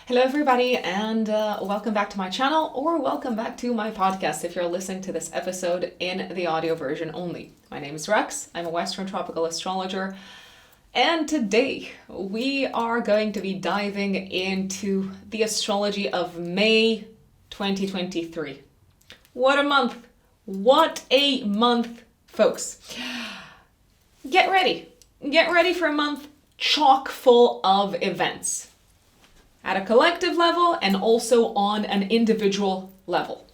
Hello everybody, and welcome back to my channel, or welcome back to my podcast if you're listening to this episode in the audio version only. My name is Rex, I'm a Western tropical astrologer, and today we are going to be diving into the astrology of May 2023. What a month! What a month, folks. Get ready. Get ready for a month chock full of events. At a collective level and also on an individual level.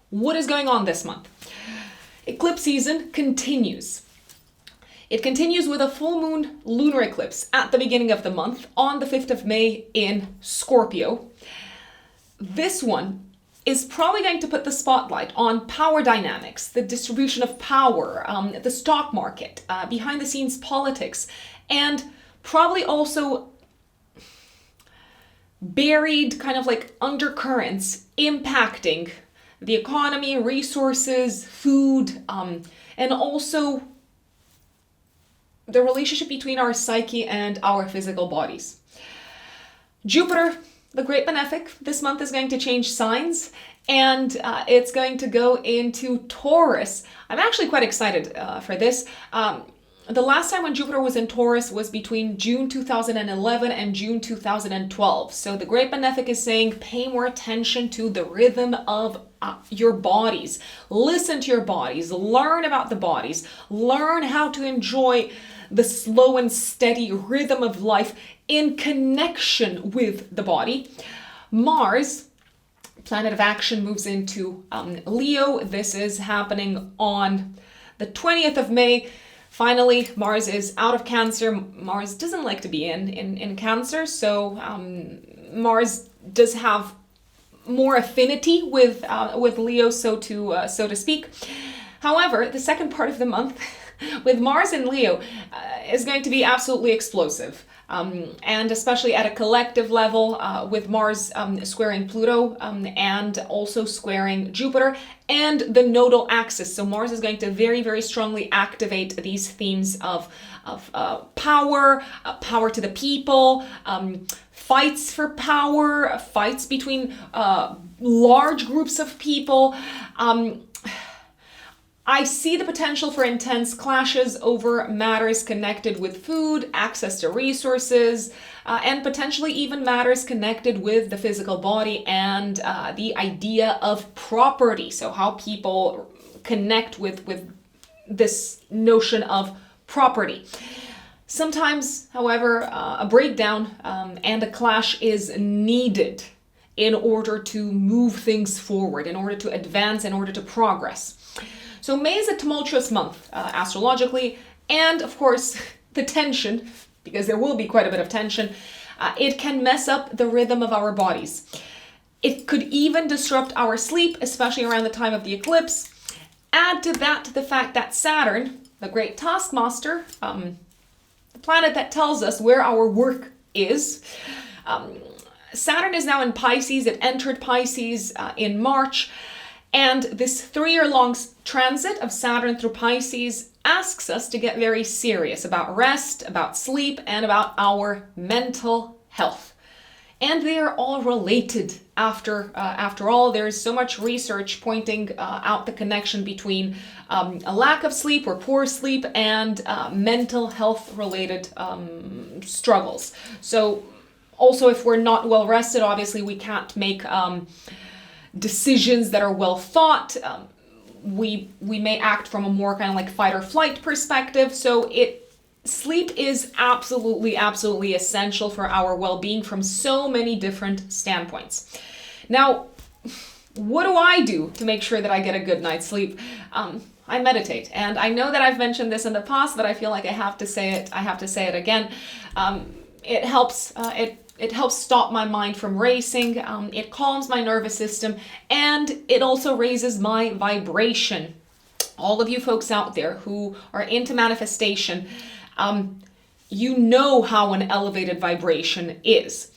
What is going on this month? Eclipse season continues. It continues with a full moon lunar eclipse at the beginning of the month on the 5th of May in Scorpio. This one is probably going to put the spotlight on power dynamics, the distribution of power, the stock market, behind the scenes politics, and probably also buried kind of like undercurrents impacting the economy, resources, food, and also the relationship between our psyche and our physical bodies. Jupiter, the great benefic, this month is going to change signs and it's going to go into Taurus. I'm actually quite excited for this. The last time when Jupiter was in Taurus was between June 2011 and June 2012. So the Great Benefic is saying pay more attention to the rhythm of your bodies. Listen to your bodies. Learn about the bodies. Learn how to enjoy the slow and steady rhythm of life in connection with the body. Mars, planet of action, moves into Leo. This is happening on the 20th of May. Finally, Mars is out of Cancer. Mars doesn't like to be in Cancer, so Mars does have more affinity with Leo, so to speak. However, the second part of the month with Mars in Leo is going to be absolutely explosive. And especially at a collective level with Mars squaring Pluto and also squaring Jupiter and the nodal axis. So Mars is going to very, very strongly activate these themes of power, power to the people, fights for power, fights between large groups of people. I see the potential for intense clashes over matters connected with food, access to resources, and potentially even matters connected with the physical body and the idea of property. So how people connect with this notion of property. Sometimes, however, a breakdown and a clash is needed in order to move things forward, in order to advance, in order to progress. So May is a tumultuous month astrologically, and of course the tension, because there will be quite a bit of tension, it can mess up the rhythm of our bodies. It could even disrupt our sleep, especially around the time of the eclipse. Add to that the fact that Saturn, the great taskmaster, the planet that tells us where our work is, Saturn is now in Pisces. It entered Pisces in March. And this 3-year-long transit of Saturn through Pisces asks us to get very serious about rest, about sleep, and about our mental health. And they are all related after all. There is so much research pointing out the connection between a lack of sleep or poor sleep and mental health related struggles. So also if we're not well rested, obviously we can't make decisions that are well thought. We may act from a more kind of like fight or flight perspective. So sleep is absolutely essential for our well-being from so many different standpoints. Now, what do I do to make sure that I get a good night's sleep? I meditate, and I know that I've mentioned this in the past, but I feel like I have to say it again. It helps. It helps stop my mind from racing, it calms my nervous system, and it also raises my vibration. All of you folks out there who are into manifestation, you know how an elevated vibration is.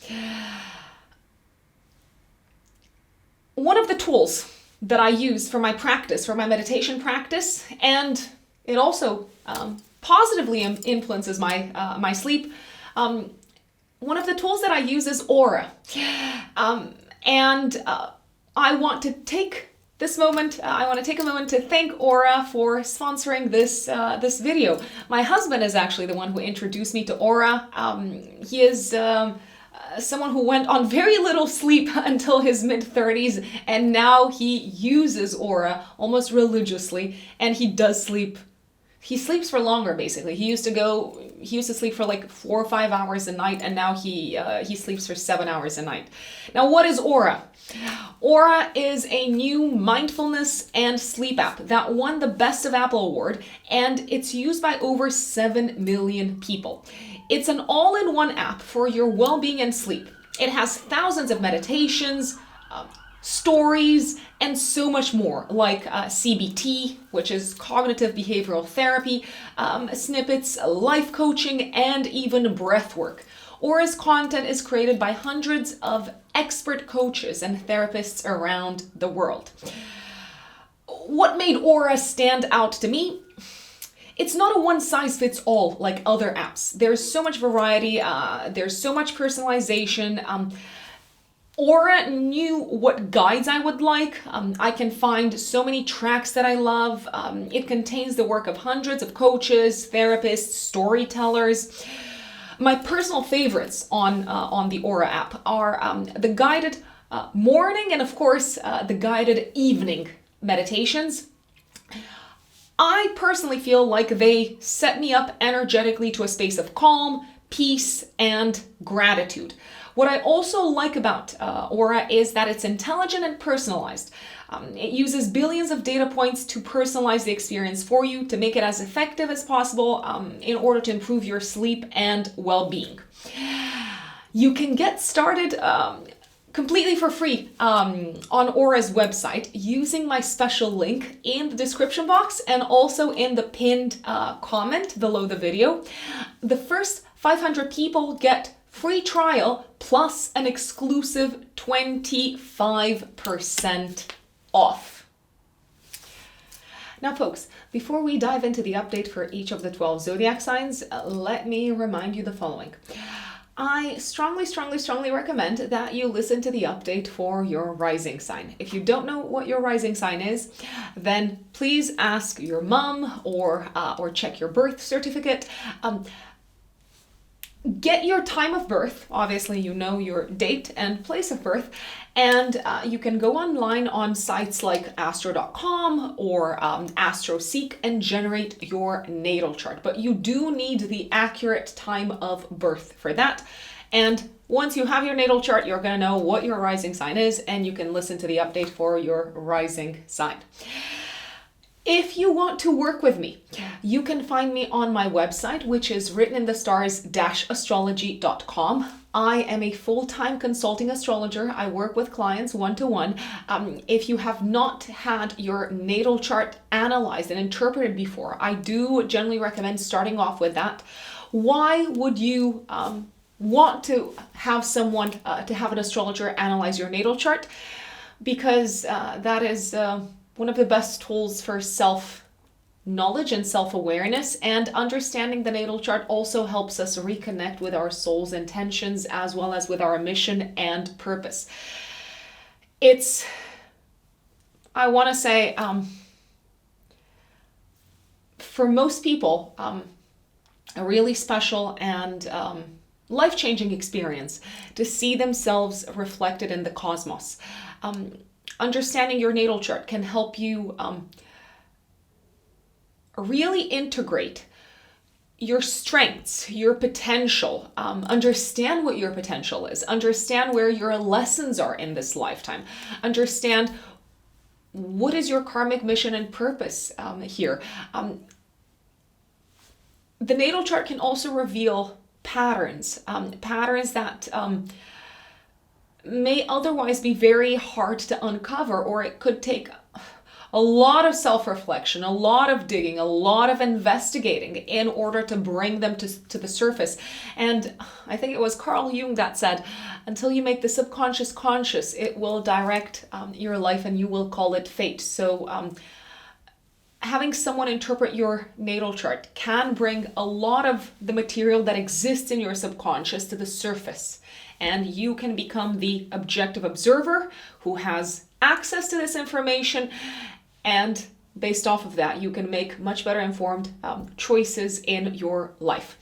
One of the tools that I use for my practice, for my meditation practice, and it also positively influences my sleep, one of the tools that I use is Aura. I want to take this moment, I want to take a moment to thank Aura for sponsoring this video. My husband is actually the one who introduced me to Aura. He is someone who went on very little sleep until his mid-30s, and now he uses Aura almost religiously, and he does sleep. He sleeps for longer, basically. He used to sleep for like 4 or 5 hours a night, and now he sleeps for 7 hours a night. Now, what is Aura? Aura is a new mindfulness and sleep app that won the Best of Apple award, and it's used by over 7 million people. It's an all-in-one app for your well-being and sleep. It has thousands of meditations, stories, and so much more, like CBT, which is cognitive behavioral therapy, snippets, life coaching, and even breath work. Aura's content is created by hundreds of expert coaches and therapists around the world. What made Aura stand out to me? It's not a one-size-fits-all like other apps. There's so much variety, there's so much personalization. Aura knew what guides I would like. I can find so many tracks that I love. It contains the work of hundreds of coaches, therapists, storytellers. My personal favorites on the Aura app are the guided morning and, of course, the guided evening meditations. I personally feel like they set me up energetically to a space of calm, peace, and gratitude. What I also like about Aura is that it's intelligent and personalized. It uses billions of data points to personalize the experience for you to make it as effective as possible in order to improve your sleep and well-being. You can get started completely for free on Aura's website using my special link in the description box and also in the pinned comment below the video. The first 500 people get free trial plus an exclusive 25% off. Now, folks, before we dive into the update for each of the 12 zodiac signs, let me remind you the following. I strongly recommend that you listen to the update for your rising sign. If you don't know what your rising sign is, then please ask your mom or check your birth certificate. Get your time of birth. Obviously, you know your date and place of birth, and you can go online on sites like astro.com or AstroSeek and generate your natal chart. But you do need the accurate time of birth for that. And once you have your natal chart, you're going to know what your rising sign is, and you can listen to the update for your rising sign. If you want to work with me, you can find me on my website, which is writteninthestars-astrology.com. I am a full-time consulting astrologer. I work with clients one-to-one. If you have not had your natal chart analyzed and interpreted before, I do generally recommend starting off with that. Why would you want to have someone, to have an astrologer analyze your natal chart? Because that is one of the best tools for self-knowledge and self-awareness, and understanding the natal chart also helps us reconnect with our soul's intentions as well as with our mission and purpose. It's, I want to say, for most people, a really special and life-changing experience to see themselves reflected in the cosmos. Understanding your natal chart can help you really integrate your strengths, your potential, understand what your potential is, understand where your lessons are in this lifetime, understand what is your karmic mission and purpose here. The natal chart can also reveal patterns that may otherwise be very hard to uncover, or it could take a lot of self-reflection, a lot of digging, a lot of investigating in order to bring them to the surface. And I think it was Carl Jung that said, until you make the subconscious conscious, it will direct your life and you will call it fate. So having someone interpret your natal chart can bring a lot of the material that exists in your subconscious to the surface. And you can become the objective observer who has access to this information, and based off of that, you can make much better informed choices in your life.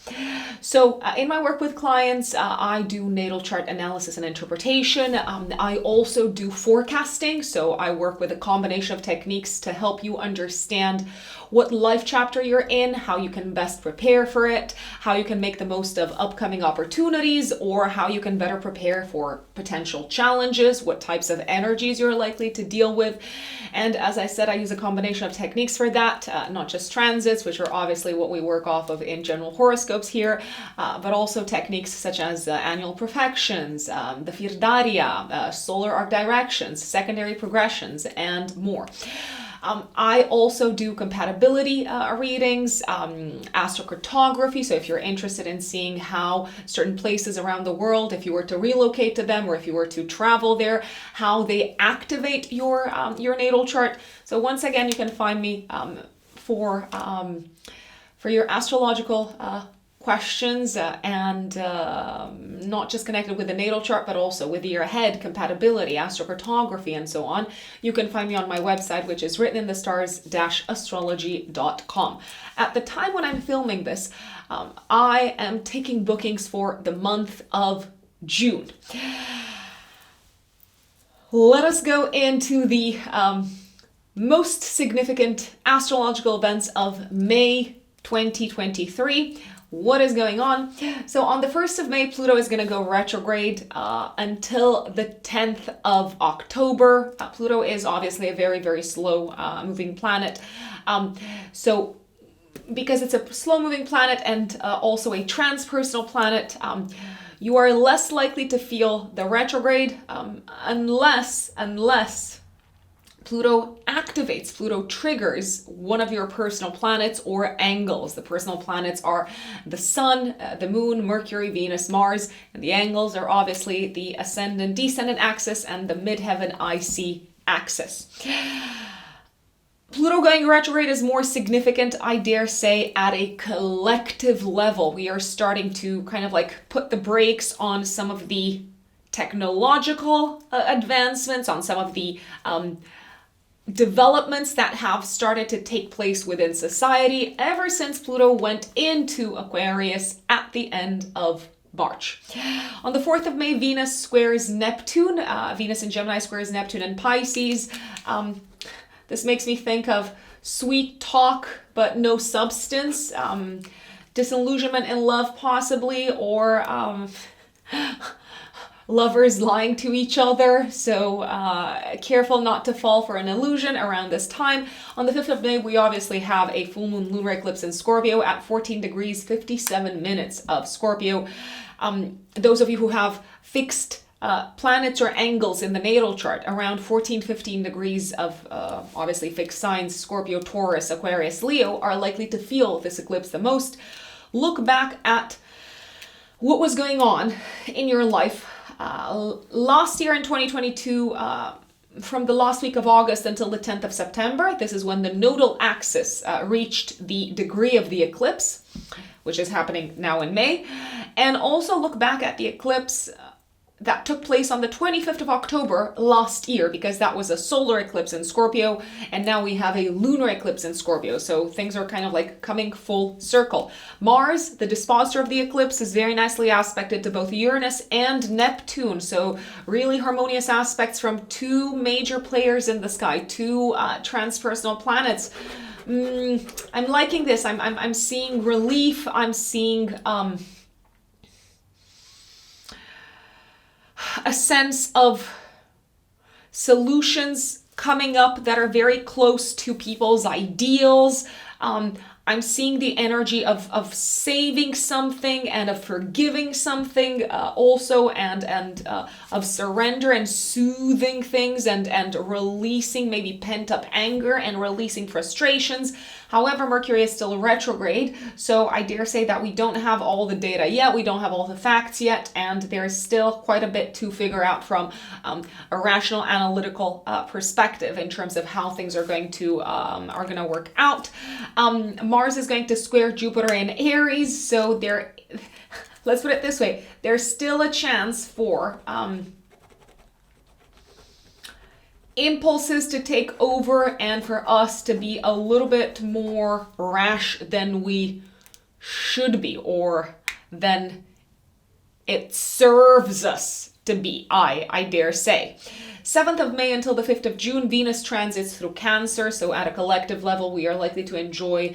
So in my work with clients, I do natal chart analysis and interpretation. I also do forecasting. So I work with a combination of techniques to help you understand what life chapter you're in, how you can best prepare for it, how you can make the most of upcoming opportunities, or how you can better prepare for potential challenges, what types of energies you're likely to deal with. And as I said, I use a combination of techniques for that, not just transits, which are obviously what we work off of in general horoscopes here, but also techniques such as annual perfections, the Firdaria, solar arc directions, secondary progressions, and more. I also do compatibility readings, astrocartography. So if you're interested in seeing how certain places around the world, if you were to relocate to them or if you were to travel there, how they activate your natal chart. So once again, you can find me for your astrological questions and not just connected with the natal chart, but also with the year ahead, compatibility, astrocartography, and so on. You can find me on my website, which is written in the stars-astrology.com. At the time when I'm filming this, I am taking bookings for the month of June. Let us go into the most significant astrological events of May 2023. What is going on? So on the 1st of May, Pluto is going to go retrograde until the 10th of October. Pluto is obviously a very, very slow moving planet. So because it's a slow moving planet and also a transpersonal planet, you are less likely to feel the retrograde unless Pluto activates, Pluto triggers one of your personal planets or angles. The personal planets are the Sun, the Moon, Mercury, Venus, Mars, and the angles are obviously the ascendant, descendant axis and the midheaven IC axis. Pluto going retrograde is more significant, I dare say, at a collective level. We are starting to kind of like put the brakes on some of the technological advancements, on some of the developments that have started to take place within society ever since Pluto went into Aquarius at the end of March. On the 4th of May, Venus squares Neptune. Venus in Gemini squares Neptune in Pisces. This makes me think of sweet talk but no substance, disillusionment in love possibly, or lovers lying to each other. So careful not to fall for an illusion around this time. On the 5th of May, we obviously have a full moon lunar eclipse in Scorpio at 14 degrees 57 minutes of Scorpio. Those of you who have fixed planets or angles in the natal chart around 14-15 degrees of obviously fixed signs, Scorpio, Taurus, Aquarius, Leo, are likely to feel this eclipse the most. Look back at what was going on in your life last year in 2022, from the last week of August until the 10th of September. This is when the nodal axis reached the degree of the eclipse, which is happening now in May. And also look back at the eclipse that took place on the 25th of October last year, because that was a solar eclipse in Scorpio, and now we have a lunar eclipse in Scorpio. So things are kind of like coming full circle. Mars, the dispositor of the eclipse, is very nicely aspected to both Uranus and Neptune. So really harmonious aspects from two major players in the sky, two transpersonal planets. I'm liking this. I'm seeing relief. I'm seeing a sense of solutions coming up that are very close to people's ideals. I'm seeing the energy of saving something and of forgiving something also, and of surrender and soothing things and releasing maybe pent up anger and releasing frustrations. However, Mercury is still retrograde, so I dare say that we don't have all the data yet, we don't have all the facts yet, and there's still quite a bit to figure out from a rational, analytical perspective in terms of how things are going to work out. Mars is going to square Jupiter in Aries, so there, let's put it this way, there's still a chance for impulses to take over and for us to be a little bit more rash than we should be, or than it serves us to be, I dare say. 7th of May until the 5th of June, Venus transits through Cancer, so at a collective level we are likely to enjoy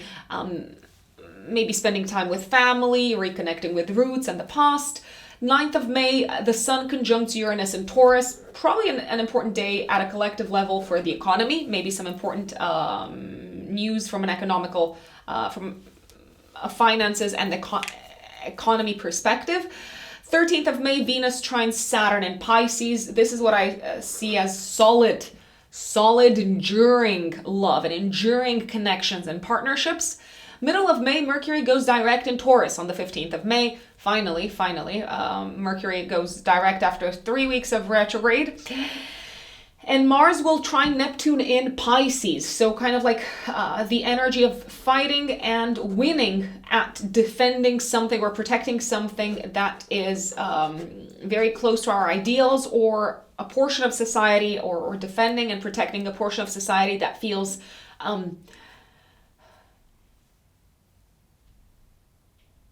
maybe spending time with family, reconnecting with roots and the past. 9th of May, the Sun conjuncts Uranus in Taurus, probably an important day at a collective level for the economy, maybe some important news from an economical, from a finances and economy perspective. 13th of May, Venus trines Saturn in Pisces. This is what I see as solid, enduring love and enduring connections and partnerships. Middle of May, Mercury goes direct in Taurus on the 15th of May. Finally, Mercury goes direct after 3 weeks of retrograde. And Mars will trine Neptune in Pisces. So kind of like the energy of fighting and winning at defending something or protecting something that is very close to our ideals, or a portion of society, or defending and protecting a portion of society that feels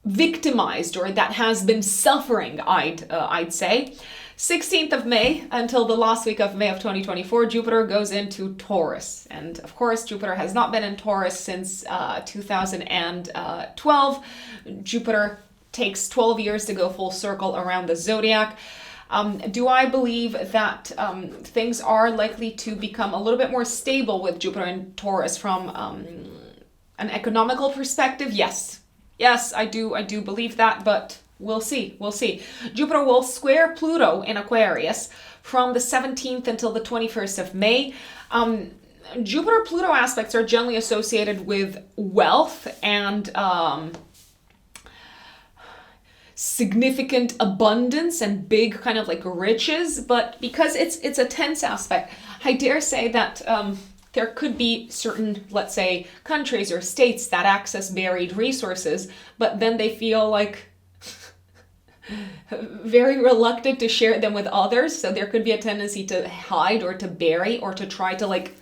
victimized, or that has been suffering, I'd say. 16th of May until the last week of May of 2024, Jupiter goes into Taurus. And of course, Jupiter has not been in Taurus since 2012. Jupiter takes 12 years to go full circle around the zodiac. Do I believe that things are likely to become a little bit more stable with Jupiter in Taurus from an economical perspective? Yes. Yes, I do believe that, but we'll see. Jupiter will square Pluto in Aquarius from the 17th until the 21st of May. Jupiter-Pluto aspects are generally associated with wealth and significant abundance and big kind of like riches, but because it's a tense aspect, I dare say that there could be certain, let's say, countries or states that access buried resources, but then they feel like very reluctant to share them with others. So there could be a tendency to hide or to bury or to try to like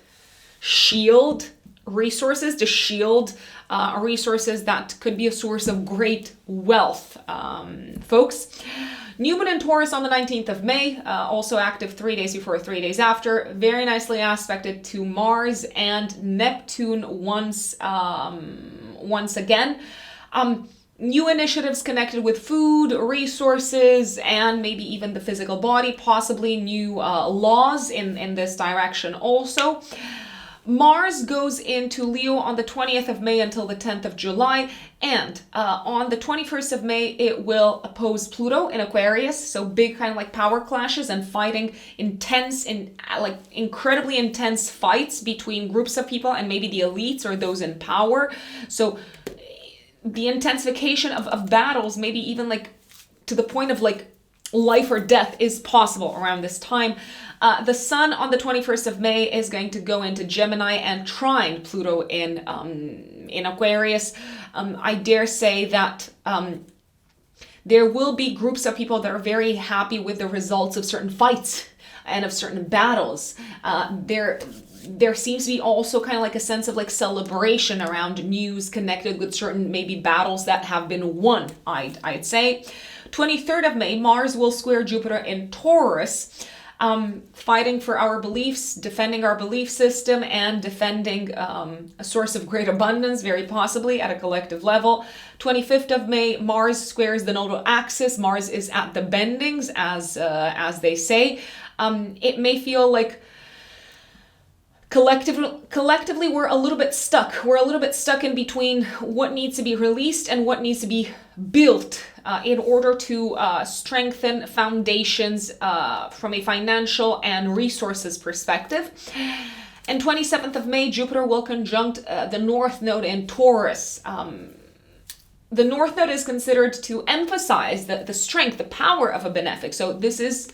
shield resources, resources that could be a source of great wealth, folks. New Moon in Taurus on the 19th of May, also active 3 days before, 3 days after, very nicely aspected to Mars and Neptune once again. New initiatives connected with food, resources, and maybe even the physical body, possibly new laws in this direction also. Mars goes into Leo on the 20th of May until the 10th of July, and on the 21st of May, it will oppose Pluto in Aquarius, so big kind of like power clashes and fighting incredibly intense fights between groups of people and maybe the elites or those in power. So the intensification of battles, maybe even like to the point of like life or death, is possible around this time. The Sun on the 21st of May is going to go into Gemini and trine Pluto in Aquarius. I dare say that there will be groups of people that are very happy with the results of certain fights and of certain battles. There seems to be also kind of like a sense of like celebration around news connected with certain maybe battles that have been won, I'd say. 23rd of May, Mars will square Jupiter in Taurus, fighting for our beliefs, defending our belief system, and defending a source of great abundance, very possibly at a collective level. 25th of May, Mars squares the nodal axis. Mars is at the bendings, as they say. It may feel like collectively we're a little bit stuck. We're a little bit stuck in between what needs to be released and what needs to be built in order to strengthen foundations from a financial and resources perspective. And 27th of May, Jupiter will conjunct the North Node in Taurus. The North Node is considered to emphasize the strength, the power of a benefic. So this is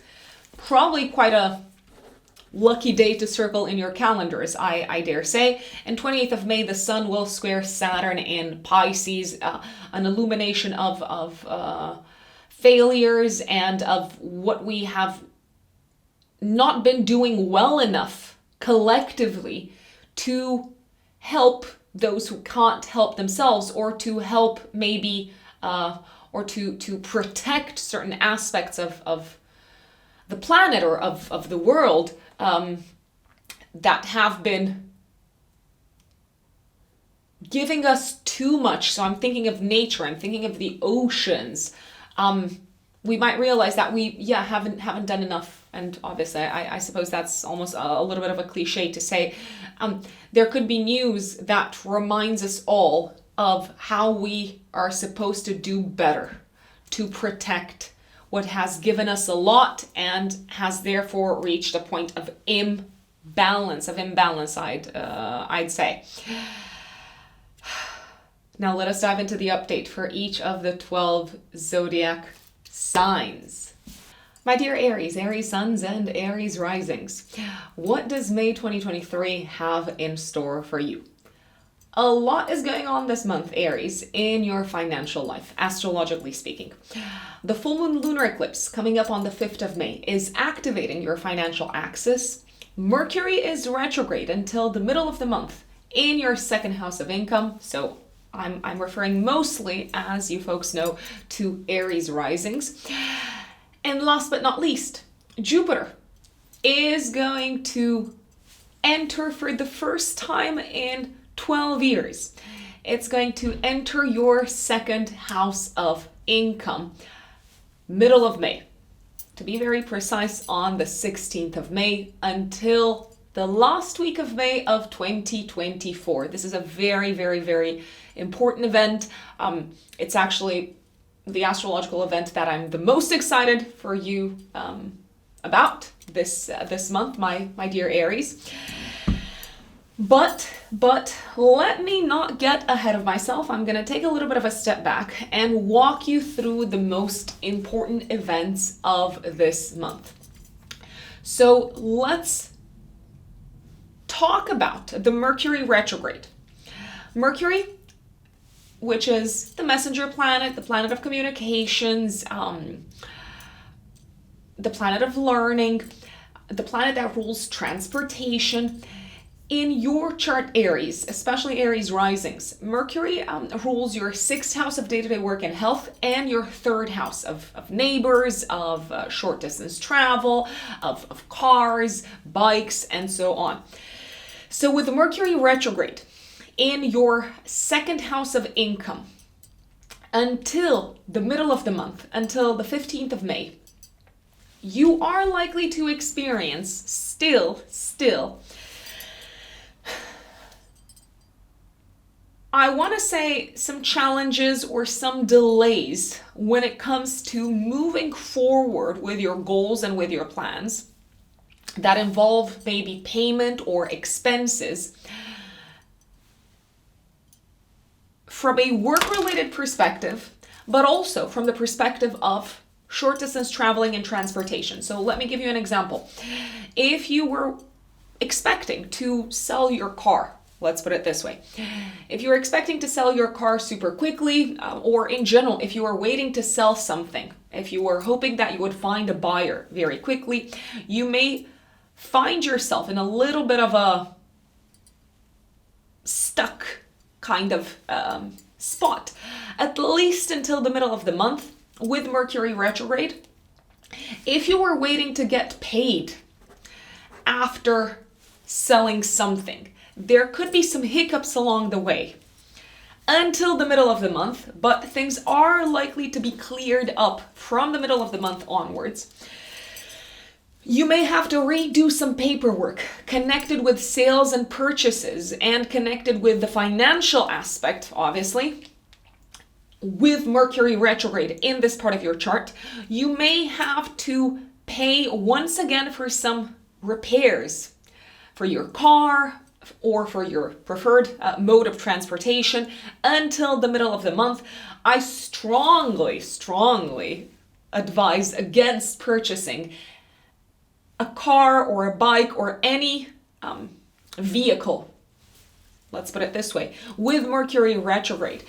probably quite a lucky day to circle in your calendars, I dare say. And 28th of May, the Sun will square Saturn in Pisces, an illumination of failures and of what we have not been doing well enough collectively to help those who can't help themselves, or to help maybe, or to protect certain aspects of the planet or of the world that have been giving us too much. So I'm thinking of nature, I'm thinking of the oceans. We might realize that we haven't done enough. And obviously, I suppose that's almost a little bit of a cliche to say. There could be news that reminds us all of how we are supposed to do better to protect what has given us a lot and has therefore reached a point of imbalance, I'd say. Now let us dive into the update for each of the 12 zodiac signs. My dear Aries, Aries suns and Aries risings, what does May 2023 have in store for you? A lot is going on this month, Aries, in your financial life, astrologically speaking. The full moon lunar eclipse coming up on the 5th of May is activating your financial axis. Mercury is retrograde until the middle of the month in your second house of income. So I'm referring mostly, as you folks know, to Aries risings. And last but not least, Jupiter is going to enter for the first time in 12 years. It's going to enter your second house of income, middle of May. To be very precise, on the 16th of May until the last week of May of 2024. This is a very, very, very important event. It's actually the astrological event that I'm the most excited for you about this month, my dear Aries. But let me not get ahead of myself. I'm going to take a little bit of a step back and walk you through the most important events of this month. So let's talk about the Mercury retrograde. Mercury, which is the messenger planet, the planet of communications, the planet of learning, the planet that rules transportation. In your chart, Aries, especially Aries risings, Mercury rules your 6th house of day-to-day work and health, and your 3rd house of neighbors, of short distance travel, of cars, bikes, and so on. So with Mercury retrograde in your 2nd house of income until the middle of the month, until the 15th of May, you are likely to experience still, I want to say some challenges or some delays when it comes to moving forward with your goals and with your plans that involve maybe payment or expenses from a work-related perspective, but also from the perspective of short distance traveling and transportation. So let me give you an example. If you were expecting to sell your car, let's put it this way. If you're expecting to sell your car super quickly, or in general, if you are waiting to sell something, if you were hoping that you would find a buyer very quickly, you may find yourself in a little bit of a stuck kind of spot, at least until the middle of the month with Mercury retrograde. If you were waiting to get paid after selling something, there could be some hiccups along the way until the middle of the month, but things are likely to be cleared up from the middle of the month onwards. You may have to redo some paperwork connected with sales and purchases and connected with the financial aspect, obviously. With Mercury retrograde in this part of your chart, you may have to pay once again for some repairs, for your car or for your preferred mode of transportation until the middle of the month, I strongly, strongly advise against purchasing a car or a bike or any vehicle, let's put it this way, with Mercury retrograde.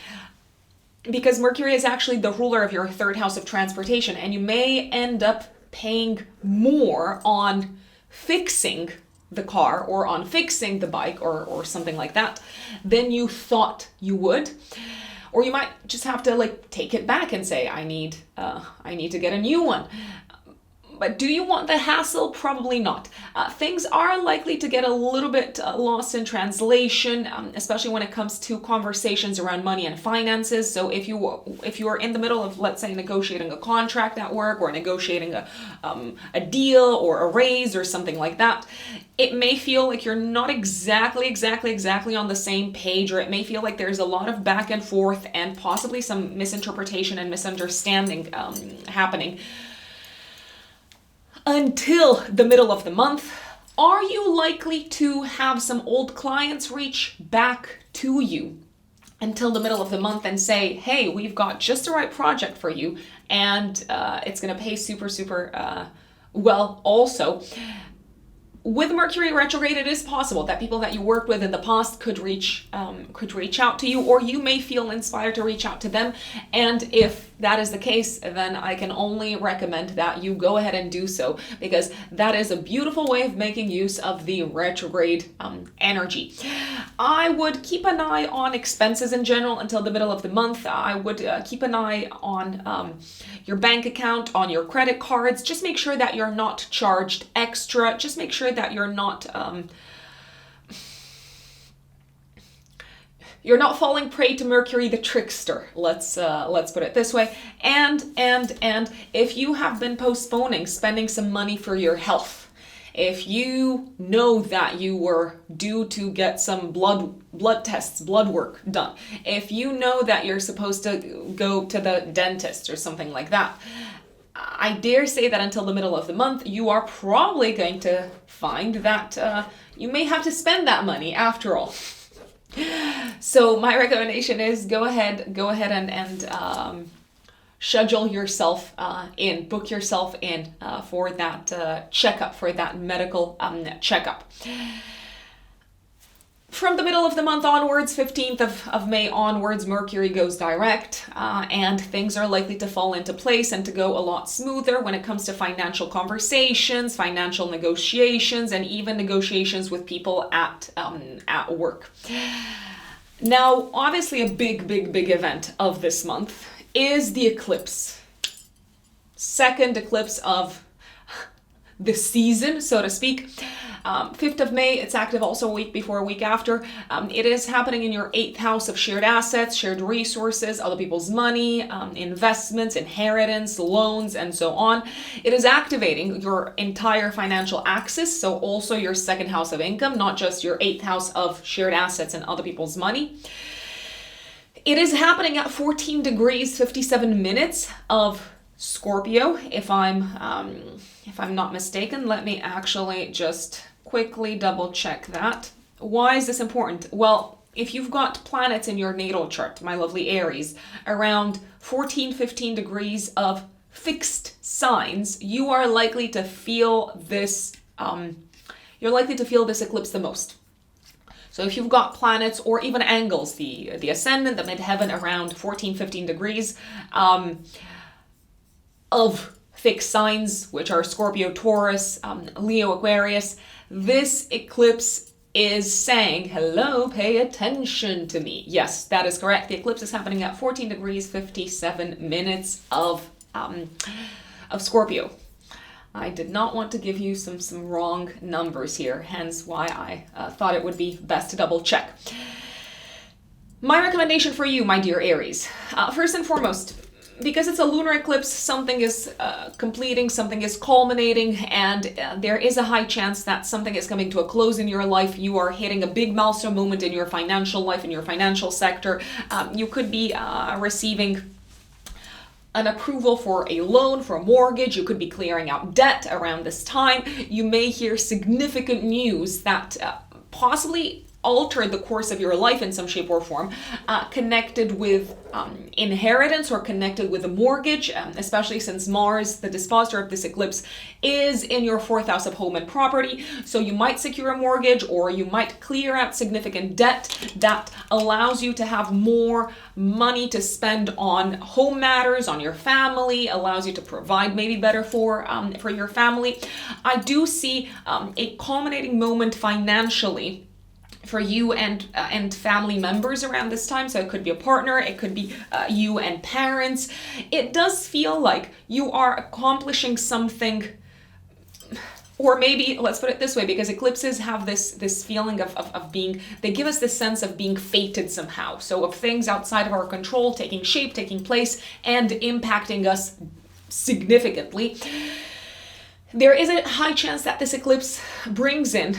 Because Mercury is actually the ruler of your third house of transportation, and you may end up paying more on fixing the car or on fixing the bike or something like that than you thought you would. Or you might just have to like take it back and say, I need to get a new one. But do you want the hassle? Probably not. Things are likely to get a little bit lost in translation, especially when it comes to conversations around money and finances. So if you are in the middle of, let's say, negotiating a contract at work or negotiating a deal or a raise or something like that, it may feel like you're not exactly on the same page, or it may feel like there's a lot of back and forth and possibly some misinterpretation and misunderstanding happening. Until the middle of the month, are you likely to have some old clients reach back to you until the middle of the month and say, hey, we've got just the right project for you, and it's going to pay super well also. With Mercury retrograde, it is possible that people that you worked with in the past could reach out to you, or you may feel inspired to reach out to them. And if that is the case, then I can only recommend that you go ahead and do so, because that is a beautiful way of making use of the retrograde energy. I would keep an eye on expenses in general until the middle of the month. I would keep an eye on your bank account, on your credit cards. Just make sure that you're not charged extra. Just make sure that you're not falling prey to Mercury the trickster. Let's put it this way. And if you have been postponing spending some money for your health, if you know that you were due to get some blood tests, blood work done, if you know that you're supposed to go to the dentist or something like that, I dare say that until the middle of the month, you are probably going to find that you may have to spend that money after all. So my recommendation is go ahead and schedule yourself book yourself in for that checkup, for that medical checkup. From the middle of the month onwards, 15th of May onwards, Mercury goes direct, and things are likely to fall into place and to go a lot smoother when it comes to financial conversations, financial negotiations, and even negotiations with people at work. Now, obviously a big event of this month is the eclipse. Second eclipse of the season, so to speak. 5th of May, it's active also a week before, a week after. It is happening in your 8th house of shared assets, shared resources, other people's money, investments, inheritance, loans, and so on. It is activating your entire financial axis, so also your 2nd house of income, not just your 8th house of shared assets and other people's money. It is happening at 14 degrees, 57 minutes of Scorpio, if I'm not mistaken. Let me actually just quickly double check that. Why is this important? Well, if you've got planets in your natal chart, my lovely Aries, around 14, 15 degrees of fixed signs, you are likely to feel this, eclipse the most. So if you've got planets or even angles, the ascendant, the midheaven around 14, 15 degrees of fixed signs, which are Scorpio, Taurus, Leo, Aquarius, this eclipse is saying, hello, pay attention to me. Yes, that is correct. The eclipse is happening at 14 degrees, 57 minutes of Scorpio. I did not want to give you some wrong numbers here, hence why I thought it would be best to double check. My recommendation for you, my dear Aries, first and foremost, because it's a lunar eclipse, something is completing, something is culminating, and there is a high chance that something is coming to a close in your life. You are hitting a big milestone moment in your financial life, in your financial sector. You could be receiving an approval for a loan, for a mortgage. You could be clearing out debt around this time. You may hear significant news that possibly altered the course of your life in some shape or form, connected with inheritance or connected with a mortgage, especially since Mars, the dispositor of this eclipse, is in your fourth house of home and property. So you might secure a mortgage, or you might clear out significant debt that allows you to have more money to spend on home matters, on your family, allows you to provide maybe better for your family. I do see a culminating moment financially for you and family members around this time. So it could be a partner, it could be you and parents. It does feel like you are accomplishing something, or maybe let's put it this way, because eclipses have this feeling of being, they give us this sense of being fated somehow. So of things outside of our control taking shape, taking place, and impacting us significantly. There is a high chance that this eclipse brings in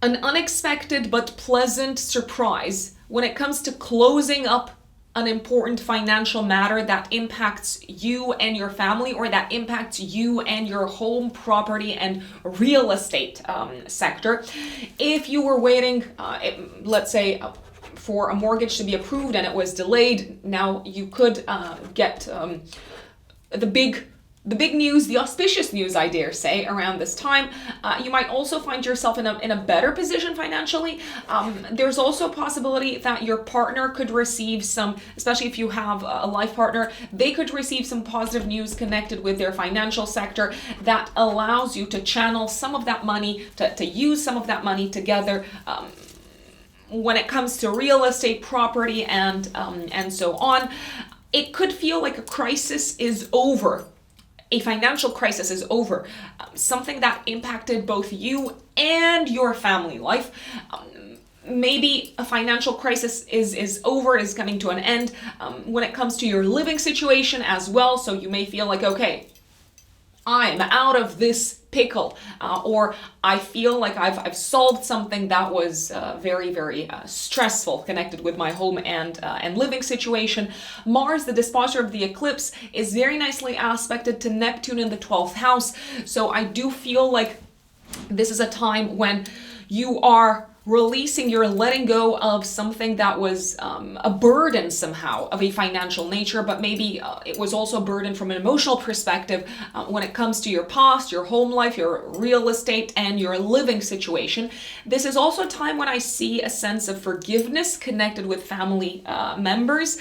an unexpected but pleasant surprise when it comes to closing up an important financial matter that impacts you and your family, or that impacts you and your home, property, and real estate sector. If you were waiting, let's say, for a mortgage to be approved and it was delayed, now you could get the big news, the auspicious news, I dare say, around this time. You might also find yourself in a better position financially. There's also a possibility that your partner could receive some, especially if you have a life partner, they could receive some positive news connected with their financial sector that allows you to channel some of that money, to use some of that money together when it comes to real estate, property, and so on. It could feel like a crisis is over. A financial crisis is over, something that impacted both you and your family life. Maybe a financial crisis is over, is coming to an end when it comes to your living situation as well. So you may feel like, okay, I'm out of this pickle, or I feel like I've solved something that was very, very stressful, connected with my home and living situation. Mars, the dispositor of the eclipse, is very nicely aspected to Neptune in the 12th house. So I do feel like this is a time when you are releasing, you're letting go of something that was a burden somehow of a financial nature, but maybe it was also a burden from an emotional perspective when it comes to your past, your home life, your real estate, and your living situation. This is also a time when I see a sense of forgiveness connected with family members.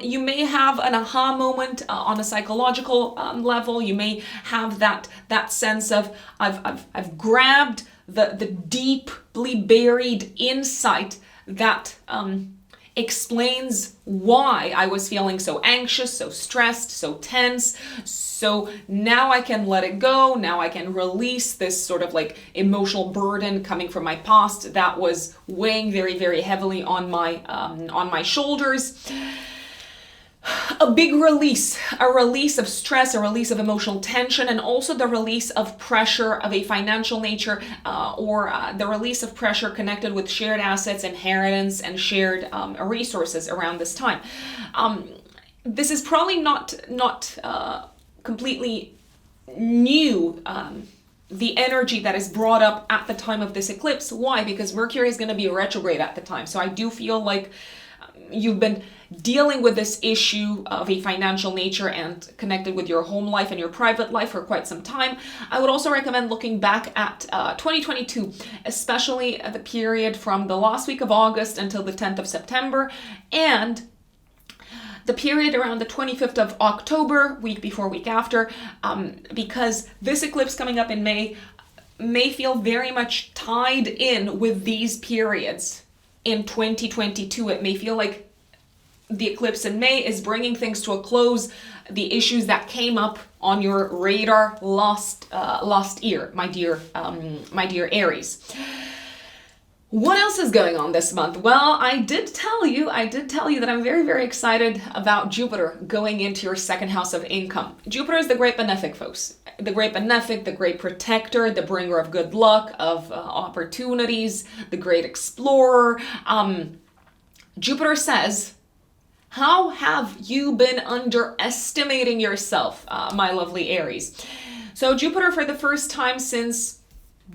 You may have an aha moment on a psychological level. You may have that sense of I've grabbed the deeply buried insight that explains why I was feeling so anxious, so stressed, so tense. So now I can let it go. Now I can release this sort of like emotional burden coming from my past that was weighing very, very heavily on my shoulders. A big release, a release of stress, a release of emotional tension, and also the release of pressure of a financial nature, or the release of pressure connected with shared assets, inheritance, and shared resources around this time. This is probably not completely new, the energy that is brought up at the time of this eclipse. Why? Because Mercury is going to be retrograde at the time. So I do feel like you've been dealing with this issue of a financial nature and connected with your home life and your private life for quite some time. I would also recommend looking back at 2022, especially the period from the last week of August until the 10th of September, and the period around the 25th of October, week before, week after, because this eclipse coming up in May may feel very much tied in with these periods. In 2022, it may feel like the eclipse in May is bringing things to a close, the issues that came up on your radar last year, my dear Aries. What else is going on this month? Well, I did tell you that I'm very, very excited about Jupiter going into your second house of income. Jupiter is the great benefic, folks. The great benefic, the great protector, the bringer of good luck, of opportunities, the great explorer. Jupiter says, How have you been underestimating yourself, my lovely Aries? So Jupiter, for the first time since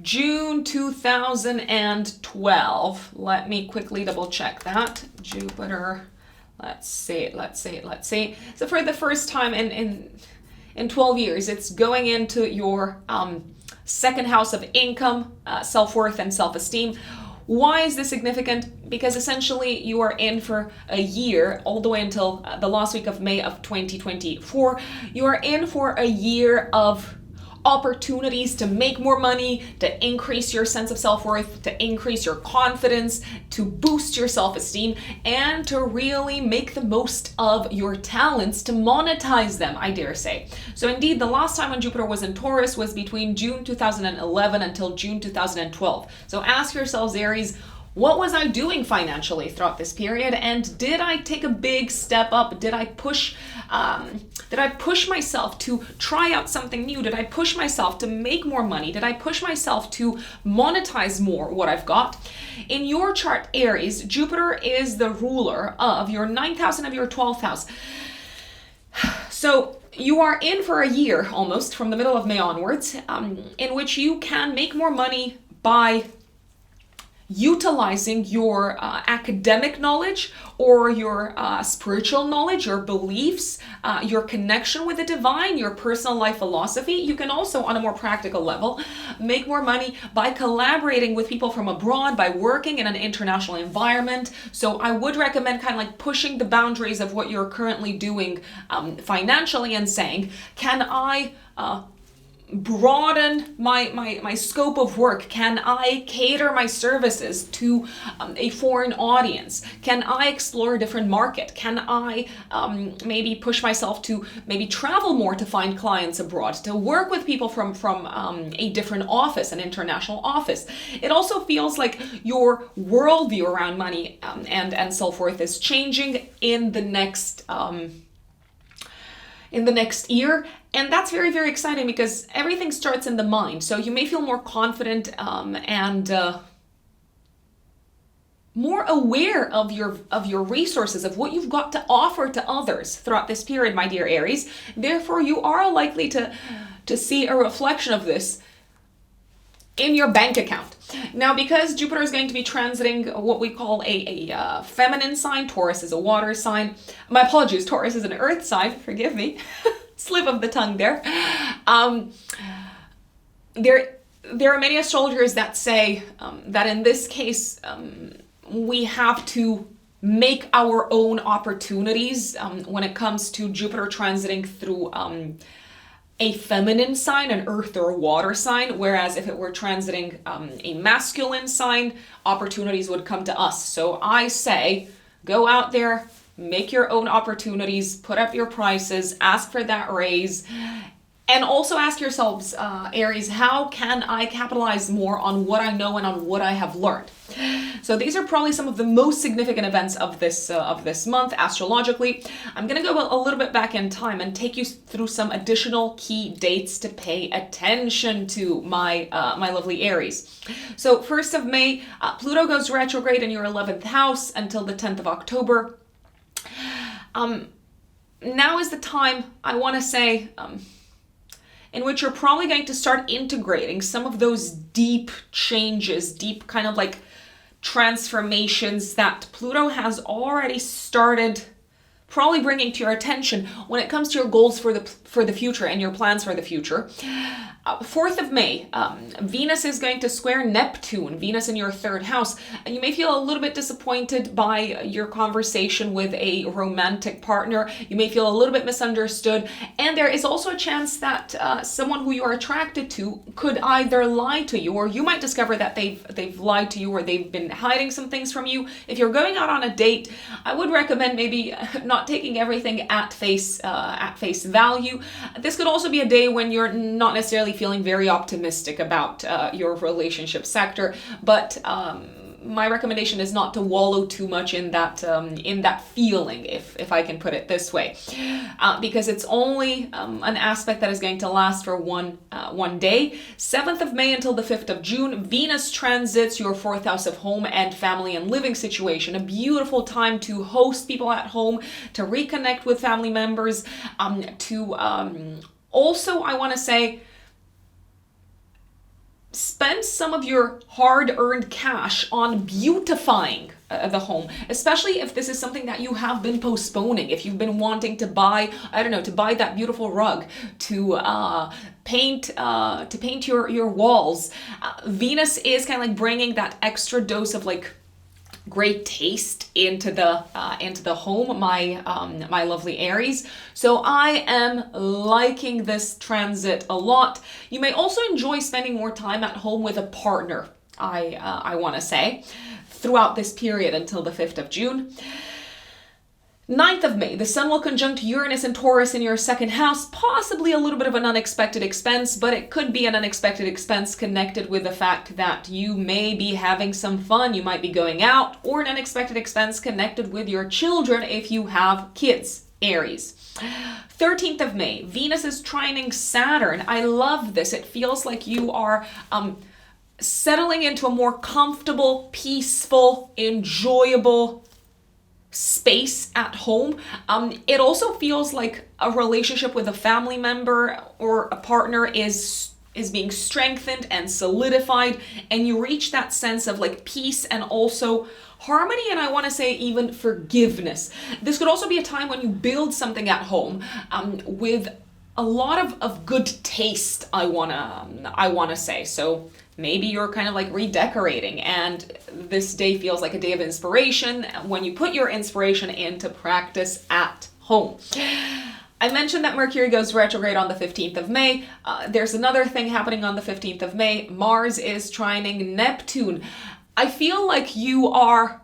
June 2012. Let me quickly double check that. Jupiter, let's see. So for the first time in 12 years, it's going into your second house of income, self-worth, and self-esteem. Why is this significant? Because essentially you are in for a year, all the way until the last week of May of 2024. You are in for a year of opportunities to make more money, to increase your sense of self-worth, to increase your confidence, to boost your self-esteem, and to really make the most of your talents, to monetize them, I dare say. So indeed, the last time when Jupiter was in Taurus was between June 2011 until June 2012. So ask yourselves, Aries, what was I doing financially throughout this period? And did I take a big step up? Did I push myself to try out something new? Did I push myself to make more money? Did I push myself to monetize more what I've got? In your chart, Aries, Jupiter is the ruler of your 9th house and of your 12th house. So you are in for a year almost from the middle of May onwards, in which you can make more money by utilizing your academic knowledge or your spiritual knowledge, your beliefs, your connection with the divine, your personal life philosophy. You can also, on a more practical level, make more money by collaborating with people from abroad, by working in an international environment. So I would recommend kind of like pushing the boundaries of what you're currently doing financially and saying, can I broaden my scope of work? Can I cater my services to a foreign audience? Can I explore a different market? Can I maybe push myself to maybe travel more to find clients abroad, to work with people from a different office, an international office? It also feels like your worldview around money and self-worth is changing in the next year. And that's very, very exciting because everything starts in the mind. So you may feel more confident and more aware of your resources, of what you've got to offer to others throughout this period, my dear Aries. Therefore, you are likely to see a reflection of this in your bank account. Now, because Jupiter is going to be transiting what we call a feminine sign, Taurus is a water sign. My apologies, Taurus is an earth sign, forgive me. Slip of the tongue there. There are many astrologers that say that in this case, we have to make our own opportunities when it comes to Jupiter transiting through a feminine sign, an earth or a water sign, whereas if it were transiting a masculine sign, opportunities would come to us. So I say, go out there, make your own opportunities, put up your prices, ask for that raise, and also ask yourselves, Aries, how can I capitalize more on what I know and on what I have learned? So these are probably some of the most significant events of this month astrologically. I'm going to go a little bit back in time and take you through some additional key dates to pay attention to, my lovely Aries. So 1st of May, Pluto goes retrograde in your 11th house until the 10th of October. Now is the time, I want to say, in which you're probably going to start integrating some of those deep changes, deep kind of like transformations that Pluto has already started probably bringing to your attention when it comes to your goals for the future and your plans for the future. 4th of May, Venus is going to square Neptune, Venus in your 3rd house, and you may feel a little bit disappointed by your conversation with a romantic partner. You may feel a little bit misunderstood, and there is also a chance that someone who you are attracted to could either lie to you, or you might discover that they've lied to you, or they've been hiding some things from you. If you're going out on a date, I would recommend maybe not taking everything at face value. This could also be a day when you're not necessarily feeling very optimistic about your relationship sector, but my recommendation is not to wallow too much in that feeling, if I can put it this way, because it's only an aspect that is going to last for one day. 7th of May until the 5th of June, Venus transits your 4th house of home and family and living situation. A beautiful time to host people at home, to reconnect with family members, also, I want to say, spend some of your hard-earned cash on beautifying the home, especially if this is something that you have been postponing. If you've been wanting to buy, I don't know, to buy that beautiful rug, to paint your walls. Venus is kind of like bringing that extra dose of like great taste into the home, my lovely Aries. So I am liking this transit a lot. You may also enjoy spending more time at home with a partner, I want to say, throughout this period until the 5th of June. 9th of May, the Sun will conjunct Uranus and Taurus in your 2nd house, possibly a little bit of an unexpected expense, but it could be an unexpected expense connected with the fact that you may be having some fun, you might be going out, or an unexpected expense connected with your children if you have kids, Aries. 13th of May, Venus is trining Saturn. I love this. It feels like you are settling into a more comfortable, peaceful, enjoyable space at home. It also feels like a relationship with a family member or a partner is being strengthened and solidified, and you reach that sense of like peace and also harmony, and I want to say even forgiveness. This could also be a time when you build something at home with a lot of good taste, I wanna say. So maybe you're kind of like redecorating, and this day feels like a day of inspiration when you put your inspiration into practice at home. I mentioned that Mercury goes retrograde on the 15th of May. There's another thing happening on the 15th of May. Mars is trining Neptune. I feel like you are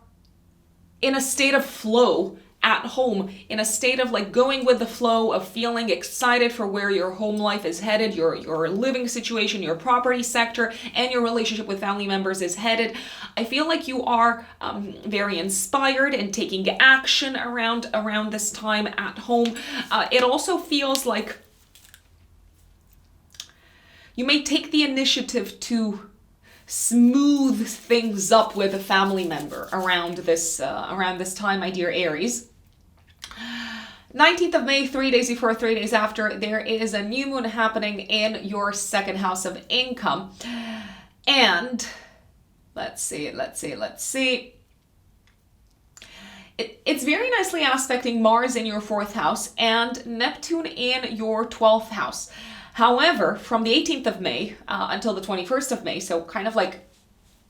in a state of flow at home, in a state of like going with the flow, of feeling excited for where your home life is headed, your living situation, your property sector, and your relationship with family members is headed. I feel like you are very inspired and taking action around this time at home. It also feels like you may take the initiative to smooth things up with a family member around this time, my dear Aries. 19th of May, 3 days before, 3 days after, there is a new moon happening in your 2nd house of income. And let's see. It's very nicely aspecting Mars in your 4th house and Neptune in your 12th house. However, from the 18th of May until the 21st of May, so kind of like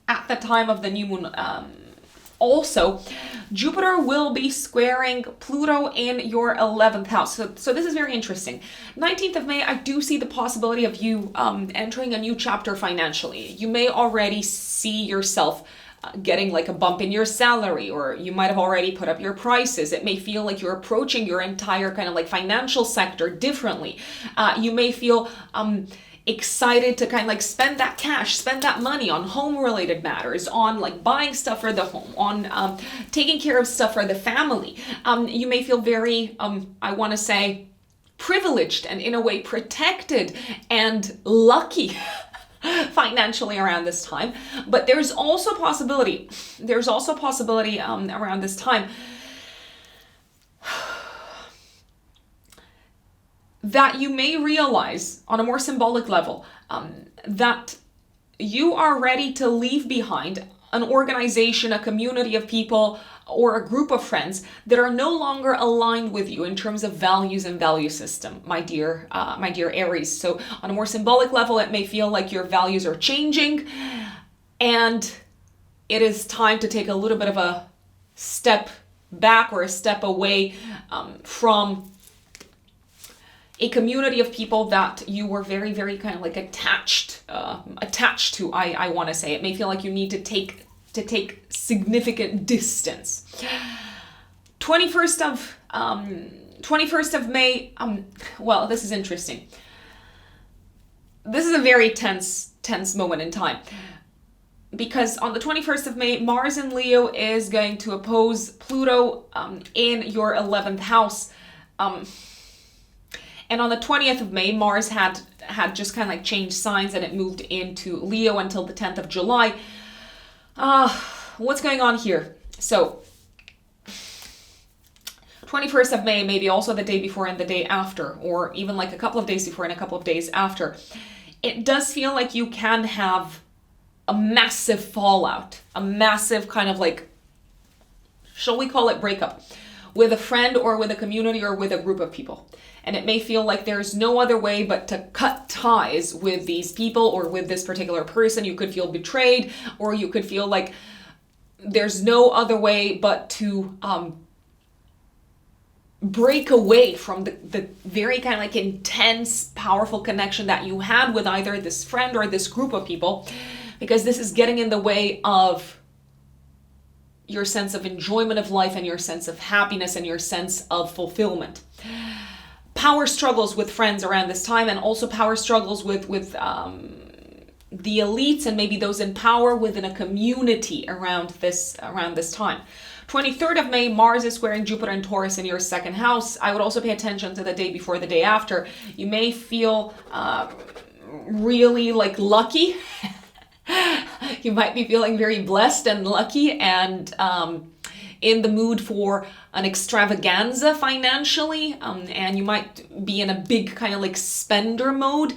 at the time of the new moon, also, Jupiter will be squaring Pluto in your 11th house. So this is very interesting. 19th of May, I do see the possibility of you entering a new chapter financially. You may already see yourself getting like a bump in your salary, or you might have already put up your prices. It may feel like you're approaching your entire kind of like financial sector differently. You may feel excited to kind of like spend that cash, spend that money on home related matters, on like buying stuff for the home, on taking care of stuff for the family. You may feel very, I want to say, privileged and in a way protected and lucky financially around this time. But there's also possibility around this time that you may realize on a more symbolic level that you are ready to leave behind an organization, a community of people, or a group of friends that are no longer aligned with you in terms of values and value system, my dear Aries. So on a more symbolic level, it may feel like your values are changing and it is time to take a little bit of a step back or a step away from a community of people that you were very, very kind of like attached to, I want to say. It may feel like you need to take significant distance. 21st of May, well, this is interesting. This is a very tense moment in time. because on the 21st of May, Mars in Leo is going to oppose Pluto in your 11th house. And on the 20th of May, Mars had just kind of like changed signs and it moved into Leo until the 10th of July. What's going on here? So 21st of May, maybe also the day before and the day after, or even like a couple of days before and a couple of days after. It does feel like you can have a massive fallout, a massive kind of like, shall we call it breakup, with a friend or with a community or with a group of people. And it may feel like there's no other way but to cut ties with these people or with this particular person. You could feel betrayed, or you could feel like there's no other way but to break away from the very kind of like intense, powerful connection that you had with either this friend or this group of people, because this is getting in the way of your sense of enjoyment of life and your sense of happiness and your sense of fulfillment. Power struggles with friends around this time, and also power struggles with the elites and maybe those in power within a community around this time. 23rd of May, Mars is squaring Jupiter and Taurus in your second house. I would also pay attention to the day before, the day after. You may feel really like lucky. You might be feeling very blessed and lucky and in the mood for an extravaganza financially, and you might be in a big kind of like spender mode.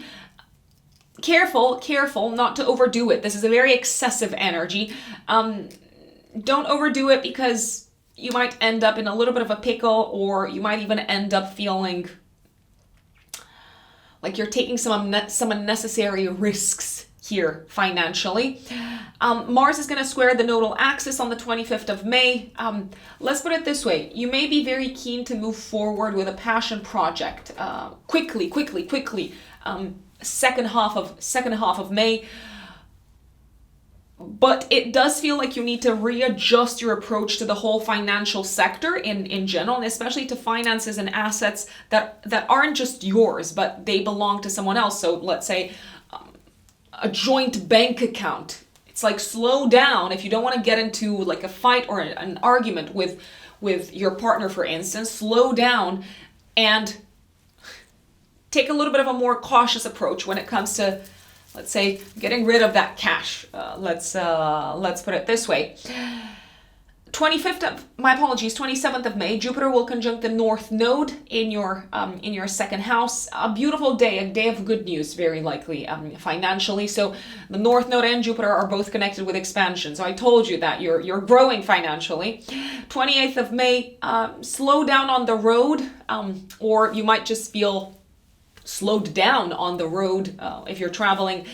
Careful not to overdo it. This is a very excessive energy. Don't overdo it, because you might end up in a little bit of a pickle, or you might even end up feeling like you're taking some unnecessary risks here financially. Mars is going to square the nodal axis on the 25th of May. Let's put it this way. You may be very keen to move forward with a passion project quickly. Second half of May. But it does feel like you need to readjust your approach to the whole financial sector in general, and especially to finances and assets that aren't just yours, but they belong to someone else. So let's say a joint bank account. It's like, slow down if you don't want to get into like a fight or an argument with your partner, for instance. Slow down and take a little bit of a more cautious approach when it comes to, let's say, getting rid of that cash. Let's put it this way. 27th of May, Jupiter will conjunct the North Node in your second house. A beautiful day, a day of good news, very likely financially. So the North Node and Jupiter are both connected with expansion. So I told you that you're growing financially. 28th of May, slow down on the road, or you might just feel slowed down on the road if you're traveling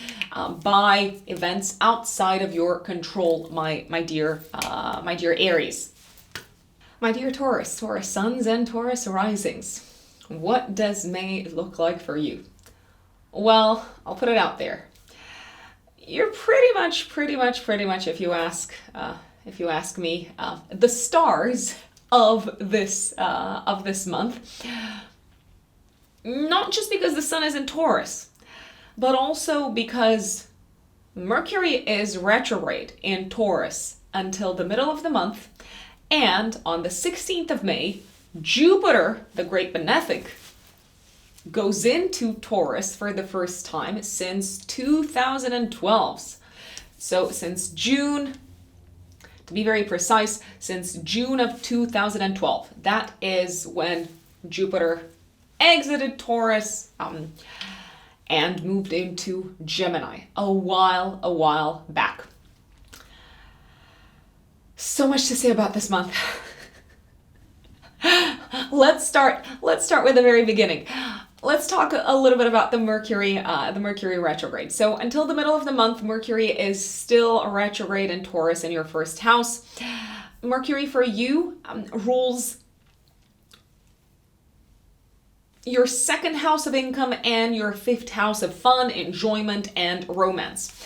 by events outside of your control, my dear Aries. My dear Taurus suns and Taurus risings. What does May look like for you? Well, I'll put it out there. You're pretty much, if you ask me, the stars of this month. Not just because the sun is in Taurus, but also because Mercury is retrograde in Taurus until the middle of the month. And on the 16th of May, Jupiter, the great benefic, goes into Taurus for the first time since 2012. So since June, to be very precise, since June of 2012. That is when Jupiter exited Taurus and moved into Gemini a while back. So much to say about this month. Let's start with the very beginning. Let's talk a little bit about the Mercury retrograde. So until the middle of the month, Mercury is still retrograde in Taurus in your first house. Mercury for you rules your second house of income and your fifth house of fun, enjoyment, and romance.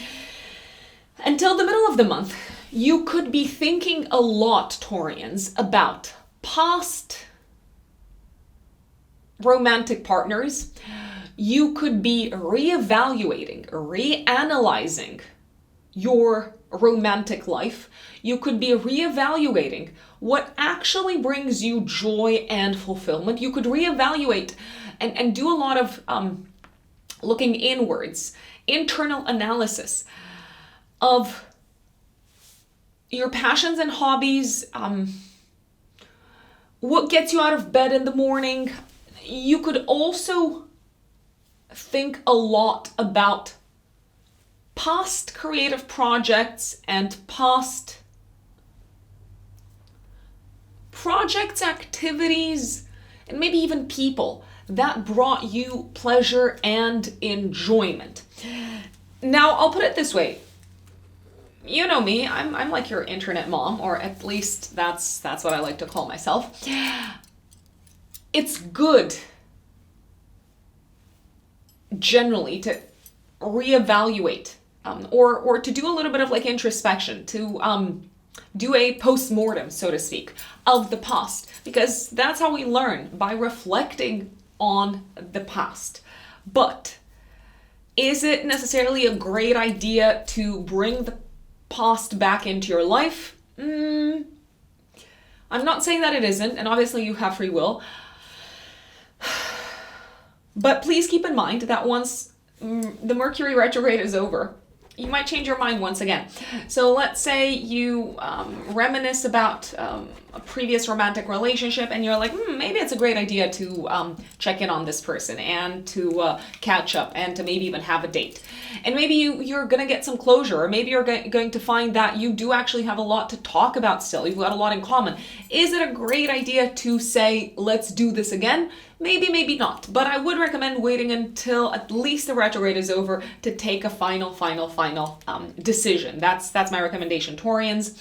Until the middle of the month, you could be thinking a lot, Taurians, about past romantic partners. You could be reevaluating, reanalyzing your romantic life, you could be reevaluating what actually brings you joy and fulfillment. You could reevaluate and do a lot of looking inwards, internal analysis of your passions and hobbies, what gets you out of bed in the morning. You could also think a lot about past creative projects and past projects, activities, and maybe even people that brought you pleasure and enjoyment. Now, I'll put it this way. You know me, I'm like your internet mom, or at least that's what I like to call myself. It's good generally to reevaluate or to do a little bit of like introspection, to do a post-mortem, so to speak, of the past, because that's how we learn, by reflecting on the past. But is it necessarily a great idea to bring the past back into your life? I'm not saying that it isn't, and obviously you have free will. But please keep in mind that once the Mercury retrograde is over, you might change your mind once again. So let's say you reminisce about a previous romantic relationship and you're like, maybe it's a great idea to check in on this person and to catch up and to maybe even have a date. And maybe you're going to get some closure, or maybe you're going to find that you do actually have a lot to talk about still. You've got a lot in common. Is it a great idea to say, let's do this again? Maybe, maybe not. But I would recommend waiting until at least the retrograde is over to take a final decision. That's my recommendation, Taurians.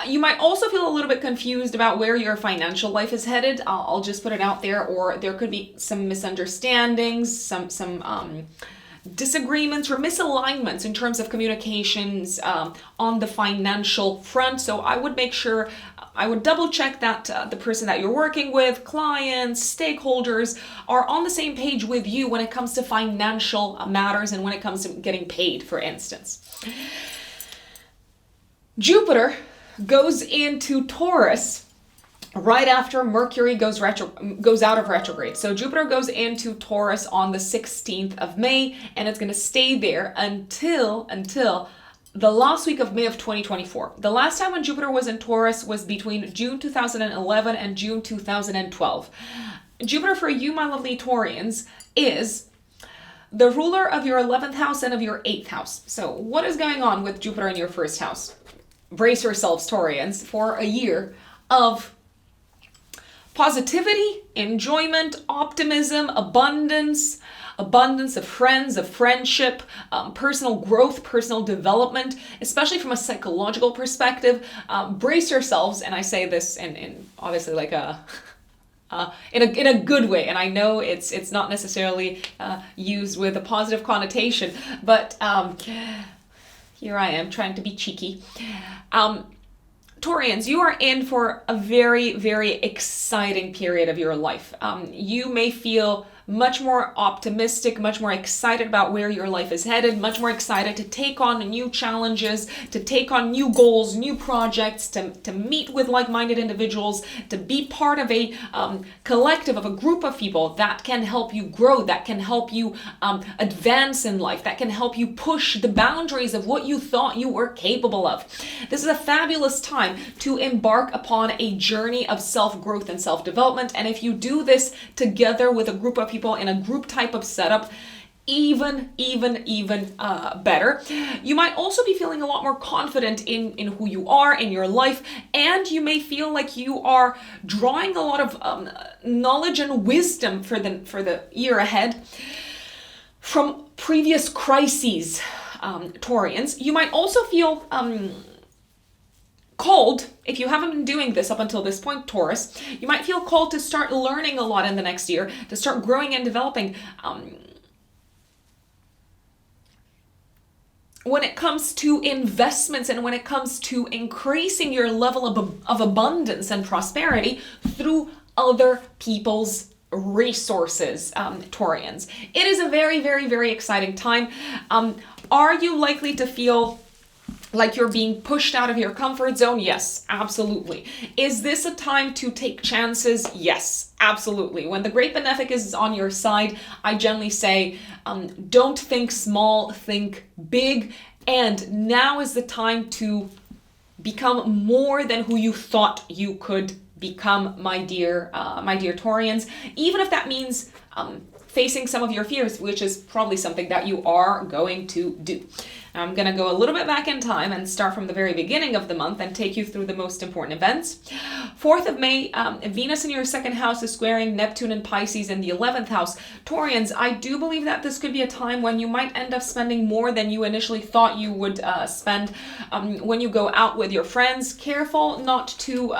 You might also feel a little bit confused about where your financial life is headed. I'll just put it out there, or there could be some misunderstandings, some disagreements or misalignments in terms of communications on the financial front. So I would make sure, I would double check that the person that you're working with, clients, stakeholders, are on the same page with you when it comes to financial matters and when it comes to getting paid, for instance. Jupiter goes into Taurus right after Mercury goes out of retrograde. So Jupiter goes into Taurus on the 16th of May, and it's going to stay there until the last week of May of 2024. The last time when Jupiter was in Taurus was between June 2011 and June 2012. Jupiter, for you, my lovely Taurians, is the ruler of your 11th house and of your 8th house. So what is going on with Jupiter in your first house? Brace yourselves, Taurians, for a year of positivity, enjoyment, optimism, abundance of friends, of friendship, personal growth, personal development, especially from a psychological perspective. Brace yourselves, and I say this in obviously like in a good way, and I know it's not necessarily used with a positive connotation, but here I am trying to be cheeky. Taurians, you are in for a very, very exciting period of your life. You may feel much more optimistic, much more excited about where your life is headed, much more excited to take on new challenges, to take on new goals, new projects, to meet with like-minded individuals, to be part of a collective, of a group of people that can help you grow, that can help you advance in life, that can help you push the boundaries of what you thought you were capable of. This is a fabulous time to embark upon a journey of self-growth and self-development, and if you do this together with a group of people in a group type of setup, even better. You might also be feeling a lot more confident in who you are, in your life, and you may feel like you are drawing a lot of knowledge and wisdom for the year ahead from previous crises, Taurians. You might also feel called, if you haven't been doing this up until this point, Taurus, you might feel called to start learning a lot in the next year, to start growing and developing. When it comes to investments and when it comes to increasing your level of abundance and prosperity through other people's resources, Taurians. It is a very, very, very exciting time. Are you likely to feel like you're being pushed out of your comfort zone? Yes, absolutely. Is this a time to take chances? Yes, absolutely. When the great benefic is on your side, I generally say, don't think small, think big. And now is the time to become more than who you thought you could become, my dear Taurians. Even if that means facing some of your fears, which is probably something that you are going to do. I'm going to go a little bit back in time and start from the very beginning of the month and take you through the most important events. 4th of May, Venus in your second house is squaring Neptune and Pisces in the 11th house. Taurians, I do believe that this could be a time when you might end up spending more than you initially thought you would spend when you go out with your friends. Careful not to...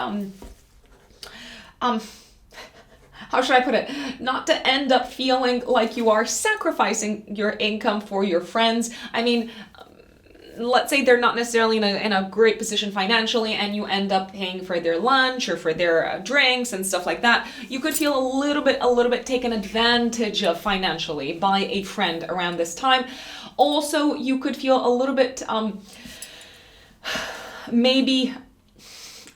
how should I put it? Not to end up feeling like you are sacrificing your income for your friends. I mean, let's say they're not necessarily in a great position financially and you end up paying for their lunch or for their drinks and stuff like that. You could feel a little bit taken advantage of financially by a friend around this time. Also, you could feel a little bit maybe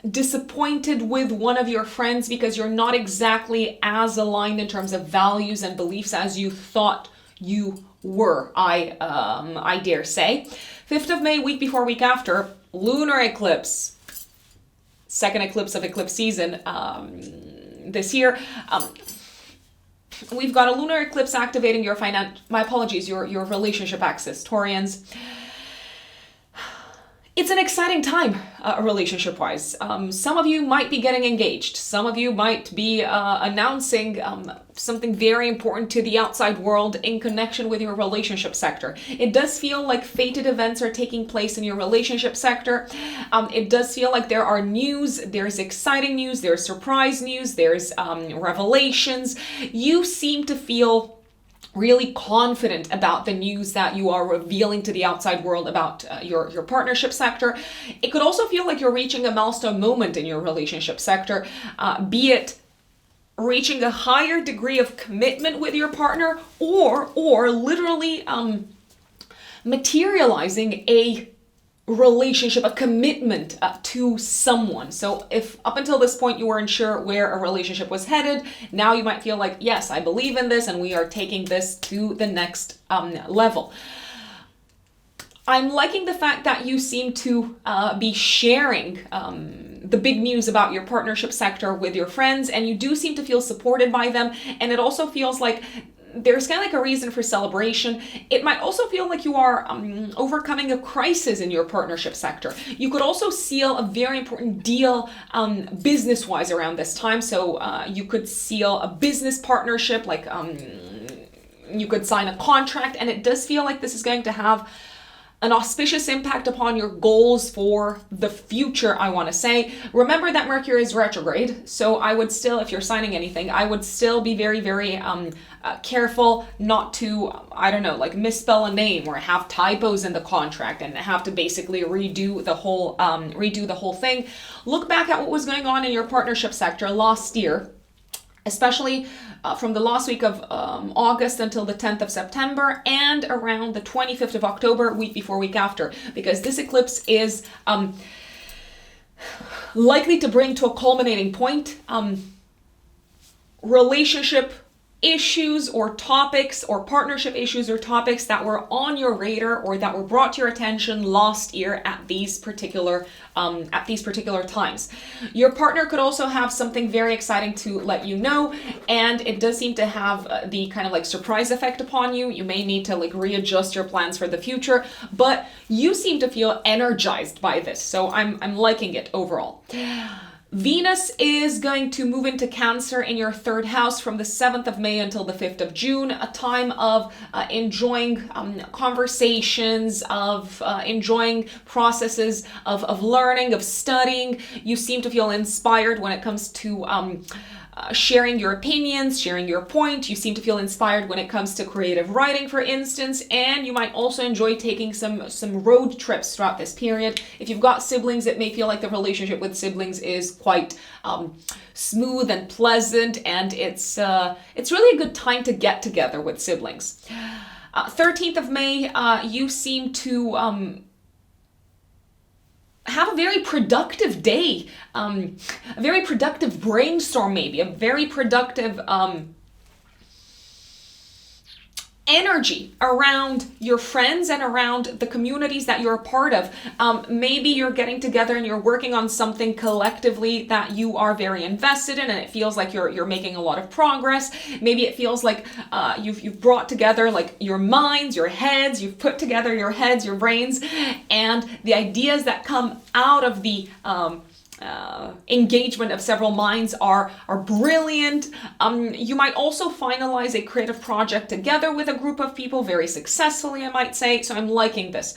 disappointed with one of your friends because you're not exactly as aligned in terms of values and beliefs as you thought you were, I dare say. 5th of May, week before, week after, lunar eclipse. Second eclipse of eclipse season this year. We've got a lunar eclipse activating your your relationship axis, Taurians. It's an exciting time, relationship-wise. Some of you might be getting engaged. Some of you might be announcing something very important to the outside world in connection with your relationship sector. It does feel like fated events are taking place in your relationship sector. It does feel like there are news, there's exciting news, there's surprise news, there's revelations. You seem to feel really confident about the news that you are revealing to the outside world about your partnership sector. It could also feel like you're reaching a milestone moment in your relationship sector, be it reaching a higher degree of commitment with your partner or literally materializing a relationship, a commitment to someone. So if up until this point you weren't sure where a relationship was headed, now you might feel like, yes, I believe in this and we are taking this to the next level. I'm liking the fact that you seem to be sharing the big news about your partnership sector with your friends, and you do seem to feel supported by them. And it also feels like there's kind of like a reason for celebration. It might also feel like you are overcoming a crisis in your partnership sector. You could also seal a very important deal business-wise around this time. So you could seal a business partnership, like you could sign a contract, and it does feel like this is going to have an auspicious impact upon your goals for the future, I want to say. Remember that Mercury is retrograde, so I would still, if you're signing anything, I would still be very, very careful not to, I don't know, like misspell a name or have typos in the contract and have to basically redo the whole thing. Look back at what was going on in your partnership sector last year, especially from the last week of August until the 10th of September and around the 25th of October, week before, week after, because this eclipse is likely to bring to a culminating point relationship issues or topics or partnership issues or topics that were on your radar or that were brought to your attention last year at these particular times. Your partner could also have something very exciting to let you know, and it does seem to have the kind of like surprise effect upon you. You may need to like readjust your plans for the future, but you seem to feel energized by this, so I'm liking it overall. Venus is going to move into Cancer in your third house from the 7th of May until the 5th of June, a time of enjoying conversations, of enjoying processes of learning, of studying. You seem to feel inspired when it comes to sharing your opinions, sharing your point. You seem to feel inspired when it comes to creative writing, for instance, and you might also enjoy taking some road trips throughout this period. If you've got siblings, it may feel like the relationship with siblings is quite smooth and pleasant, and it's really a good time to get together with siblings. 13th of May, you seem to have a very productive day, a very productive brainstorm, maybe a very productive energy around your friends and around the communities that you're a part of. Maybe you're getting together and you're working on something collectively that you are very invested in, and it feels like you're making a lot of progress. Maybe it feels like you've brought together like your minds, your heads, you've put together your heads, your brains, and the ideas that come out of the engagement of several minds are brilliant. You might also finalize a creative project together with a group of people very successfully, I might say. So I'm liking this.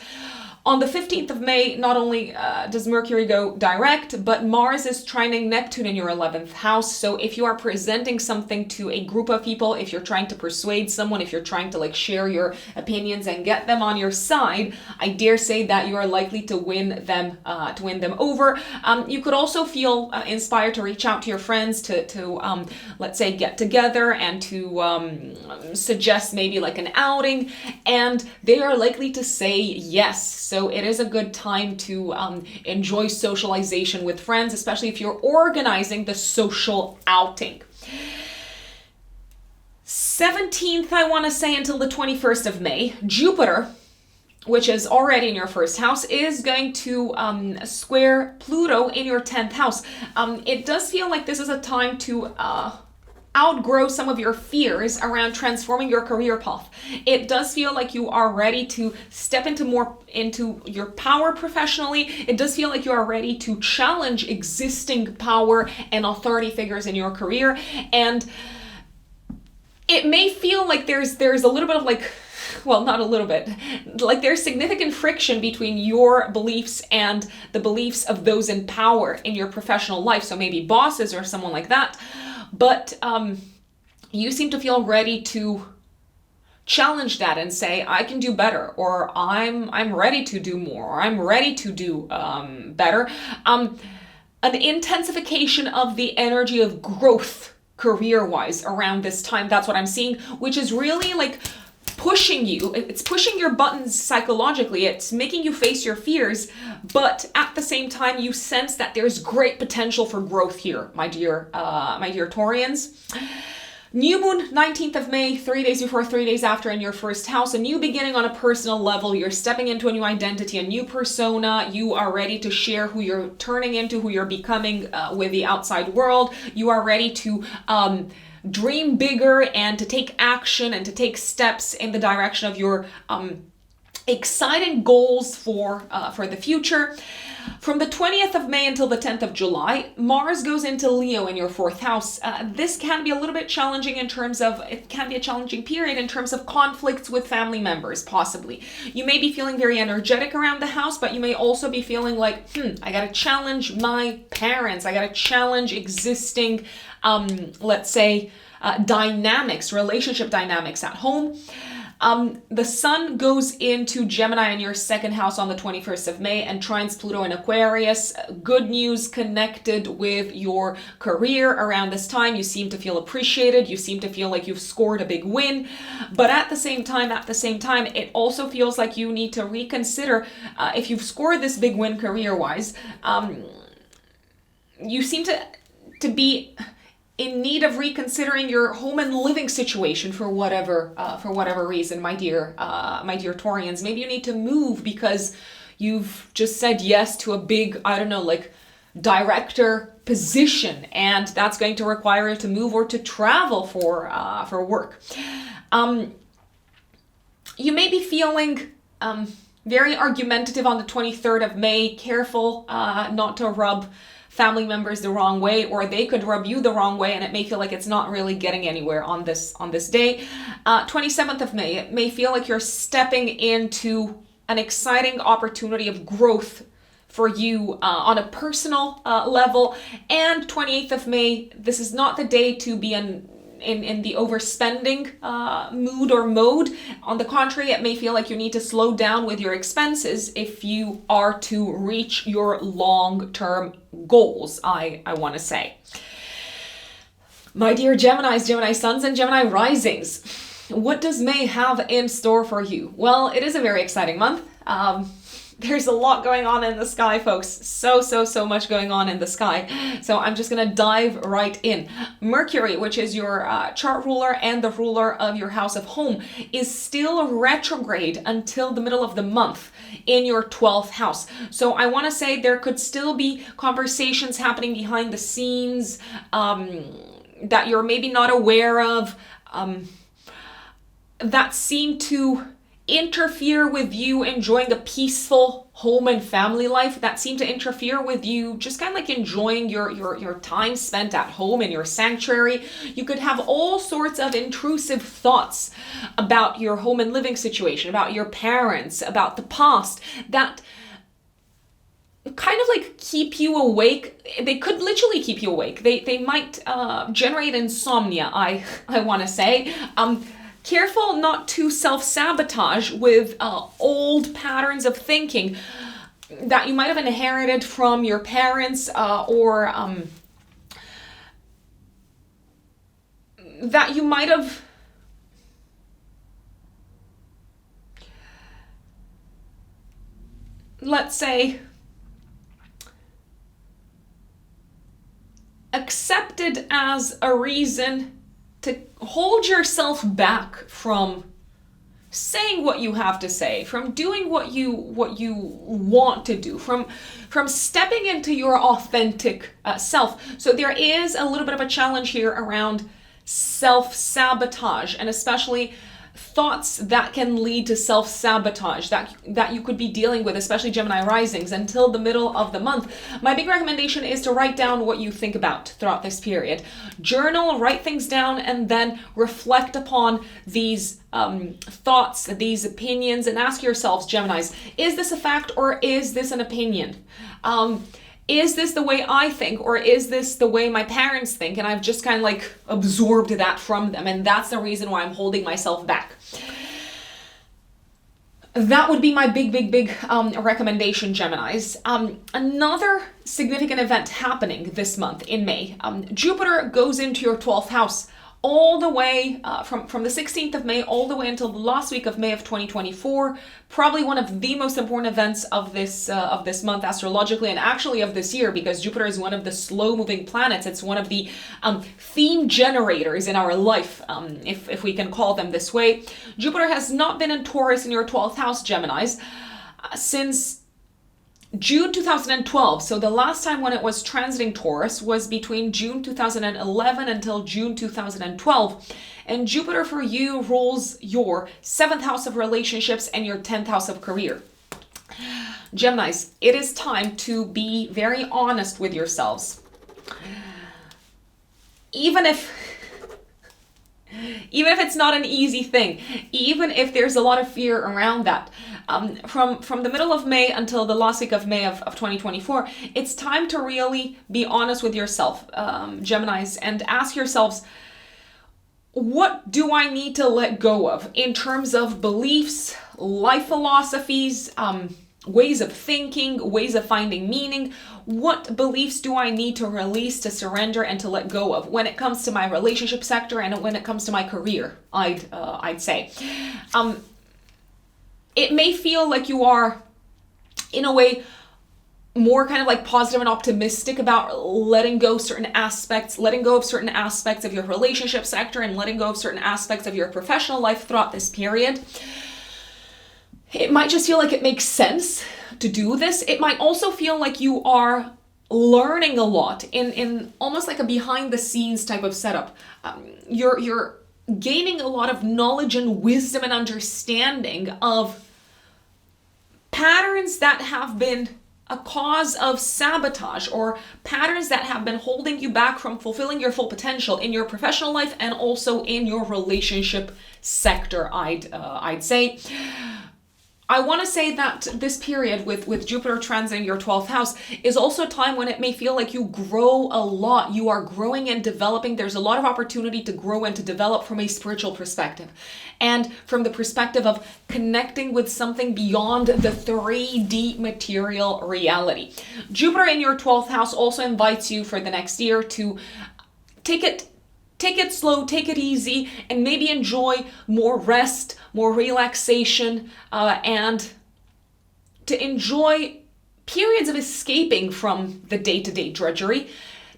On the 15th of May, not only does Mercury go direct, but Mars is trining Neptune in your 11th house. So if you are presenting something to a group of people, if you're trying to persuade someone, if you're trying to like share your opinions and get them on your side, I dare say that you are likely to win them over. You could also feel inspired to reach out to your friends to let's say get together and to suggest maybe like an outing, and they are likely to say yes. So it is a good time to enjoy socialization with friends, especially if you're organizing the social outing. 17th, I want to say, until the 21st of May, Jupiter, which is already in your first house, is going to square Pluto in your 10th house. It does feel like this is a time to outgrow some of your fears around transforming your career path. It does feel like you are ready to step into your power professionally. It does feel like you are ready to challenge existing power and authority figures in your career. And it may feel like there's a little bit of like, well, not a little bit, like there's significant friction between your beliefs and the beliefs of those in power in your professional life. So maybe bosses or someone like that. But you seem to feel ready to challenge that and say, I can do better, or I'm ready to do more, or I'm ready to do better. An intensification of the energy of growth career-wise around this time. That's what I'm seeing, which is really like pushing you. It's pushing your buttons psychologically. It's making you face your fears, but at the same time, you sense that there's great potential for growth here, my dear Taurians. New moon, 19th of May, 3 days before, 3 days after in your first house. A new beginning on a personal level. You're stepping into a new identity, a new persona. You are ready to share who you're turning into, who you're becoming with the outside world. You are ready to dream bigger and to take action and to take steps in the direction of your exciting goals for the future. From the 20th of May until the 10th of July, Mars goes into Leo in your 4th house. This can be a little bit challenging it can be a challenging period in terms of conflicts with family members, possibly. You may be feeling very energetic around the house, but you may also be feeling like, I gotta challenge my parents. I gotta challenge existing, let's say, relationship dynamics at home. The sun goes into Gemini in your 2nd house on the 21st of May and trines Pluto in Aquarius. Good news connected with your career around this time. You seem to feel appreciated. You seem to feel like you've scored a big win. But at the same time, it also feels like you need to reconsider if you've scored this big win career-wise. You seem to be in need of reconsidering your home and living situation for whatever reason, my dear Taurians. Maybe you need to move because you've just said yes to a big, director position, and that's going to require you to move or to travel for work. You may be feeling very argumentative on the 23rd of May. Careful not to rub family members the wrong way, or they could rub you the wrong way, and it may feel like it's not really getting anywhere on this day. 27th of May, it may feel like you're stepping into an exciting opportunity of growth for you on a personal level. And 28th of May, this is not the day to be in the overspending mood or mode. On the contrary, it may feel like you need to slow down with your expenses if you are to reach your long-term goals, I want to say. My dear Geminis, Gemini suns, and Gemini risings, what does May have in store for you? Well, it is a very exciting month. There's a lot going on in the sky, folks. So much going on in the sky. So I'm just going to dive right in. Mercury, which is your chart ruler and the ruler of your house of home, is still retrograde until the middle of the month in your 12th house. So I want to say there could still be conversations happening behind the scenes that you're maybe not aware of, that seem to interfere with you enjoying a peaceful home and family life, that seem to interfere with you just kind of like enjoying your time spent at home in your sanctuary. You could have all sorts of intrusive thoughts about your home and living situation, about your parents, about the past, that kind of like keep you awake. They could literally keep you awake. They might generate insomnia, I want to say. Careful not to self-sabotage with old patterns of thinking that you might have inherited from your parents or that you might have let's say accepted as a reason to hold yourself back from saying what you have to say, from doing what you want to do, from stepping into your authentic self. So there is a little bit of a challenge here around self-sabotage, and especially thoughts that can lead to self-sabotage that you could be dealing with, especially Gemini risings, until the middle of the month. My big recommendation is to write down what you think about throughout this period. Journal, write things down, and then reflect upon these thoughts, these opinions, and ask yourselves, Geminis, is this a fact or is this an opinion? Is this the way I think, or is this the way my parents think? And I've just kind of like absorbed that from them, and that's the reason why I'm holding myself back. That would be my big recommendation, Geminis. Another significant event happening this month in May. Jupiter goes into your 12th house all the way from the 16th of May all the way until the last week of May of 2024. Probably one of the most important events of this month astrologically, and actually of this year, because Jupiter is one of the slow-moving planets. It's one of the theme generators in our life, if we can call them this way. Jupiter has not been in Taurus in your 12th house, Geminis, since June 2012. So the last time when it was transiting Taurus was between June 2011 until June 2012. And Jupiter for you rules your 7th house of relationships and your 10th house of career. Geminis, it is time to be very honest with yourselves. Even if it's not an easy thing, even if there's a lot of fear around that, from the middle of May until the last week of May of 2024, it's time to really be honest with yourself, Geminis, and ask yourselves, what do I need to let go of in terms of beliefs, life philosophies, ways of thinking, ways of finding meaning? What beliefs do I need to release, to surrender, and to let go of when it comes to my relationship sector and when it comes to my career, I'd say. It may feel like you are, in a way, more kind of like positive and optimistic about letting go of certain aspects of your relationship sector and letting go of certain aspects of your professional life throughout this period. It might just feel like it makes sense to do this. It might also feel like you are learning a lot in almost like a behind the scenes type of setup. You're gaining a lot of knowledge and wisdom and understanding of patterns that have been a cause of sabotage, or patterns that have been holding you back from fulfilling your full potential in your professional life and also in your relationship sector, I'd say. I want to say that this period with Jupiter transiting your 12th house is also a time when it may feel like you grow a lot. You are growing and developing. There's a lot of opportunity to grow and to develop from a spiritual perspective, and from the perspective of connecting with something beyond the 3D material reality. Jupiter in your 12th house also invites you for the next year to take it slow, take it easy, and maybe enjoy more rest, more relaxation, and to enjoy periods of escaping from the day-to-day drudgery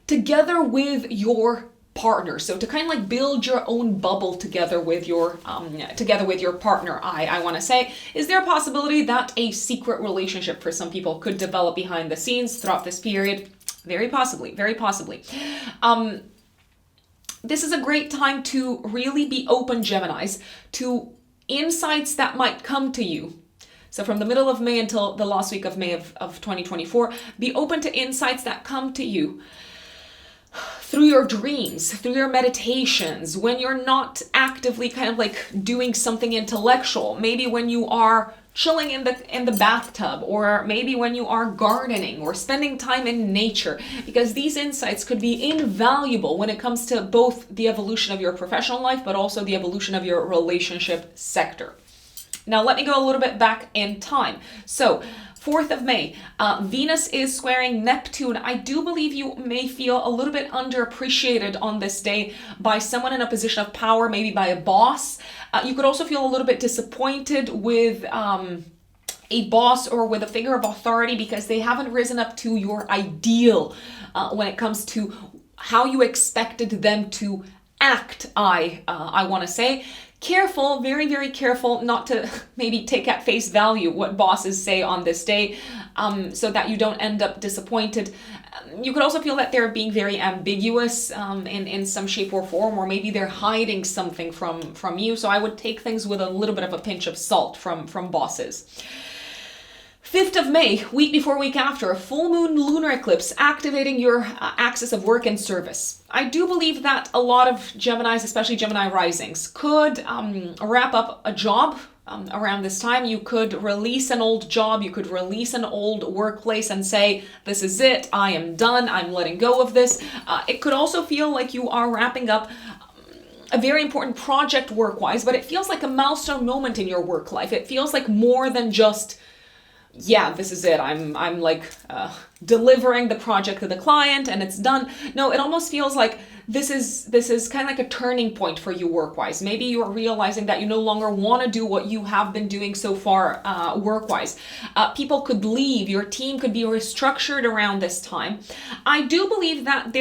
together with your partner. So to kind of like build your own bubble together with your partner. I want to say, is there a possibility that a secret relationship for some people could develop behind the scenes throughout this period? Very possibly, very possibly. This is a great time to really be open, Geminis, to insights that might come to you. So from the middle of May until the last week of May of 2024, be open to insights that come to you through your dreams, through your meditations, when you're not actively kind of like doing something intellectual, maybe when you are chilling in the bathtub, or maybe when you are gardening or spending time in nature, because these insights could be invaluable when it comes to both the evolution of your professional life, but also the evolution of your relationship sector. Now, let me go a little bit back in time. So, 4th of May, Venus is squaring Neptune. I do believe you may feel a little bit underappreciated on this day by someone in a position of power, maybe by a boss. You could also feel a little bit disappointed with a boss or with a figure of authority because they haven't risen up to your ideal when it comes to how you expected them to act, I want to say. Careful, very, very careful not to maybe take at face value what bosses say on this day, so that you don't end up disappointed. You could also feel that they're being very ambiguous in some shape or form, or maybe they're hiding something from you. So I would take things with a little bit of a pinch of salt from bosses. 5th of May, week before, week after, a full moon lunar eclipse activating your axis of work and service. I do believe that a lot of Geminis, especially Gemini risings, could wrap up a job around this time. You could release an old job, you could release an old workplace and say, this is it, I am done, I'm letting go of this. It could also feel like you are wrapping up a very important project work-wise, but it feels like a milestone moment in your work life. It feels like more than just, yeah, this is it. I'm like delivering the project to the client and it's done. No, it almost feels like this is kind of like a turning point for you work-wise. Maybe you're realizing that you no longer want to do what you have been doing so far work-wise. People could leave. Your team could be restructured around this time. I do believe that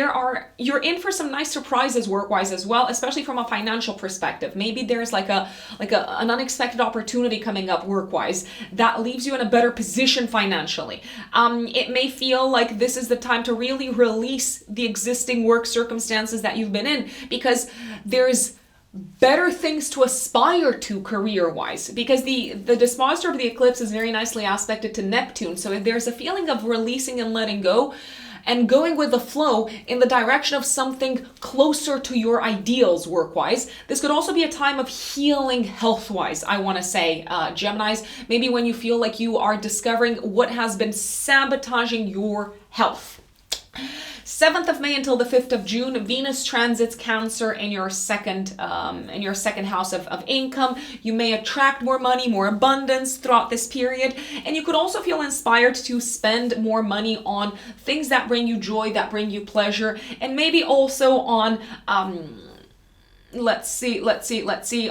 you're in for some nice surprises work-wise as well, especially from a financial perspective. Maybe there's like an unexpected opportunity coming up work-wise that leaves you in a better position financially. It may feel like this is the time to really release the existing work circumstances that you've been in, because there's better things to aspire to career-wise, because the dispositor of the eclipse is very nicely aspected to Neptune. So there's a feeling of releasing and letting go and going with the flow in the direction of something closer to your ideals work-wise. This could also be a time of healing health-wise, I want to say, Geminis. Maybe when you feel like you are discovering what has been sabotaging your health. 7th of May until the 5th of June, Venus transits Cancer in your second house of income. You may attract more money, more abundance throughout this period, and you could also feel inspired to spend more money on things that bring you joy, that bring you pleasure, and maybe also on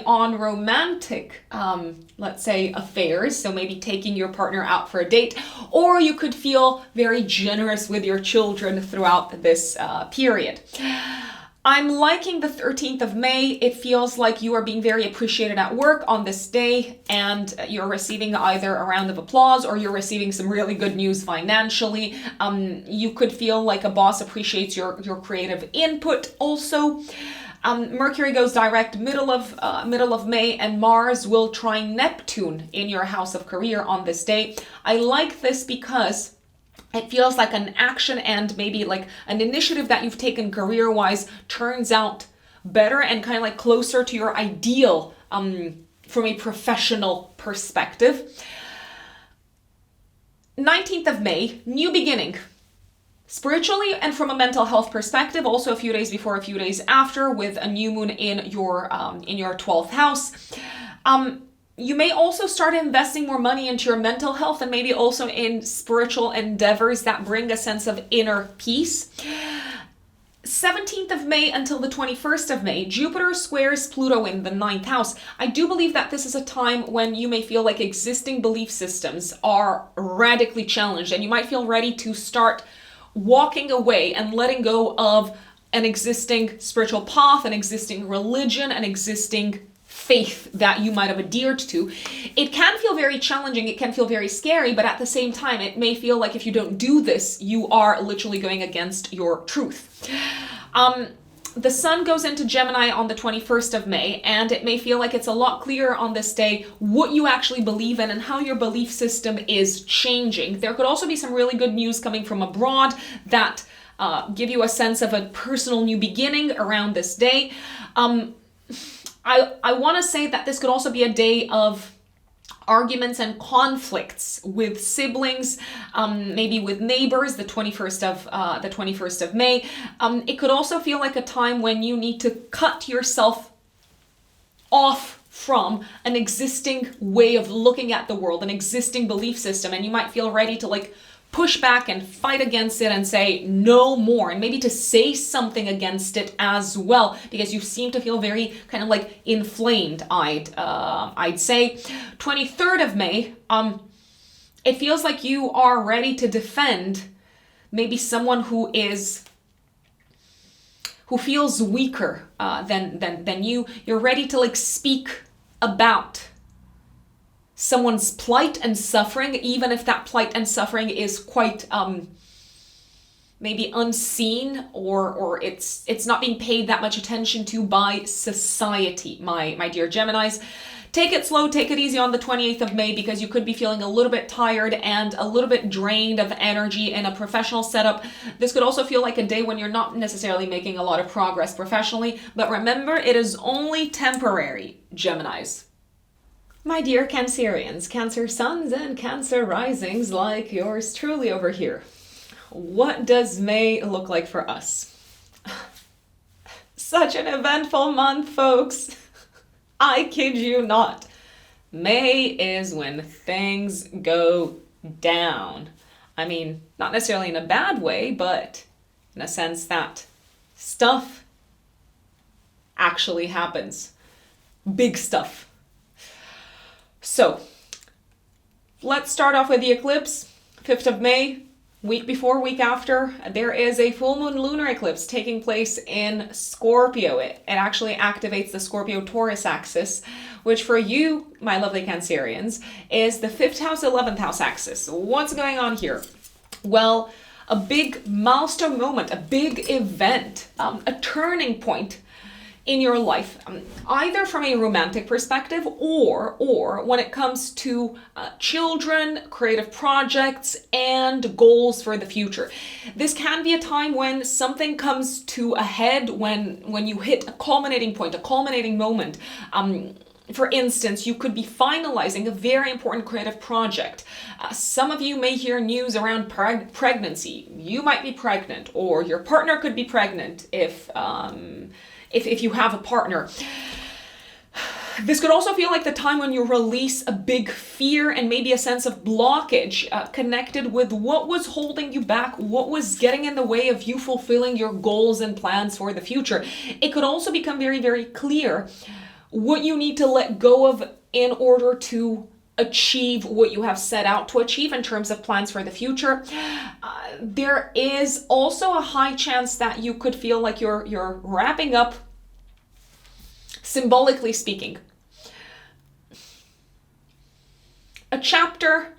on romantic, affairs. So maybe taking your partner out for a date, or you could feel very generous with your children throughout this period. I'm liking the 13th of May. It feels like you are being very appreciated at work on this day, and you're receiving either a round of applause or you're receiving some really good news financially. You could feel like a boss appreciates your creative input also. Mercury goes direct middle of May, and Mars will trine Neptune in your house of career on this day. I like this because it feels like an action and maybe like an initiative that you've taken career-wise turns out better and kind of like closer to your ideal from a professional perspective. 19th of May, new beginning. Spiritually and from a mental health perspective, also a few days before, a few days after, with a new moon in your 12th house. You may also start investing more money into your mental health and maybe also in spiritual endeavors that bring a sense of inner peace. 17th of May until the 21st of May, Jupiter squares Pluto in the 9th house. I do believe that this is a time when you may feel like existing belief systems are radically challenged, and you might feel ready to start walking away and letting go of an existing spiritual path, an existing religion, an existing faith that you might have adhered to. It can feel very challenging, it can feel very scary, but at the same time, it may feel like if you don't do this, you are literally going against your truth. The sun goes into Gemini on the 21st of May, and it may feel like it's a lot clearer on this day what you actually believe in and how your belief system is changing. There could also be some really good news coming from abroad that give you a sense of a personal new beginning around this day. I want to say that this could also be a day of arguments and conflicts with siblings, maybe with neighbors, the 21st of May. It could also feel like a time when you need to cut yourself off from an existing way of looking at the world, an existing belief system, and you might feel ready to like push back and fight against it and say no more, and maybe to say something against it as well, because you seem to feel very kind of like inflamed. I'd say 23rd of May, it feels like you are ready to defend maybe someone who feels weaker than you. You're ready to like speak about someone's plight and suffering, even if that plight and suffering is quite maybe unseen, or it's not being paid that much attention to by society. My dear Geminis, take it slow, take it easy on the 28th of May, because you could be feeling a little bit tired and a little bit drained of energy in a professional setup. This could also feel like a day when you're not necessarily making a lot of progress professionally, but remember, it is only temporary, Geminis. My dear Cancerians, Cancer suns and Cancer risings like yours truly over here. What does May look like for us? Such an eventful month, folks. I kid you not. May is when things go down. I mean, not necessarily in a bad way, but in a sense that stuff actually happens. Big stuff. So, let's start off with the eclipse, 5th of May, week before, week after. There is a full moon lunar eclipse taking place in Scorpio. It actually activates the Scorpio-Taurus axis, which for you, my lovely Cancerians, is the 5th house, 11th house axis. What's going on here? Well, a big milestone moment, a big event, a turning point in your life, either from a romantic perspective or when it comes to children, creative projects, and goals for the future. This can be a time when something comes to a head, when you hit a culminating point, a culminating moment. For instance, you could be finalizing a very important creative project. Some of you may hear news around pregnancy. You might be pregnant, or your partner could be pregnant if you have a partner. This could also feel like the time when you release a big fear and maybe a sense of blockage connected with what was holding you back, what was getting in the way of you fulfilling your goals and plans for the future. It could also become very, very clear what you need to let go of in order to achieve what you have set out to achieve in terms of plans for the future. There is also a high chance that you could feel like you're wrapping up, symbolically speaking, a chapter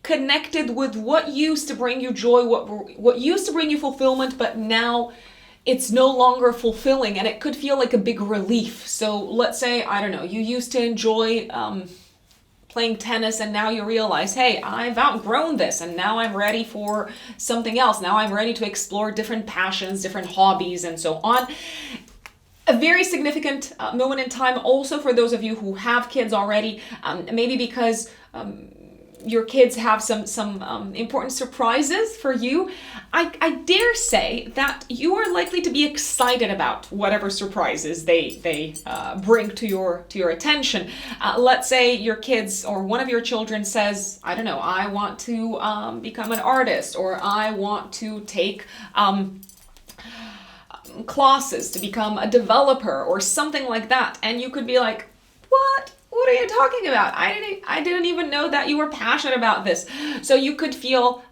connected with what used to bring you joy, what used to bring you fulfillment, but now it's no longer fulfilling, and it could feel like a big relief. So let's say, I don't know, you used to enjoy playing tennis, and now you realize, hey, I've outgrown this, and now I'm ready for something else. Now I'm ready to explore different passions, different hobbies, and so on. A very significant moment in time also for those of you who have kids already, maybe because your kids have some important surprises for you. I dare say that you are likely to be excited about whatever surprises they bring to your attention. Let's say your kids or one of your children says, I don't know, I want to become an artist, or I want to take classes to become a developer or something like that. And you could be like, what? What are you talking about? I didn't even know that you were passionate about this. So you could feel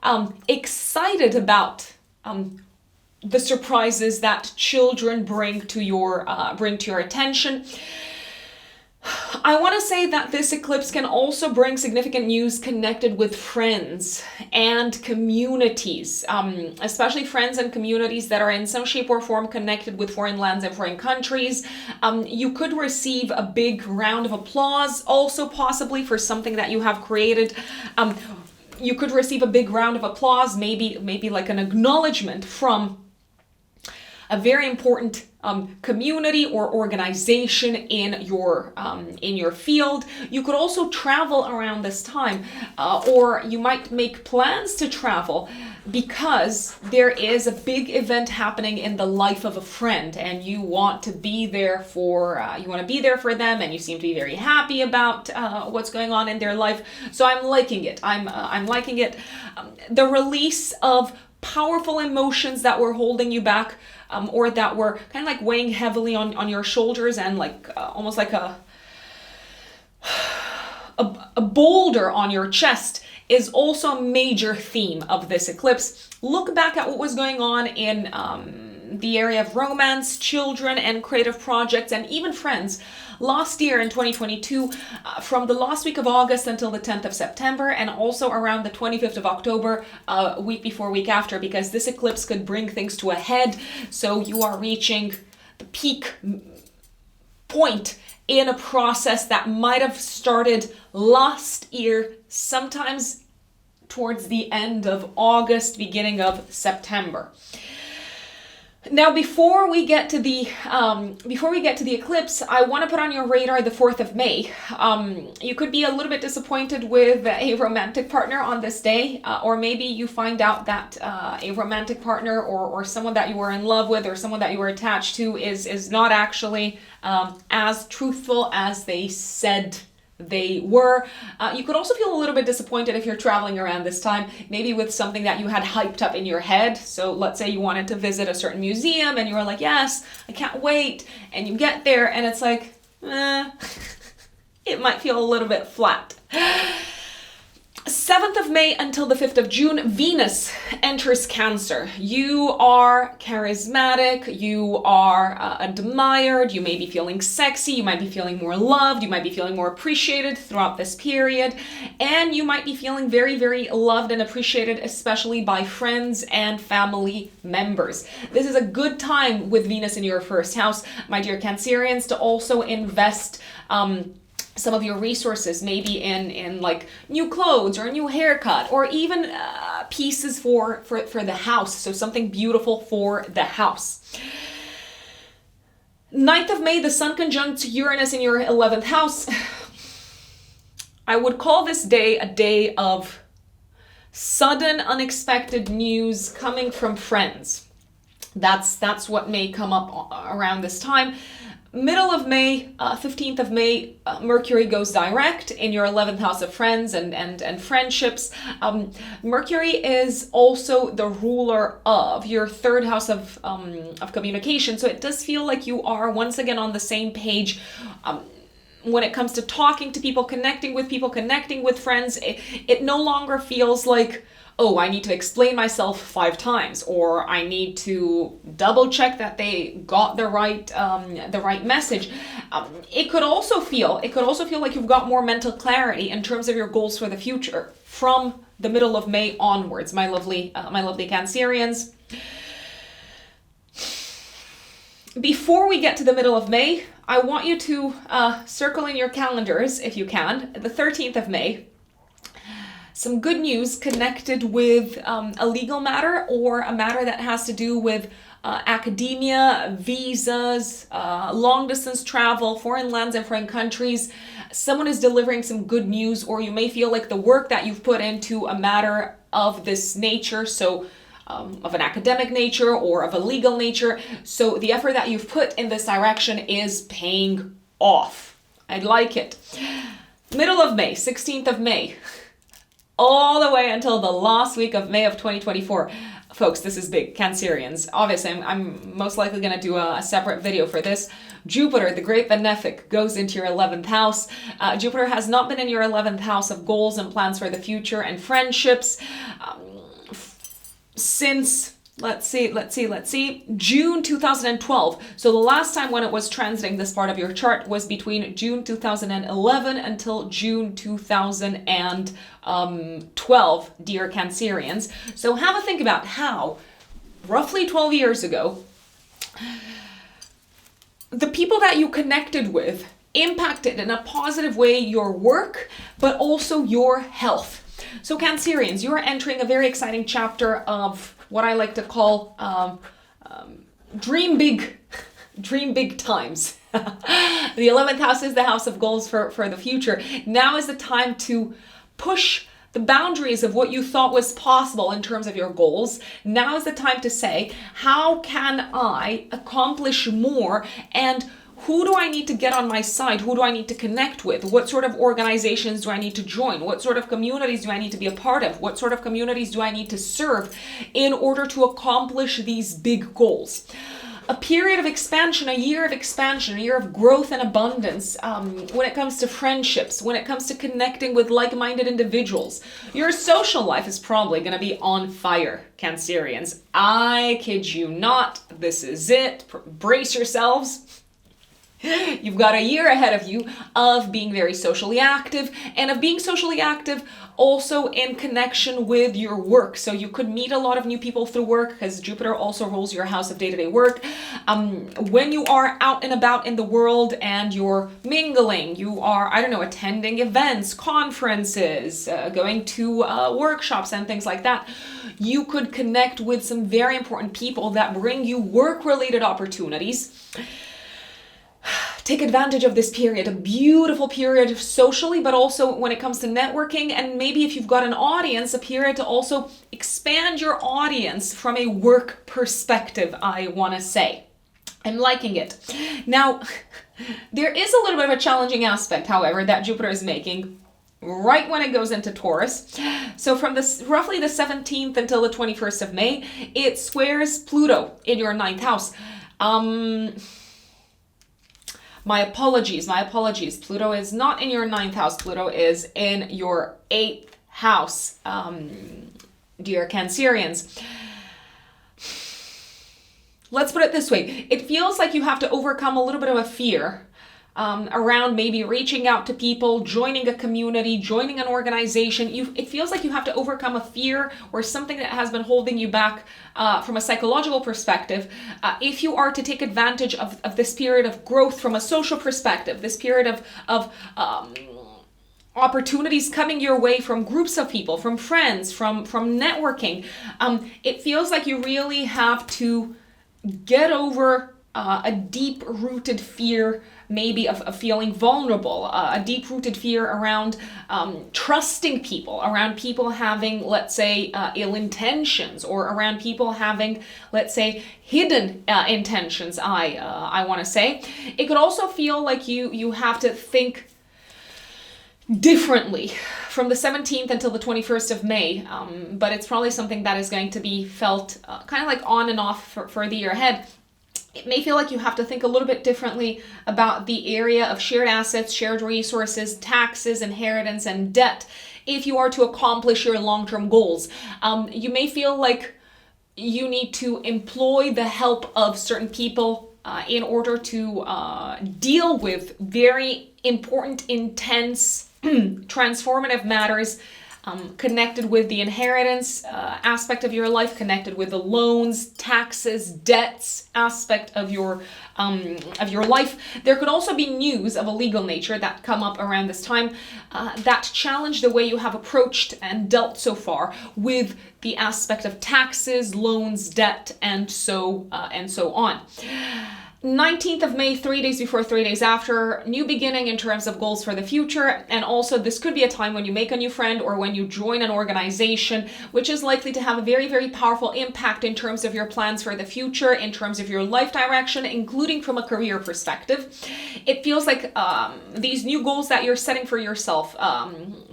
excited about the surprises that children bring to your attention. I want to say that this eclipse can also bring significant news connected with friends and communities, especially friends and communities that are in some shape or form connected with foreign lands and foreign countries. You could receive a big round of applause, also possibly for something that you have created. You could receive a big round of applause, maybe like an acknowledgement from a very important community or organization in your field. You could also travel around this time, or you might make plans to travel because there is a big event happening in the life of a friend, and you want to be there for them, and you seem to be very happy about what's going on in their life. So I'm liking it. I'm liking it. The release of powerful emotions that were holding you back, or that were kind of like weighing heavily on your shoulders, and like almost like a boulder on your chest, is also a major theme of this eclipse. Look back at what was going on in the area of romance, children, and creative projects, and even friends last year in 2022, from the last week of August until the 10th of September, and also around the 25th of October, week before, week after, because this eclipse could bring things to a head. So you are reaching the peak point in a process that might have started last year, sometimes towards the end of August, beginning of September. Now, before we get to the eclipse, I want to put on your radar the 4th of May. You could be a little bit disappointed with a romantic partner on this day, or maybe you find out that a romantic partner or someone that you were in love with or someone that you were attached to is not actually as truthful as they said they were. You could also feel a little bit disappointed if you're traveling around this time, maybe with something that you had hyped up in your head. So let's say you wanted to visit a certain museum and you were like, yes, I can't wait. And you get there and it's like, it might feel a little bit flat. 7th of May until the 5th of June, Venus enters Cancer. You are charismatic, you are admired, you may be feeling sexy, you might be feeling more loved, you might be feeling more appreciated throughout this period, and you might be feeling very, very loved and appreciated, especially by friends and family members. This is a good time with Venus in your first house, my dear Cancerians, to also invest some of your resources, maybe in like new clothes or a new haircut, or even pieces for the house. So something beautiful for the house. 9th of May, the Sun conjunct Uranus in your 11th house. I would call this day a day of sudden, unexpected news coming from friends. That's what may come up around this time. Middle of May, 15th of May, Mercury goes direct in your 11th house of friends and friendships. Mercury is also the ruler of your 3rd house of communication. So it does feel like you are once again on the same page when it comes to talking to people, connecting with friends. It no longer feels like, oh, I need to explain myself 5 times, or I need to double check that they got the right message. It could also feel like you've got more mental clarity in terms of your goals for the future from the middle of May onwards, my lovely Cancerians. Before we get to the middle of May, I want you to circle in your calendars, if you can, the 13th of May. Some good news connected with a legal matter, or a matter that has to do with academia, visas, long distance travel, foreign lands and foreign countries. Someone is delivering some good news, or you may feel like the work that you've put into a matter of this nature, so of an academic nature or of a legal nature. So the effort that you've put in this direction is paying off. I like it. Middle of May, 16th of May. All the way until the last week of May of 2024. Folks, this is big, Cancerians. Obviously, I'm most likely going to do a separate video for this. Jupiter, the great benefic, goes into your 11th house. Jupiter has not been in your 11th house of goals and plans for the future and friendships since, let's see, June 2012. So the last time when it was transiting this part of your chart was between June 2011 until June 2012, dear Cancerians. So have a think about how, roughly 12 years ago, the people that you connected with impacted in a positive way your work, but also your health. So Cancerians, you are entering a very exciting chapter of what I like to call dream big times. The 11th house is the house of goals for the future. Now is the time to push the boundaries of what you thought was possible in terms of your goals. Now is the time to say, how can I accomplish more, and who do I need to get on my side? Who do I need to connect with? What sort of organizations do I need to join? What sort of communities do I need to be a part of? What sort of communities do I need to serve in order to accomplish these big goals? A period of expansion, a year of growth and abundance when it comes to friendships, when it comes to connecting with like-minded individuals. Your social life is probably going to be on fire, Cancerians. I kid you not. This is it. Brace yourselves. You've got a year ahead of you of being very socially active, and of being socially active also in connection with your work. So you could meet a lot of new people through work, because Jupiter also rules your house of day-to-day work. When you are out and about in the world and you're mingling, you are, attending events, conferences, going to workshops and things like that, you could connect with some very important people that bring you work-related opportunities. Take advantage of this period, a beautiful period socially, but also when it comes to networking, and maybe if you've got an audience, a period to also expand your audience from a work perspective, I want to say. I'm liking it. Now, there is a little bit of a challenging aspect, however, that Jupiter is making right when it goes into Taurus. So from roughly the 17th until the 21st of May, it squares Pluto in your 9th house. My apologies. Pluto is not in your 9th house. Pluto is in your 8th house, dear Cancerians. Let's put it this way. It feels like you have to overcome a little bit of a fear around maybe reaching out to people, joining a community, joining an organization. It feels like you have to overcome a fear or something that has been holding you back from a psychological perspective. If you are to take advantage of this period of growth from a social perspective, this period of opportunities coming your way from groups of people, from friends, from networking, it feels like you really have to get over a deep-rooted fear, maybe of feeling vulnerable, a deep-rooted fear around trusting people, around people having, let's say, ill intentions, or around people having, let's say, hidden intentions, I want to say. It could also feel like you have to think differently from the 17th until the 21st of May, but it's probably something that is going to be felt kind of like on and off for the year ahead. It may feel like you have to think a little bit differently about the area of shared assets, shared resources, taxes, inheritance, and debt if you are to accomplish your long-term goals. You may feel like you need to employ the help of certain people in order to deal with very important, intense, transformative matters connected with the inheritance aspect of your life, connected with the loans, taxes, debts aspect of your life. There could also be news of a legal nature that come up around this time that challenge the way you have approached and dealt so far with the aspect of taxes, loans, debt, and so on. 19th of May, 3 days before, 3 days after, new beginning in terms of goals for the future. And also this could be a time when you make a new friend or when you join an organization, which is likely to have a very, very powerful impact in terms of your plans for the future, in terms of your life direction, including from a career perspective. It feels like these new goals that you're setting for yourself,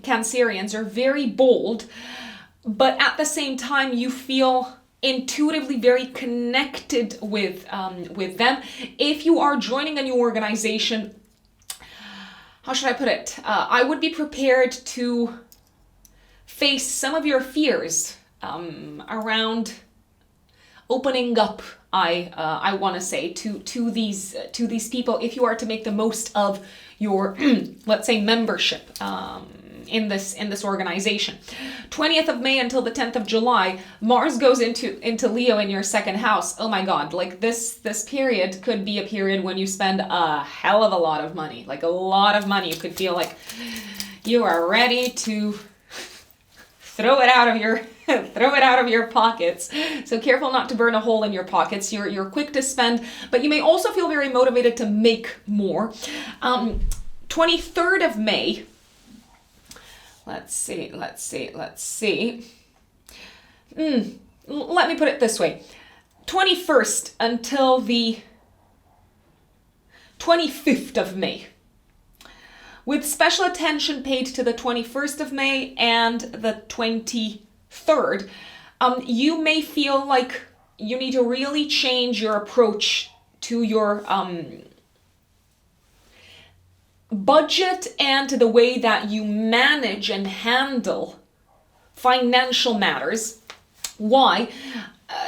Cancerians, are very bold, but at the same time you feel intuitively very connected with them. If you are joining a new organization, how should I put it? I would be prepared to face some of your fears around opening up. I want to say to these people, if you are to make the most of your let's say membership in this organization. 20th of May until the 10th of July, Mars goes into Leo in your second house. Oh my God, like this period could be a period when you spend a hell of a lot of money, like a lot of money. You could feel like you are ready to throw it out of your pockets. So careful not to burn a hole in your pockets. You're quick to spend, but you may also feel very motivated to make more. 23rd of May. Let's see. Let me put it this way. 21st until the 25th of May. With special attention paid to the 21st of May and the 23rd, you may feel like you need to really change your approach to your budget and to the way that you manage and handle financial matters. Why?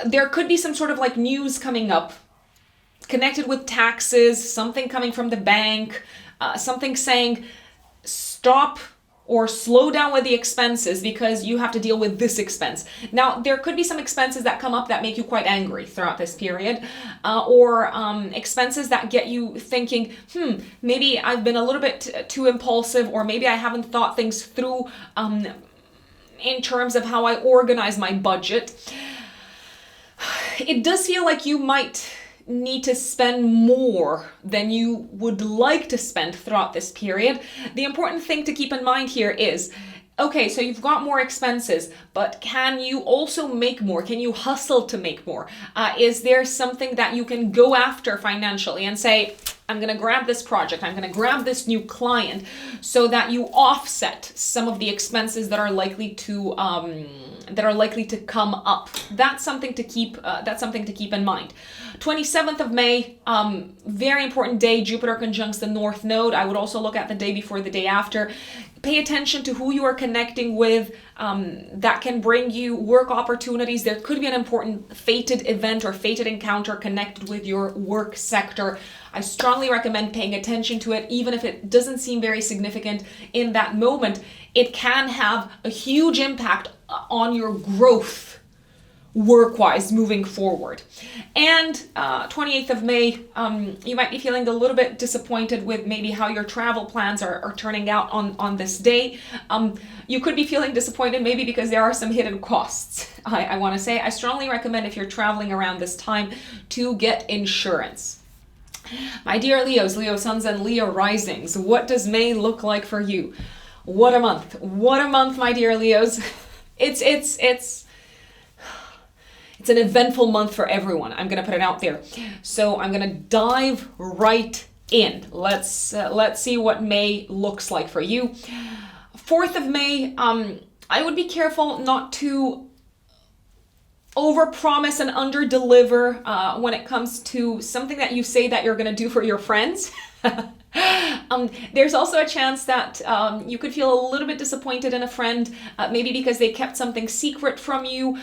There could be some sort of like news coming up connected with taxes, something coming from the bank, something saying stop or slow down with the expenses because you have to deal with this expense. Now, there could be some expenses that come up that make you quite angry throughout this period, or expenses that get you thinking, maybe I've been a little bit too impulsive, or maybe I haven't thought things through in terms of how I organize my budget. It does feel like you might need to spend more than you would like to spend throughout this period. The important thing to keep in mind here is, okay, so you've got more expenses, but can you also make more? Can you hustle to make more? Is there something that you can go after financially and say, I'm going to grab this project, I'm going to grab this new client, so that you offset some of the expenses that are likely to come up. That's something to keep in mind. 27th of May, very important day. Jupiter conjuncts the North Node. I would also look at the day before, the day after. Pay attention to who you are connecting with. That can bring you work opportunities. There could be an important fated event or fated encounter connected with your work sector. I strongly recommend paying attention to it, even if it doesn't seem very significant in that moment. It can have a huge impact on your growth work-wise moving forward. And 28th of May, you might be feeling a little bit disappointed with maybe how your travel plans are turning out on this day. You could be feeling disappointed maybe because there are some hidden costs. I want to say, I strongly recommend, if you're traveling around this time, to get insurance. My dear Leos, Leo suns and Leo risings, what does May look like for you? What a month. What a month, my dear Leos. It's an eventful month for everyone. I'm going to put it out there. So I'm going to dive right in. Let's see what May looks like for you. 4th of May, I would be careful not to overpromise and underdeliver when it comes to something that you say that you're going to do for your friends. There's also a chance that you could feel a little bit disappointed in a friend, maybe because they kept something secret from you.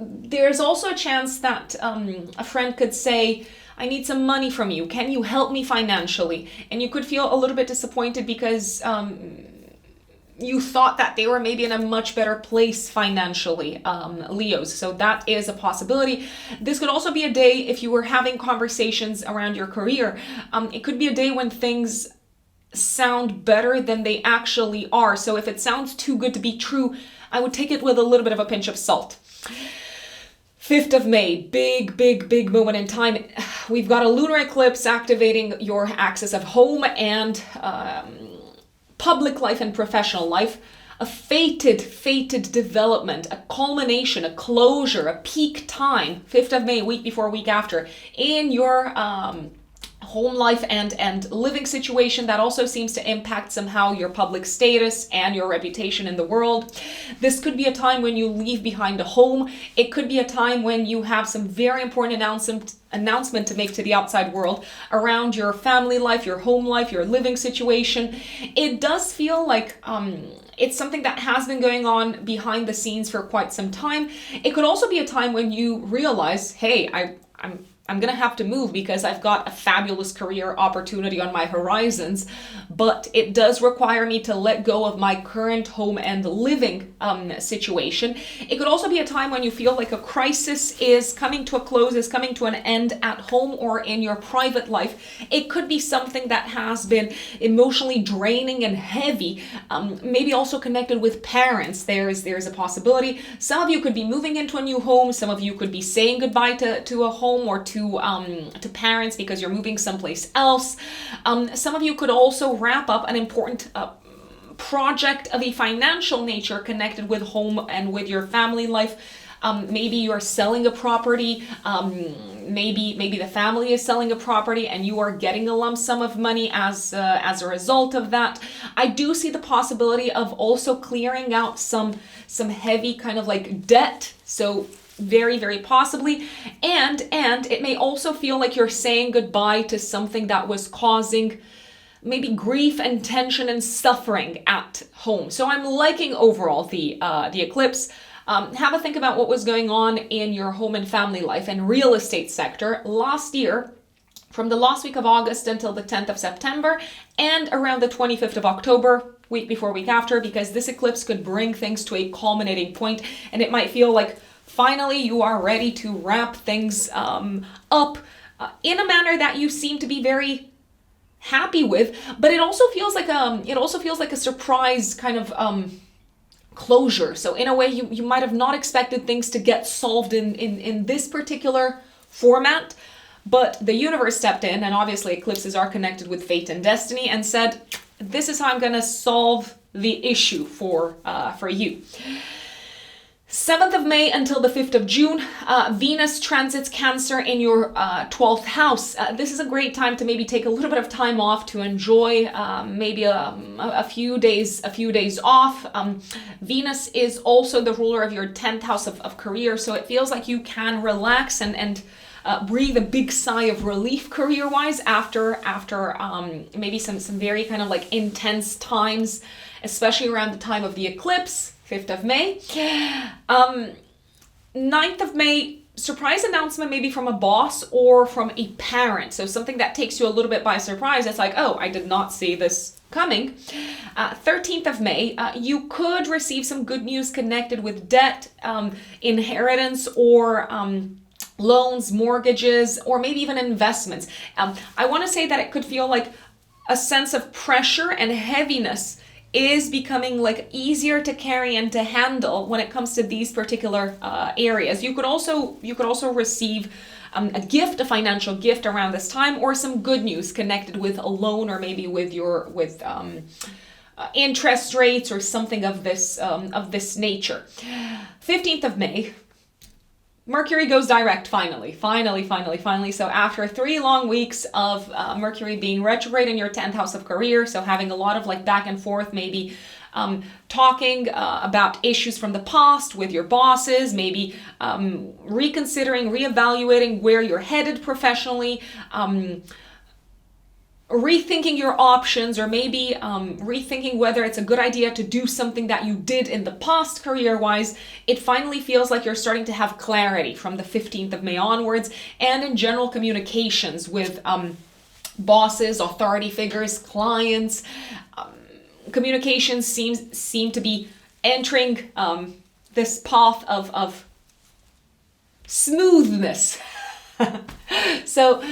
There's also a chance that a friend could say, I need some money from you. Can you help me financially? And you could feel a little bit disappointed because you thought that they were maybe in a much better place financially, Leos. So that is a possibility. This could also be a day, if you were having conversations around your career, it could be a day when things sound better than they actually are. So if it sounds too good to be true, I would take it with a little bit of a pinch of salt. 5th of May, big moment in time. We've got a lunar eclipse activating your axis of home and public life and professional life. A fated development, a culmination, a closure, a peak time. 5th of May, week before, week after, in your home life and living situation. That also seems to impact somehow your public status and your reputation in the world. This could be a time when you leave behind a home. It could be a time when you have some very important announcement to make to the outside world around your family life, your home life, your living situation. It does feel like it's something that has been going on behind the scenes for quite some time. It could also be a time when you realize, hey, I'm gonna have to move because I've got a fabulous career opportunity on my horizons, but it does require me to let go of my current home and living situation. It could also be a time when you feel like a crisis is coming to a close, is coming to an end at home or in your private life. It could be something that has been emotionally draining and heavy, maybe also connected with parents. There's a possibility. Some of you could be moving into a new home. Some of you could be saying goodbye to a home or to parents because you're moving someplace else. Some of you could also wrap up an important project of a financial nature connected with home and with your family life. Maybe you're selling a property. Maybe the family is selling a property and you are getting a lump sum of money as a result of that. I do see the possibility of also clearing out some heavy kind of like debt. So very, very possibly. And it may also feel like you're saying goodbye to something that was causing maybe grief and tension and suffering at home. So I'm liking overall the eclipse. Have a think about what was going on in your home and family life and real estate sector last year, from the last week of August until the 10th of September and around the 25th of October, week before, week after, because this eclipse could bring things to a culminating point and it might feel like finally you are ready to wrap things up in a manner that you seem to be very happy with, but it also feels like a surprise kind of closure. So in a way you might have not expected things to get solved in this particular format, but the universe stepped in, and obviously eclipses are connected with fate and destiny, and said, this is how I'm going to solve the issue for you. 7th of May until the 5th of June, Venus transits Cancer in your 12th house. This is a great time to maybe take a little bit of time off to enjoy maybe a few days off. Venus is also the ruler of your 10th house of career, so it feels like you can relax and breathe a big sigh of relief career-wise after maybe some very kind of like intense times, especially around the time of the eclipse. 5th of May. 9th of May, surprise announcement maybe from a boss or from a parent. So something that takes you a little bit by surprise. It's like, oh, I did not see this coming. 13th of May, you could receive some good news connected with debt, inheritance, or loans, mortgages, or maybe even investments. I want to say that it could feel like a sense of pressure and heaviness is becoming like easier to carry and to handle when it comes to these particular areas. You could also receive a gift, a financial gift around this time, or some good news connected with a loan, or maybe with interest rates or something of this nature. 15th of May. Mercury goes direct finally. So after 3 long weeks of Mercury being retrograde in your 10th house of career, so having a lot of like back and forth, maybe talking about issues from the past with your bosses, maybe reconsidering, reevaluating where you're headed professionally, rethinking your options, or maybe rethinking whether it's a good idea to do something that you did in the past career-wise. It finally feels like you're starting to have clarity from the 15th of May onwards, and in general communications with bosses, authority figures, clients. Communications seem to be entering this path of smoothness. So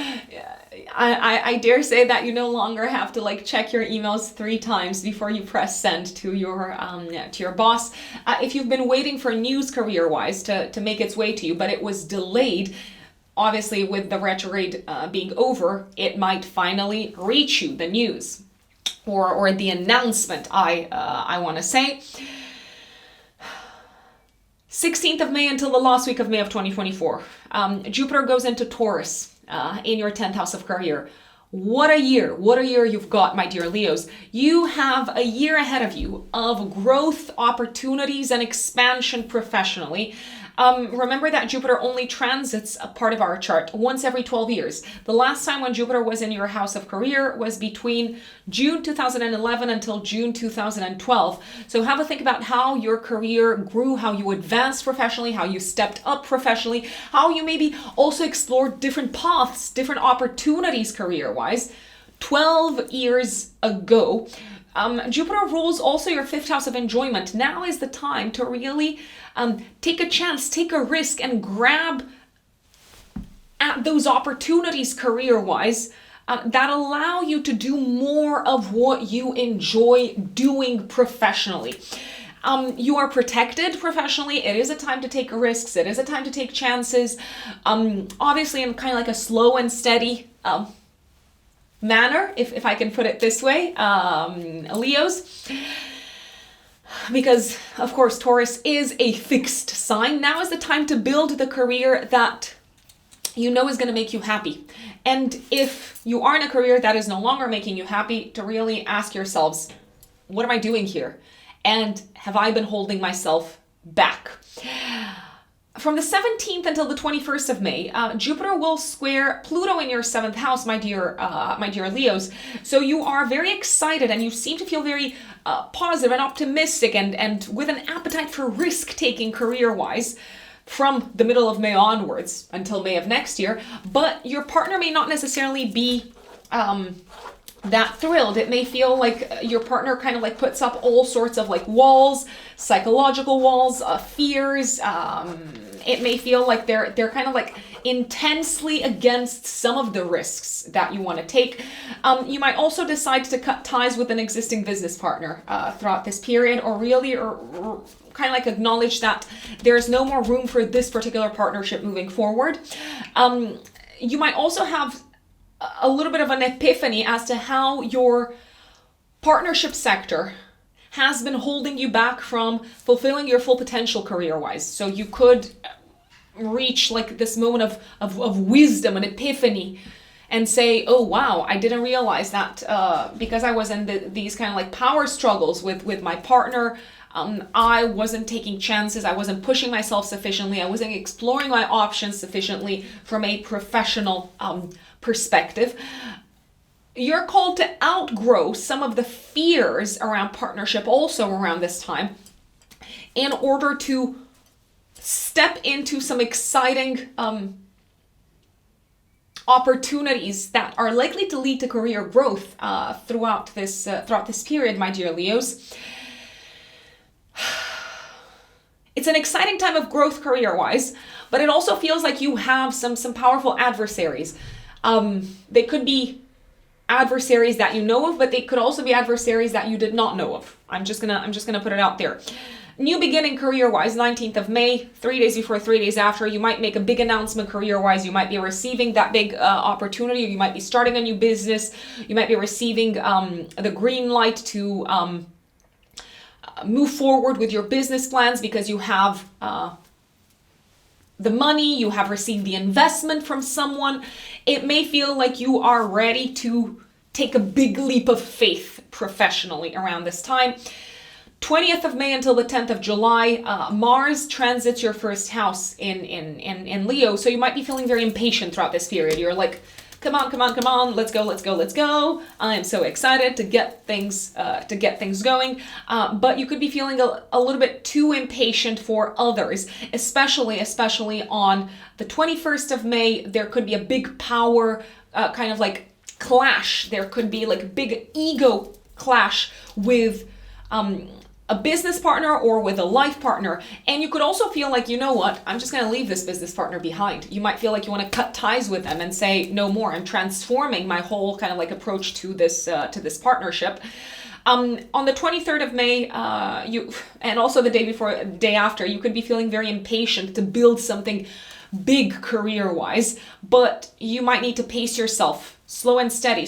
I dare say that you no longer have to like check your emails 3 times before you press send to your boss. If you've been waiting for news career-wise to make its way to you, but it was delayed, obviously with the retrograde being over, it might finally reach you, the news or the announcement, I want to say. 16th of May until the last week of May of 2024. Jupiter goes into Taurus in your 10th house of career. What a year. What a year you've got, my dear Leos. You have a year ahead of you of growth, opportunities, and expansion professionally. Remember that Jupiter only transits a part of our chart once every 12 years. The last time when Jupiter was in your house of career was between June 2011 until June 2012. So have a think about how your career grew, how you advanced professionally, how you stepped up professionally, how you maybe also explored different paths, different opportunities career-wise. 12 years ago, Jupiter rules also your 5th house of enjoyment. Now is the time to really take a chance, take a risk, and grab at those opportunities career-wise that allow you to do more of what you enjoy doing professionally. You are protected professionally. It is a time to take risks. It is a time to take chances. Obviously in kind of like a slow and steady manner, if I can put it this way, Leos. Because, of course, Taurus is a fixed sign. Now is the time to build the career that you know is going to make you happy. And if you are in a career that is no longer making you happy, to really ask yourselves, what am I doing here? And have I been holding myself back? From the 17th until the 21st of May, Jupiter will square Pluto in your 7th house, my dear Leos. So you are very excited and you seem to feel very positive and optimistic and with an appetite for risk-taking career-wise from the middle of May onwards until May of next year. But your partner may not necessarily be that thrilled. It may feel like your partner kind of like puts up all sorts of like walls, psychological walls, fears. It may feel like they're kind of like intensely against some of the risks that you want to take. You might also decide to cut ties with an existing business partner throughout this period, or really or kind of like acknowledge that there's no more room for this particular partnership moving forward. You might also have a little bit of an epiphany as to how your partnership sector has been holding you back from fulfilling your full potential career-wise. So you could reach like this moment of wisdom, an epiphany, and say, oh wow, I didn't realize that because I was in these kind of like power struggles with my partner, I wasn't taking chances, I wasn't pushing myself sufficiently, I wasn't exploring my options sufficiently from a professional perspective. You're called to outgrow some of the fears around partnership also around this time in order to step into some exciting opportunities that are likely to lead to career growth throughout this period, my dear Leos. It's an exciting time of growth career-wise, but it also feels like you have some powerful adversaries. They could be adversaries that you know of, but they could also be adversaries that you did not know of. I'm just gonna put it out there. New beginning career-wise, 19th of May, 3 days before, 3 days after. You might make a big announcement career-wise. You might be receiving that big opportunity. You might be starting a new business. You might be receiving the green light to move forward with your business plans because you have the money, you have received the investment from someone. It may feel like you are ready to take a big leap of faith professionally around this time. 20th of May until the 10th of July, Mars transits your 1st house in Leo. So you might be feeling very impatient throughout this period. You're like, come on, let's go. I am so excited to get things going. But you could be feeling a little bit too impatient for others, especially on the 21st of May. There could be a big power kind of like clash. There could be like a big ego clash with a business partner or with a life partner. And you could also feel like, you know what, I'm just going to leave this business partner behind. You might feel like you want to cut ties with them and say, no more. I'm transforming my whole kind of like approach to this partnership. On the 23rd of May, and also the day after, you could be feeling very impatient to build something big career-wise, but you might need to pace yourself. Slow and steady.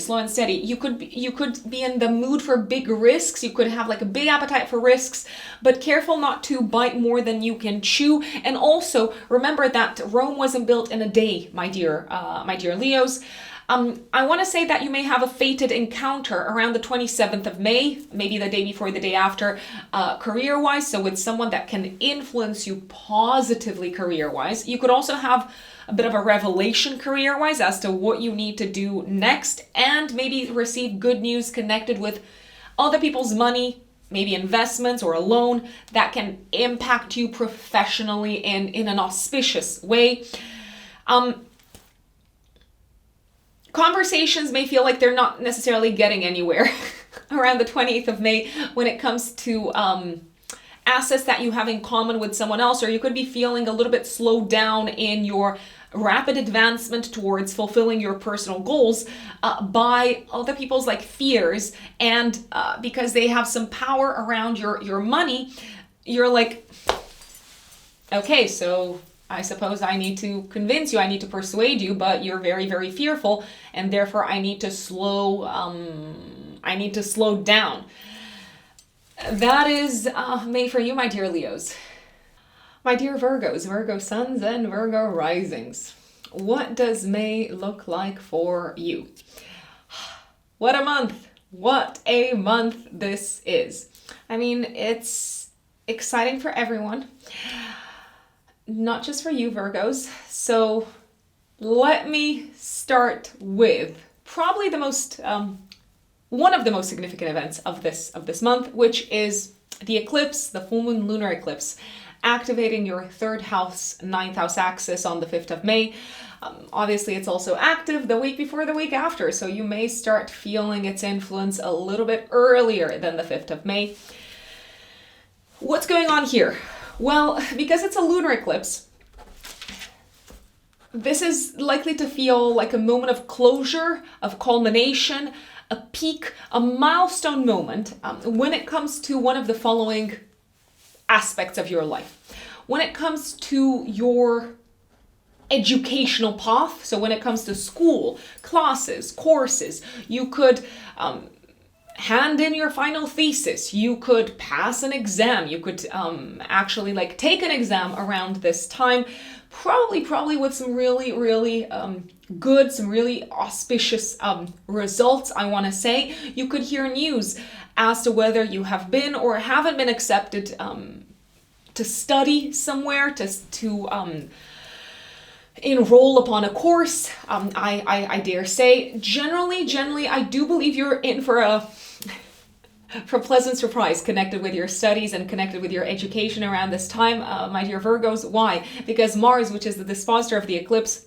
You could be in the mood for big risks. You could have like a big appetite for risks, but careful not to bite more than you can chew. And also remember that Rome wasn't built in a day, my dear Leos. I want to say that you may have a fated encounter around the 27th of May, maybe the day before, the day after, career-wise. So with someone that can influence you positively career-wise. You could also have a bit of a revelation career-wise as to what you need to do next, and maybe receive good news connected with other people's money, maybe investments or a loan that can impact you professionally in an auspicious way. Conversations may feel like they're not necessarily getting anywhere around the 20th of May when it comes to assets that you have in common with someone else, or you could be feeling a little bit slowed down in your rapid advancement towards fulfilling your personal goals by other people's like fears, and because they have some power around your money, you're like, okay, so I suppose I need to convince you, I need to persuade you, but you're very, very fearful, and therefore I need to slow down. That is May for you, my dear Leos. My dear Virgos, Virgo suns and Virgo risings. What does May look like for you? What a month! What a month this is. I mean, it's exciting for everyone, not just for you, Virgos. So let me start with probably the most one of the most significant events of this month, which is the eclipse, the full moon lunar eclipse, activating your third house, ninth house axis on the 5th of May. Obviously, it's also active the week before, the week after, so you may start feeling its influence a little bit earlier than the 5th of May. What's going on here? Well, because it's a lunar eclipse, this is likely to feel like a moment of closure, of culmination, a peak, a milestone moment when it comes to one of the following aspects of your life. When it comes to your educational path, so when it comes to school, classes, courses, you could hand in your final thesis, you could pass an exam, you could actually like take an exam around this time, probably with some really good, some really auspicious results, I want to say. You could hear news as to whether you have been or haven't been accepted to study somewhere, to enroll upon a course. I dare say, generally, I do believe you're in for a pleasant surprise connected with your studies and connected with your education around this time, my dear Virgos. Why? Because Mars, which is the dispositor of the eclipse,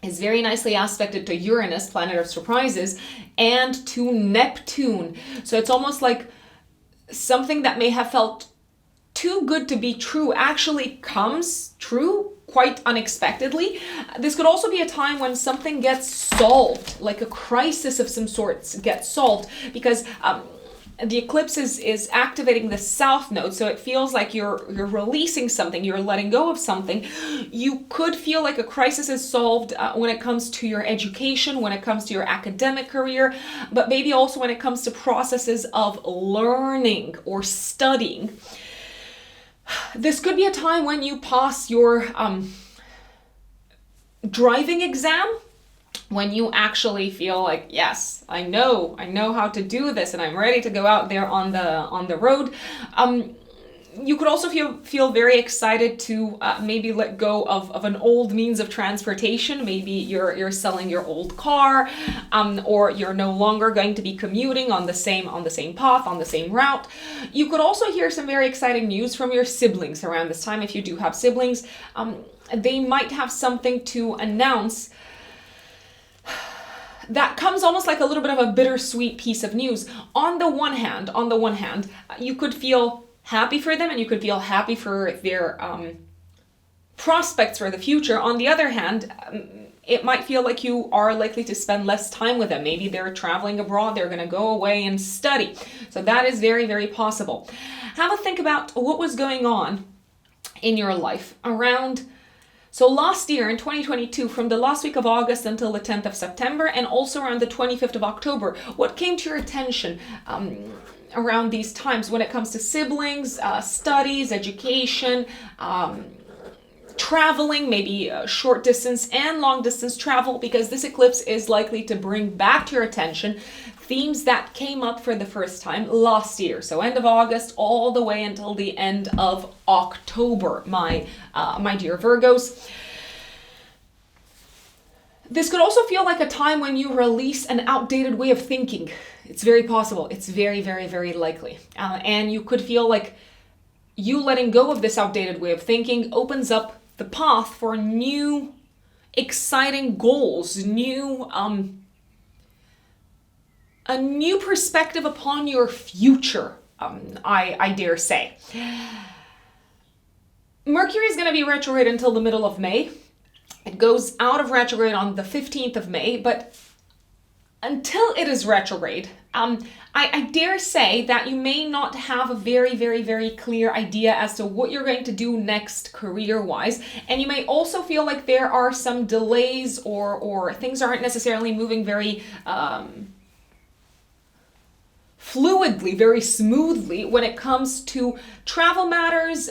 is very nicely aspected to Uranus, planet of surprises, and to Neptune. So it's almost like something that may have felt too good to be true actually comes true quite unexpectedly. This could also be a time when something gets solved, like a crisis of some sorts gets solved, because the eclipse is activating the south node, so it feels like you're releasing something, you're letting go of something. You could feel like a crisis is solved when it comes to your education, when it comes to your academic career, but maybe also when it comes to processes of learning or studying. This could be a time when you pass your driving exam, when you actually feel like, yes, I know how to do this, and I'm ready to go out there on the road. You could also feel very excited to maybe let go of an old means of transportation. Maybe you're selling your old car, or you're no longer going to be commuting on the same path, on the same route. You could also hear some very exciting news from your siblings around this time. If you do have siblings, they might have something to announce that comes almost like a little bit of a bittersweet piece of news. On the one hand, you could feel happy for them, and you could feel happy for their prospects for the future. On the other hand, it might feel like you are likely to spend less time with them. Maybe they're traveling abroad, they're going to go away and study. So that is very, very possible. Have a think about what was going on in your life around. So last year in 2022, from the last week of August until the 10th of September, and also around the 25th of October, what came to your attention around these times when it comes to siblings, studies, education, traveling, maybe short distance and long distance travel, because this eclipse is likely to bring back to your attention themes that came up for the first time last year. So end of August all the way until the end of October, my dear Virgos. This could also feel like a time when you release an outdated way of thinking. It's very possible. It's very, very, very likely. And you could feel like you letting go of this outdated way of thinking opens up the path for new, exciting goals, a new perspective upon your future, I dare say. Mercury is going to be retrograde until the middle of May. It goes out of retrograde on the 15th of May, but until it is retrograde, I dare say that you may not have a very, very, very clear idea as to what you're going to do next career-wise. And you may also feel like there are some delays or things aren't necessarily moving very fluidly, very smoothly when it comes to travel matters,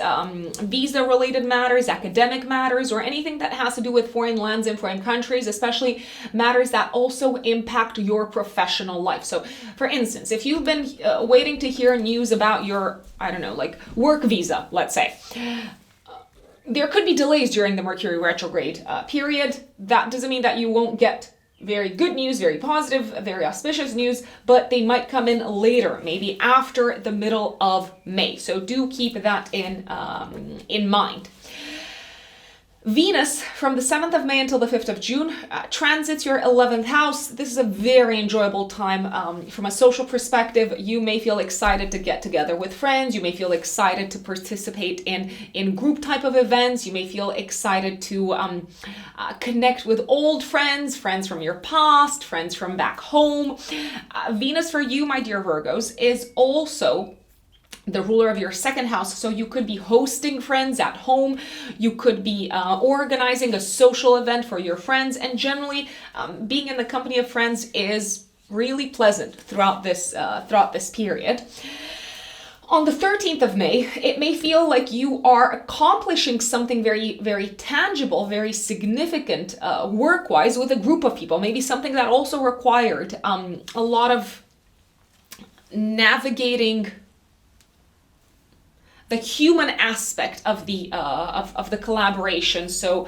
visa-related matters, academic matters, or anything that has to do with foreign lands and foreign countries, especially matters that also impact your professional life. So, for instance, if you've been waiting to hear news about your, I don't know, like work visa, let's say, there could be delays during the Mercury retrograde period. That doesn't mean that you won't get very good news, very positive, very auspicious news, but they might come in later, maybe after the middle of May. So do keep that in mind. Venus, from the 7th of May until the 5th of June, transits your 11th house. This is a very enjoyable time. From a social perspective, you may feel excited to get together with friends. You may feel excited to participate in group type of events. You may feel excited to connect with old friends, friends from your past, friends from back home. Venus for you, my dear Virgos, is also the ruler of your second house. So you could be hosting friends at home. You could be organizing a social event for your friends. And generally, being in the company of friends is really pleasant throughout this period. On the 13th of May, it may feel like you are accomplishing something very, very tangible, very significant work-wise with a group of people. Maybe something that also required a lot of navigating the human aspect of the collaboration. So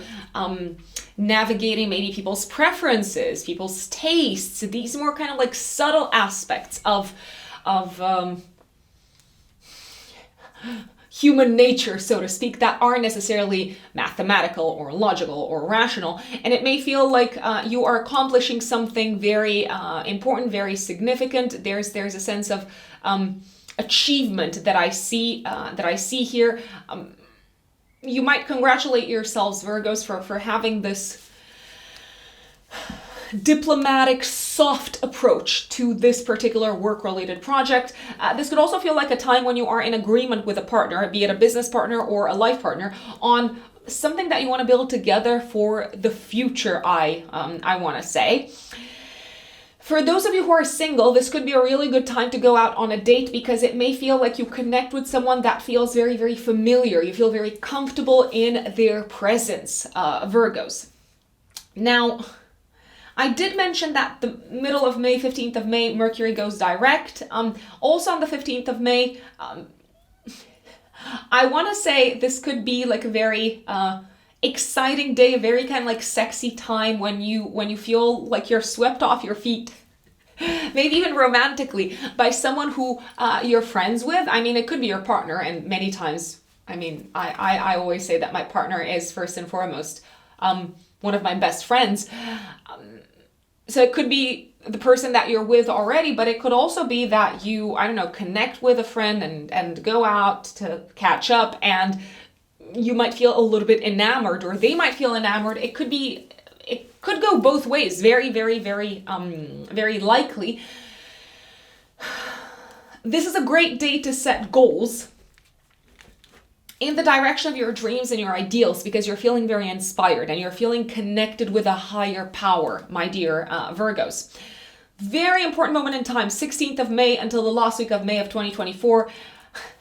navigating maybe people's preferences, people's tastes, these more kind of like subtle aspects of human nature, so to speak, that aren't necessarily mathematical or logical or rational. And it may feel like you are accomplishing something very important, very significant. There's a sense of achievement that I see here. You might congratulate yourselves, Virgos, for having this diplomatic, soft approach to this particular work-related project. This could also feel like a time when you are in agreement with a partner, be it a business partner or a life partner, on something that you want to build together for the future, I want to say. For those of you who are single, this could be a really good time to go out on a date, because it may feel like you connect with someone that feels very, very familiar. You feel very comfortable in their presence, Virgos. Now, I did mention that the middle of May, 15th of May, Mercury goes direct. Also on the 15th of May, I want to say this could be like a very exciting day, a very kind of like sexy time when you feel like you're swept off your feet, maybe even romantically, by someone who you're friends with. I mean, it could be your partner, and many times, I mean, I always say that my partner is first and foremost one of my best friends. So it could be the person that you're with already, but it could also be that you, I don't know, connect with a friend and go out to catch up, and you might feel a little bit enamored, or they might feel enamored. It could go both ways. Very, very, very, very likely. This is a great day to set goals in the direction of your dreams and your ideals, because you're feeling very inspired and you're feeling connected with a higher power, my dear Virgos. Very important moment in time, 16th of May until the last week of May of 2024.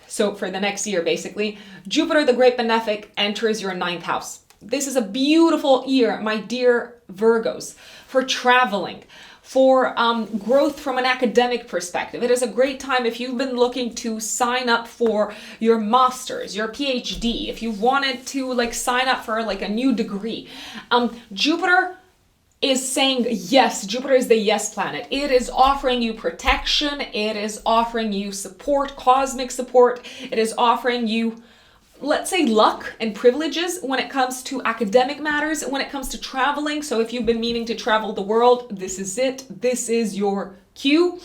So for the next year, basically, Jupiter, the Great Benefic, enters your 9th house. This is a beautiful year, my dear Virgos, for traveling, for growth from an academic perspective. It is a great time if you've been looking to sign up for your master's, your PhD, if you've wanted to like sign up for like a new degree. Jupiter is saying yes. Jupiter is the yes planet. It is offering you protection. It is offering you support, cosmic support. It is offering you, let's say, luck and privileges when it comes to academic matters, when it comes to traveling. So if you've been meaning to travel the world, this is it. This is your cue.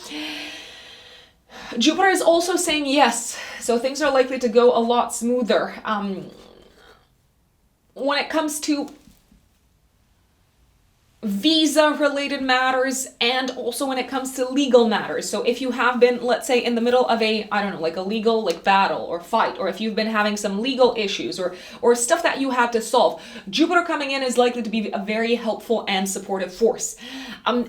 Jupiter is also saying yes. So things are likely to go a lot smoother. When it comes to visa related matters, and also when it comes to legal matters. So if you have been, let's say, in the middle of a, I don't know, like a legal like battle or fight, or if you've been having some legal issues or stuff that you had to solve, Jupiter coming in is likely to be a very helpful and supportive force.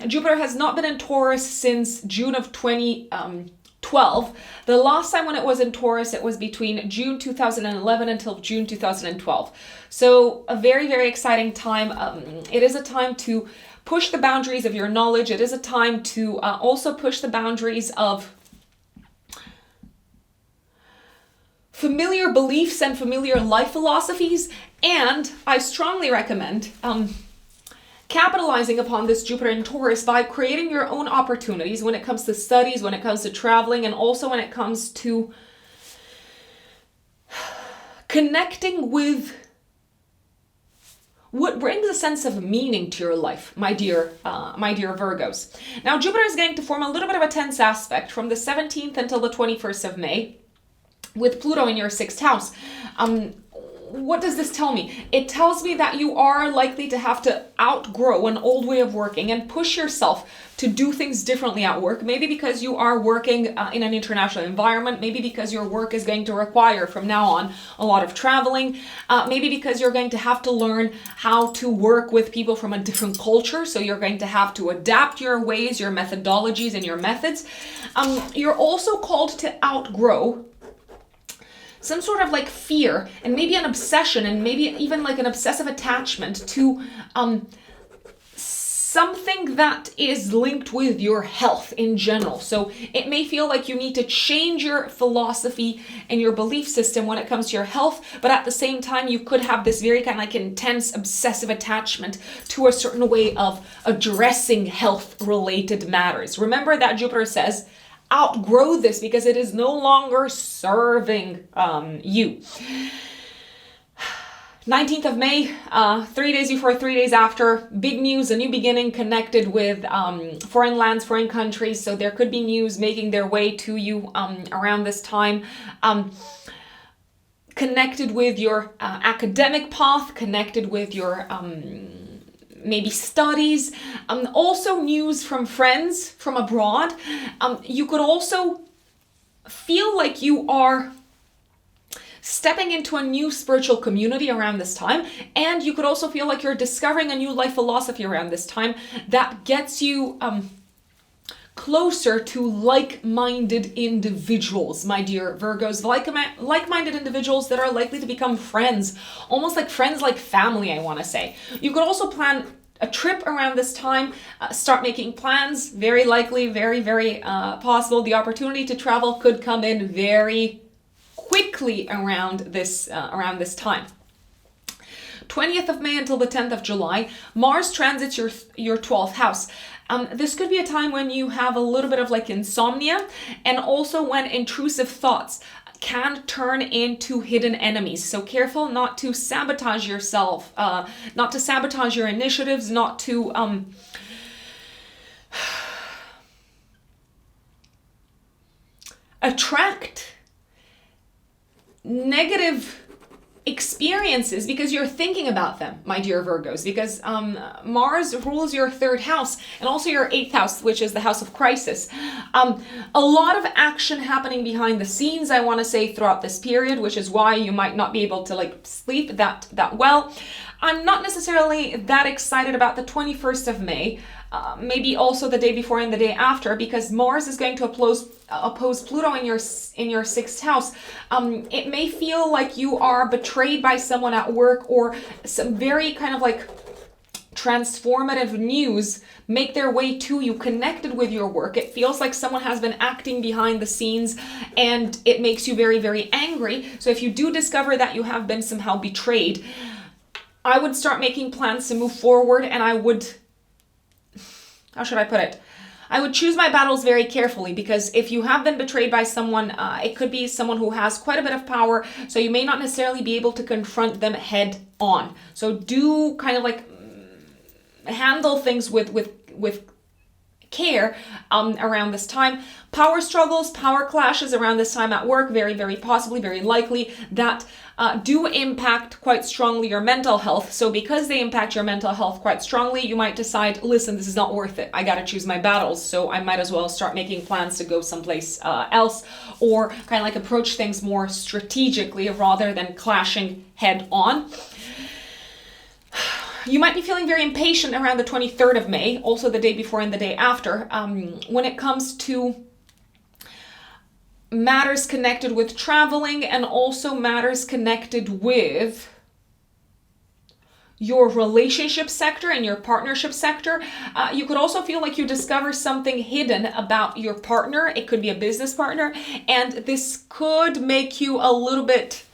Jupiter has not been in Taurus since June of 2012. The last time when it was in Taurus, it was between June 2011 until June 2012. So a very, very exciting time. It is a time to push the boundaries of your knowledge. It is a time to also push the boundaries of familiar beliefs and familiar life philosophies. And I strongly recommend capitalizing upon this Jupiter in Taurus by creating your own opportunities when it comes to studies, when it comes to traveling, and also when it comes to connecting with what brings a sense of meaning to your life, my dear Virgos. Now, Jupiter is going to form a little bit of a tense aspect from the 17th until the 21st of May with Pluto in your 6th house. What does this tell me? It tells me that you are likely to have to outgrow an old way of working and push yourself to do things differently at work. Maybe because you are working in an international environment. Maybe because your work is going to require from now on a lot of traveling. Maybe because you're going to have to learn how to work with people from a different culture. So you're going to have to adapt your ways, your methodologies, and your methods. You're also called to outgrow some sort of like fear and maybe an obsession and maybe even like an obsessive attachment to something that is linked with your health in general. So it may feel like you need to change your philosophy and your belief system when it comes to your health, but at the same time, you could have this very kind of like intense obsessive attachment to a certain way of addressing health related matters. Remember that Jupiter says, outgrow this because it is no longer serving you. 19th of May, 3 days before, 3 days after, big news, a new beginning connected with foreign lands, foreign countries. So there could be news making their way to you around this time. Connected with your academic path, connected with your maybe studies, also news from friends from abroad. You could also feel like you are stepping into a new spiritual community around this time, and you could also feel like you're discovering a new life philosophy around this time that gets you closer to like-minded individuals, my dear Virgos, like-minded individuals that are likely to become friends, almost like friends like family, I want to say. You could also plan a trip around this time, start making plans, very likely, very, very possible. The opportunity to travel could come in very quickly around this time. 20th of May until the 10th of July, Mars transits your 12th house. This could be a time when you have a little bit of like insomnia, and also when intrusive thoughts can turn into hidden enemies. So careful not to sabotage yourself, not to sabotage your initiatives, not to attract negative experiences because you're thinking about them, my dear Virgos, because Mars rules your 3rd house and also your 8th house, which is the house of crisis. A lot of action happening behind the scenes, I want to say, throughout this period, which is why you might not be able to like sleep that well. I'm not necessarily that excited about the 21st of May, maybe also the day before and the day after, because Mars is going to oppose Pluto in your sixth house, it may feel like you are betrayed by someone at work, or some very kind of like transformative news make their way to you connected with your work. It feels like someone has been acting behind the scenes, and it makes you very, very angry. So if you do discover that you have been somehow betrayed, I would start making plans to move forward, and I would, how should I put it? I would choose my battles very carefully, because if you have been betrayed by someone, it could be someone who has quite a bit of power, so you may not necessarily be able to confront them head on. So do kind of like handle things with care around this time. Power struggles, power clashes around this time at work, very, very possibly, very likely, that do impact quite strongly your mental health. So because they impact your mental health quite strongly, you might decide, listen, this is not worth it. I got to choose my battles. So I might as well start making plans to go someplace else, or kind of like approach things more strategically rather than clashing head on. You might be feeling very impatient around the 23rd of May, also the day before and the day after, when it comes to matters connected with traveling, and also matters connected with your relationship sector and your partnership sector. You could also feel like you discover something hidden about your partner. It could be a business partner, and this could make you a little bit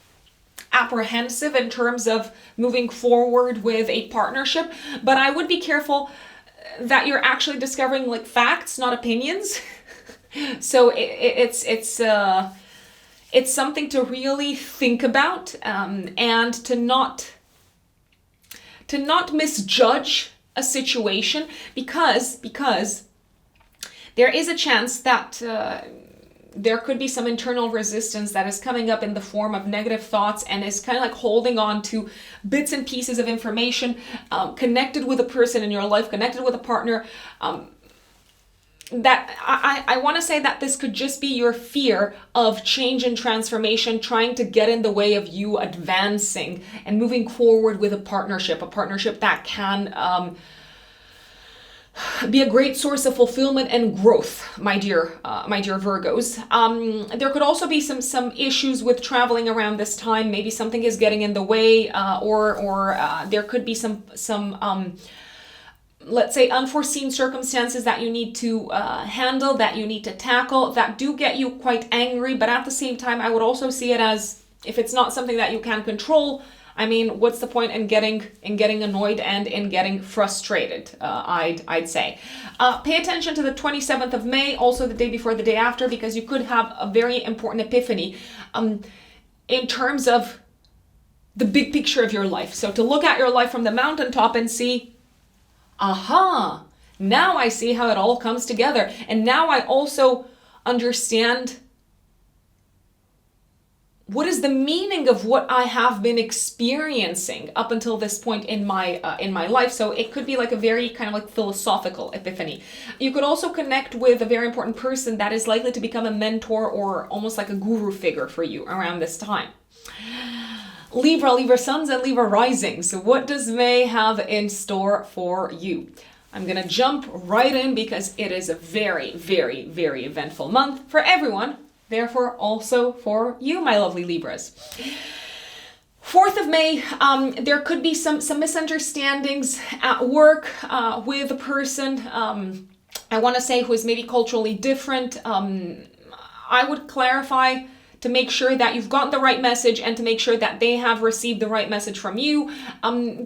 apprehensive in terms of moving forward with a partnership. But I would be careful that you're actually discovering like facts, not opinions. So it's something to really think about, and to not misjudge a situation, because there is a chance that there could be some internal resistance that is coming up in the form of negative thoughts, and is kind of like holding on to bits and pieces of information connected with a person in your life, connected with a partner. That I want to say that this could just be your fear of change and transformation trying to get in the way of you advancing and moving forward with a partnership that can be a great source of fulfillment and growth, my dear Virgos. There could also be some issues with traveling around this time. Maybe something is getting in the way, or there could be some let's say unforeseen circumstances that you need to handle, that you need to tackle, that do get you quite angry. But at the same time, I would also see it as, if it's not something that you can control, I mean, what's the point in getting annoyed and in getting frustrated, I'd say. Pay attention to the 27th of May, also the day before, the day after, because you could have a very important epiphany in terms of the big picture of your life. So to look at your life from the mountaintop and see, aha, now I see how it all comes together. And now I also understand what is the meaning of what I have been experiencing up until this point in my life. So it could be like a very kind of like philosophical epiphany. You could also connect with a very important person that is likely to become a mentor or almost like a guru figure for you around this time. Libra suns and Libra risings. So what does May have in store for you? I'm going to jump right in because it is a very, very, very eventful month for everyone. Therefore, also for you, my lovely Libras. 4th of May, there could be some misunderstandings at work with a person, I want to say, who is maybe culturally different. I would clarify to make sure that you've gotten the right message and to make sure that they have received the right message from you.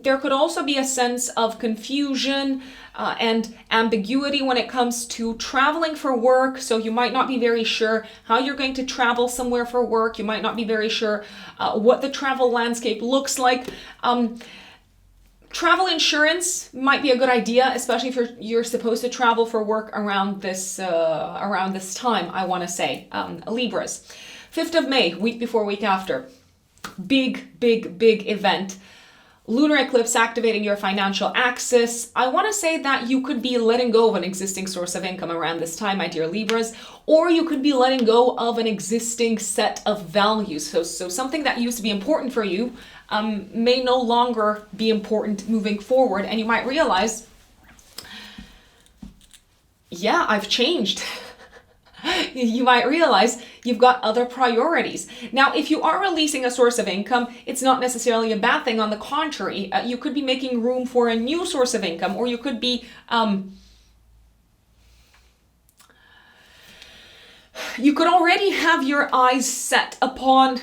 There could also be a sense of confusion and ambiguity when it comes to traveling for work. So you might not be very sure how you're going to travel somewhere for work. You might not be very sure what the travel landscape looks like. Travel insurance might be a good idea, especially if you're supposed to travel for work around this time, I want to say, Libras. 5th of May, week before, week after. Big event. Lunar eclipse activating your financial axis. I want to say that you could be letting go of an existing source of income around this time, my dear Libras, or you could be letting go of an existing set of values. So something that used to be important for you may no longer be important moving forward, and you might realize, yeah, I've changed. you might realize you've got other priorities. Now, if you are releasing a source of income, it's not necessarily a bad thing. On the contrary, you could be making room for a new source of income, or you could be you could already have your eyes set upon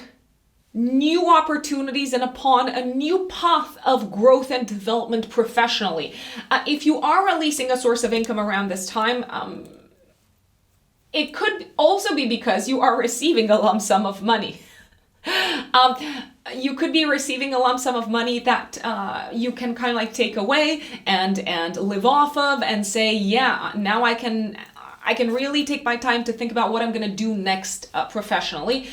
new opportunities and upon a new path of growth and development professionally. If you are releasing a source of income around this time, it could also be because you are receiving a lump sum of money. You could be receiving a lump sum of money that you can kind of like take away and live off of and say, yeah, now I can really take my time to think about what I'm going to do next professionally.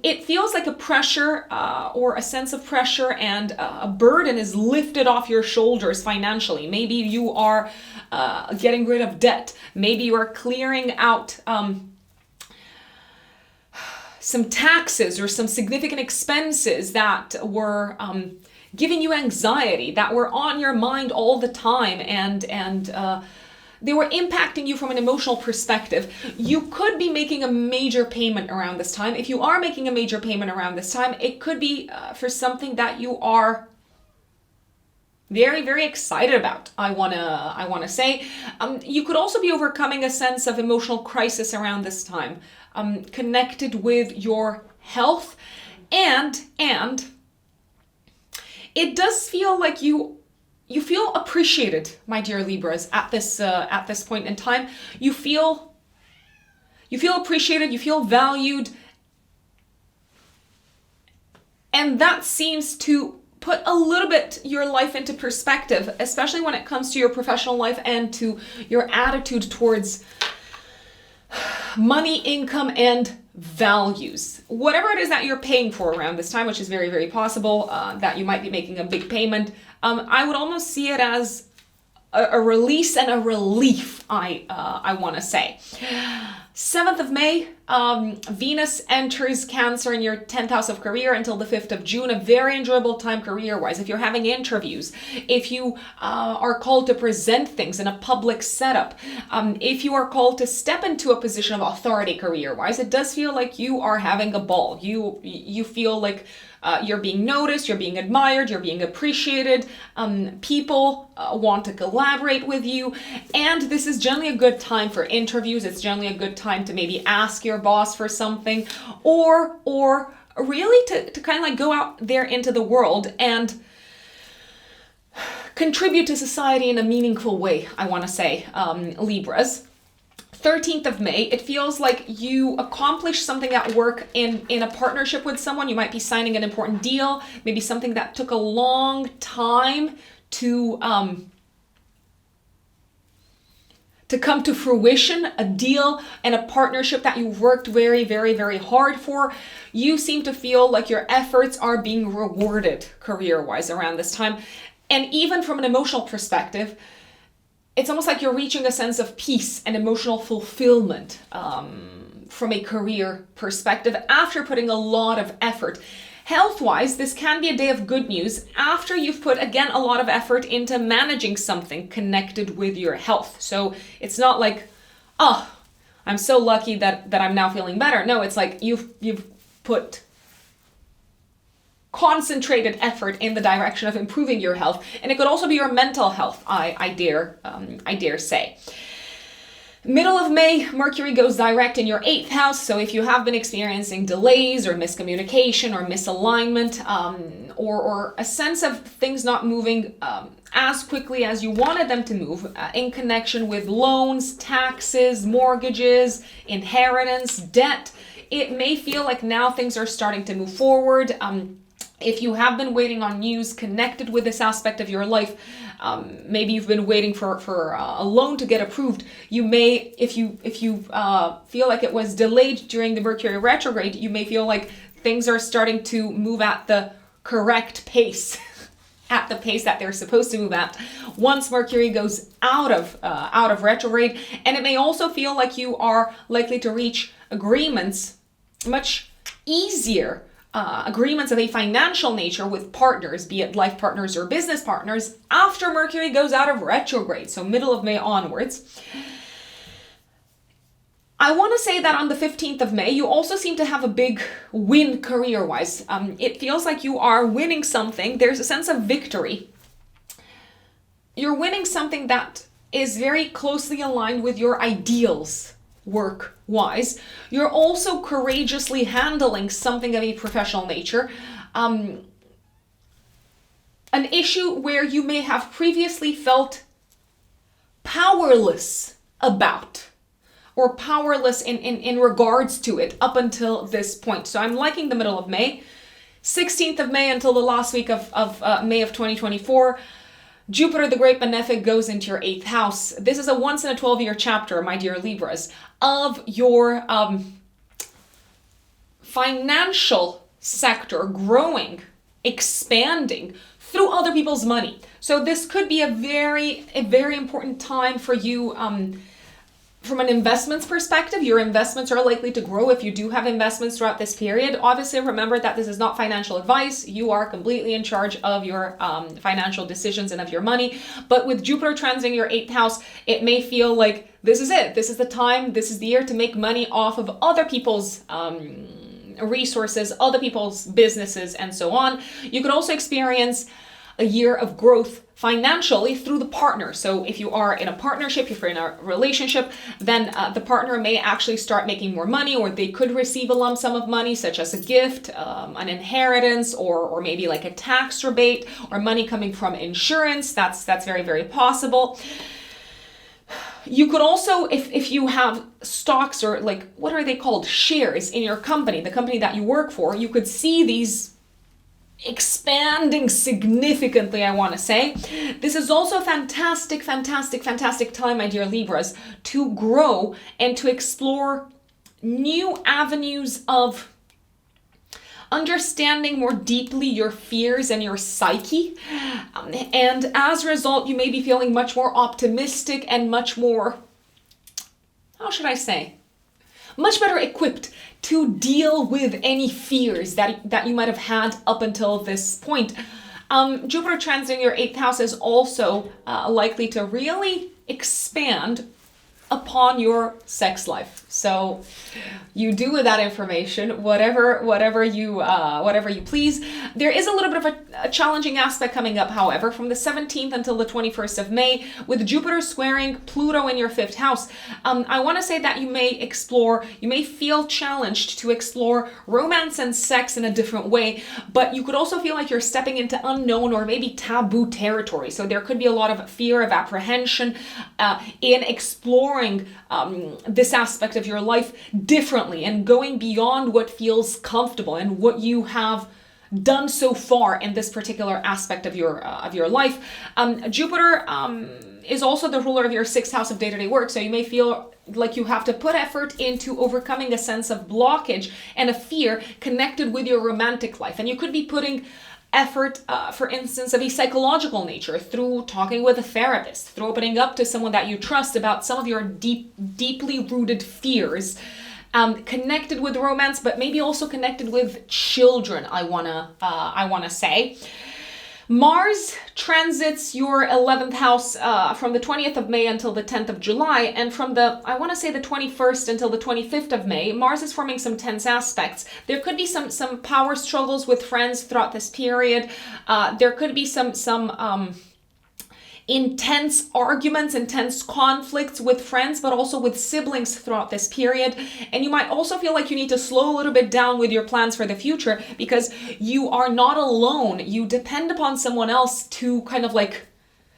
It feels like a pressure or a sense of pressure and a burden is lifted off your shoulders financially. Maybe you are getting rid of debt. Maybe you are clearing out some taxes or some significant expenses that were giving you anxiety, that were on your mind all the time, and they were impacting you from an emotional perspective. You could be making a major payment around this time. If you are making a major payment around this time, it could be for something that you are very, very excited about. I wanna say, you could also be overcoming a sense of emotional crisis around this time, connected with your health, and it does feel like you feel appreciated, my dear Libras, at this point in time. You feel appreciated, you feel valued, and that seems to put a little bit your life into perspective, especially when it comes to your professional life and to your attitude towards money, income, and values. Whatever it is that you're paying for around this time, which is very, very possible that you might be making a big payment, I would almost see it as a release and a relief, I want to say. 7th of May, Venus enters Cancer in your 10th house of career until the 5th of June. A very enjoyable time career-wise. If you're having interviews, if you are called to present things in a public setup, if you are called to step into a position of authority career-wise, it does feel like you are having a ball. You feel like you're being noticed, you're being admired, you're being appreciated. People want to collaborate with you. And this is generally a good time for interviews. It's generally a good time to maybe ask your boss for something, or really to kind of like go out there into the world and contribute to society in a meaningful way, I want to say, Libras. 13th of May, it feels like you accomplished something at work in a partnership with someone. You might be signing an important deal, maybe something that took a long time to come to fruition, a deal and a partnership that you worked very, very, very hard for. You seem to feel like your efforts are being rewarded career-wise around this time. And even from an emotional perspective, it's almost like you're reaching a sense of peace and emotional fulfillment from a career perspective after putting a lot of effort. Health-wise, this can be a day of good news after you've put, again, a lot of effort into managing something connected with your health. So it's not like, oh, I'm so lucky that I'm now feeling better. No, it's like you've put concentrated effort in the direction of improving your health, and it could also be your mental health. I dare say. Middle of May, Mercury goes direct in your 8th house. So if you have been experiencing delays or miscommunication or misalignment, or a sense of things not moving as quickly as you wanted them to move in connection with loans, taxes, mortgages, inheritance, debt, it may feel like now things are starting to move forward. If you have been waiting on news connected with this aspect of your life, maybe you've been waiting for a loan to get approved. You may, if you feel like it was delayed during the Mercury retrograde, you may feel like things are starting to move at the correct pace, at the pace that they're supposed to move at once Mercury goes out of retrograde. And it may also feel like you are likely to reach agreements much easier. Agreements of a financial nature with partners, be it life partners or business partners, after Mercury goes out of retrograde, so middle of May onwards. I want to say that on the 15th of May, you also seem to have a big win career-wise. It feels like you are winning something. There's a sense of victory. You're winning something that is very closely aligned with your ideals, work-wise. You're also courageously handling something of a professional nature. An issue where you may have previously felt powerless about, or powerless in regards to it up until this point. So I'm liking the middle of May. 16th of May until the last week of May of 2024. Jupiter, the Great Benefic, goes into your 8th house. This is a once in a 12-year chapter, my dear Libras, of your financial sector growing, expanding through other people's money. So this could be a very important time for you from an investments perspective. Your investments are likely to grow if you do have investments throughout this period. Obviously, remember that this is not financial advice. You are completely in charge of your financial decisions and of your money. But with Jupiter transiting your 8th house, it may feel like this is it. This is the time. This is the year to make money off of other people's resources, other people's businesses, and so on. You could also experience a year of growth financially through the partner. So if you are in a partnership, if you're in a relationship, then the partner may actually start making more money, or they could receive a lump sum of money, such as a gift, an inheritance, or maybe like a tax rebate, or money coming from insurance. That's very, very possible. You could also, if you have stocks, or like, what are they called? Shares in your company, the company that you work for, you could see these expanding significantly, I want to say. This is also a fantastic time, my dear Libras, to grow and to explore new avenues of understanding more deeply your fears and your psyche. And as a result, you may be feeling much more optimistic and much more, how should I say, much better equipped to deal with any fears that you might have had up until this point. Jupiter transiting your 8th house is also likely to really expand upon your sex life. So you do with that information whatever you please. There is a little bit of a challenging aspect coming up, however, from the 17th until the 21st of May, with Jupiter squaring Pluto in your 5th house. I want to say that you may feel challenged to explore romance and sex in a different way, but you could also feel like you're stepping into unknown or maybe taboo territory. So there could be a lot of fear, of apprehension in exploring this aspect of your life differently and going beyond what feels comfortable and what you have done so far in this particular aspect of your life. Jupiter is also the ruler of your 6th house of day-to-day work, so you may feel like you have to put effort into overcoming a sense of blockage and a fear connected with your romantic life. And you could be putting effort, for instance, of a psychological nature, through talking with a therapist, through opening up to someone that you trust about some of your deeply rooted fears, connected with romance, but maybe also connected with children, I wanna say. Mars transits your 11th house from the 20th of May until the 10th of July, and from the 21st until the 25th of May, Mars is forming some tense aspects. There could be some power struggles with friends throughout this period. There could be some intense arguments, intense conflicts with friends, but also with siblings throughout this period. And you might also feel like you need to slow a little bit down with your plans for the future, because you are not alone. You depend upon someone else to kind of like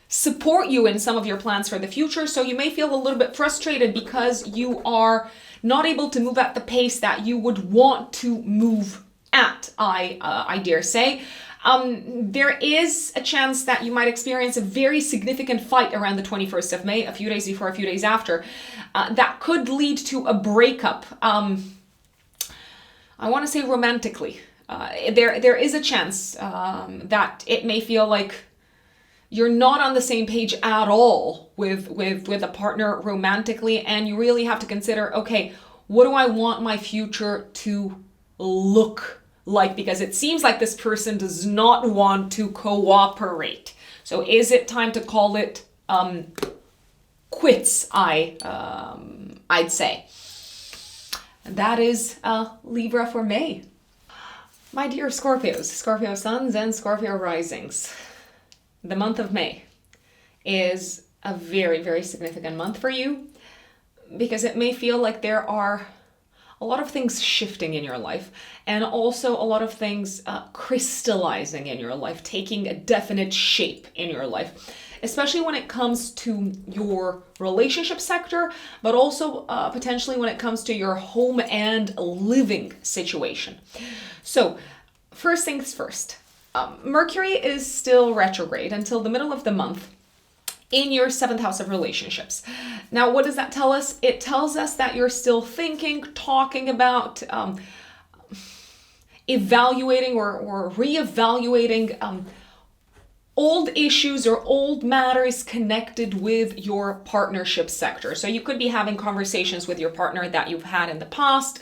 support you in some of your plans for the future. So you may feel a little bit frustrated because you are not able to move at the pace that you would want to move at, I dare say. There is a chance that you might experience a very significant fight around the 21st of May, a few days before, a few days after, that could lead to a breakup. I want to say romantically. There is a chance that it may feel like you're not on the same page at all with a partner romantically, and you really have to consider, okay, what do I want my future to look like? Because it seems like this person does not want to cooperate. So is it time to call it quits, I'd say. that is Libra for May. My dear Scorpios, Scorpio suns and Scorpio risings, the month of May is a very, very significant month for you because it may feel like there are a lot of things shifting in your life and also a lot of things crystallizing in your life, taking a definite shape in your life, especially when it comes to your relationship sector, but also potentially when it comes to your home and living situation. So first things first, Mercury is still retrograde until the middle of the month in your 7th house of relationships. Now, what does that tell us? It tells us that you're still thinking, talking about, evaluating or reevaluating old issues or old matters connected with your partnership sector. So you could be having conversations with your partner that you've had in the past.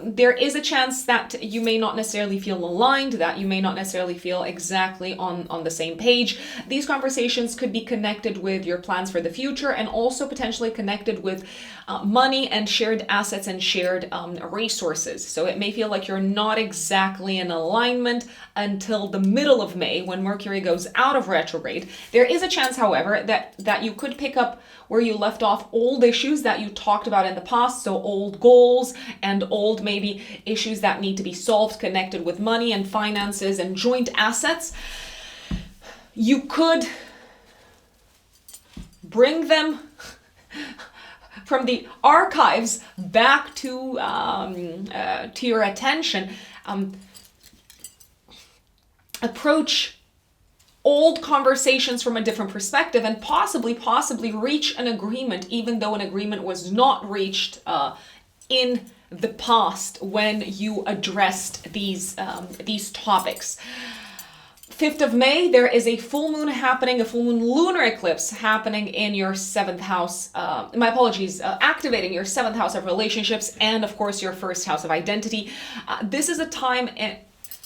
There is a chance that you may not necessarily feel aligned, that you may not necessarily feel exactly on the same page. These conversations could be connected with your plans for the future and also potentially connected with money and shared assets and shared resources. So it may feel like you're not exactly in alignment until the middle of May when Mercury goes out of retrograde. There is a chance, however, that you could pick up where you left off old issues that you talked about in the past, so old goals and old maybe issues that need to be solved connected with money and finances and joint assets. You could bring them from the archives back to your attention. Approach old conversations from a different perspective and possibly reach an agreement, even though an agreement was not reached in the past when you addressed these topics. 5th of May, there is a full moon happening, a full moon lunar eclipse happening in your 7th house. Activating your 7th house of relationships and, of course, your 1st house of identity. This is a time,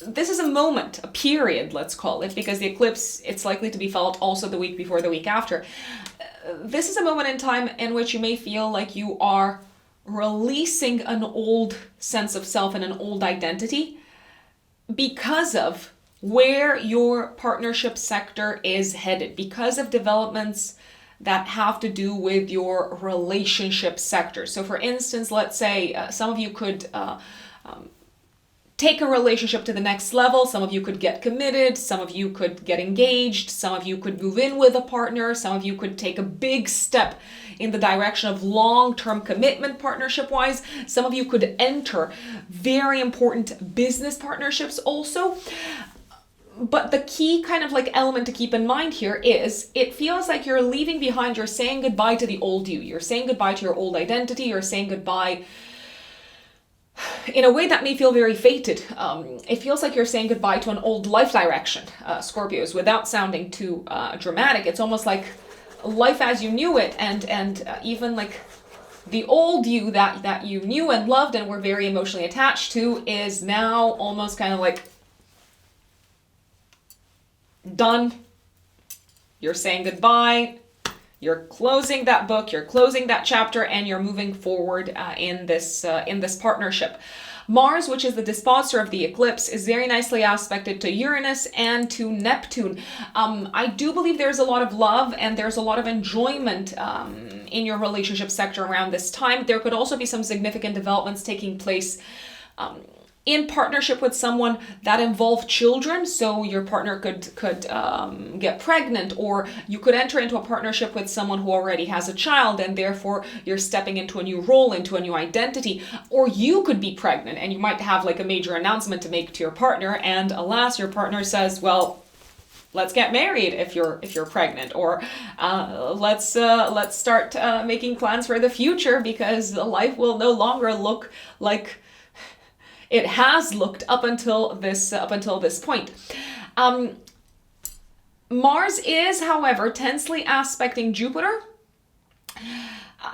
this is a moment, a period, let's call it, because the eclipse, it's likely to be felt also the week before, the week after. This is a moment in time in which you may feel like you are releasing an old sense of self and an old identity because of where your partnership sector is headed, because of developments that have to do with your relationship sector. So for instance, let's say some of you could take a relationship to the next level. Some of you could get committed. Some of you could get engaged. Some of you could move in with a partner. Some of you could take a big step in the direction of long-term commitment partnership-wise. Some of you could enter very important business partnerships also. But the key kind of like element to keep in mind here is it feels like you're leaving behind, you're saying goodbye to the old you. You're saying goodbye to your old identity. You're saying goodbye in a way that may feel very fated. It feels like you're saying goodbye to an old life direction, Scorpios, without sounding too dramatic. It's almost like life as you knew it, and even like the old you that you knew and loved and were very emotionally attached to is now almost kind of like done. You're saying goodbye. You're closing that book, you're closing that chapter, and you're moving forward in this partnership. Mars, which is the disposer of the eclipse, is very nicely aspected to Uranus and to Neptune. I do believe there's a lot of love and there's a lot of enjoyment in your relationship sector around this time. There could also be some significant developments taking place in partnership with someone that involve children. So your partner could get pregnant, or you could enter into a partnership with someone who already has a child and therefore you're stepping into a new role, into a new identity. Or you could be pregnant and you might have like a major announcement to make to your partner, and alas, your partner says, well, let's get married if you're pregnant, or let's start making plans for the future because life will no longer look like it has looked up until this point. Mars is, however, tensely aspecting Jupiter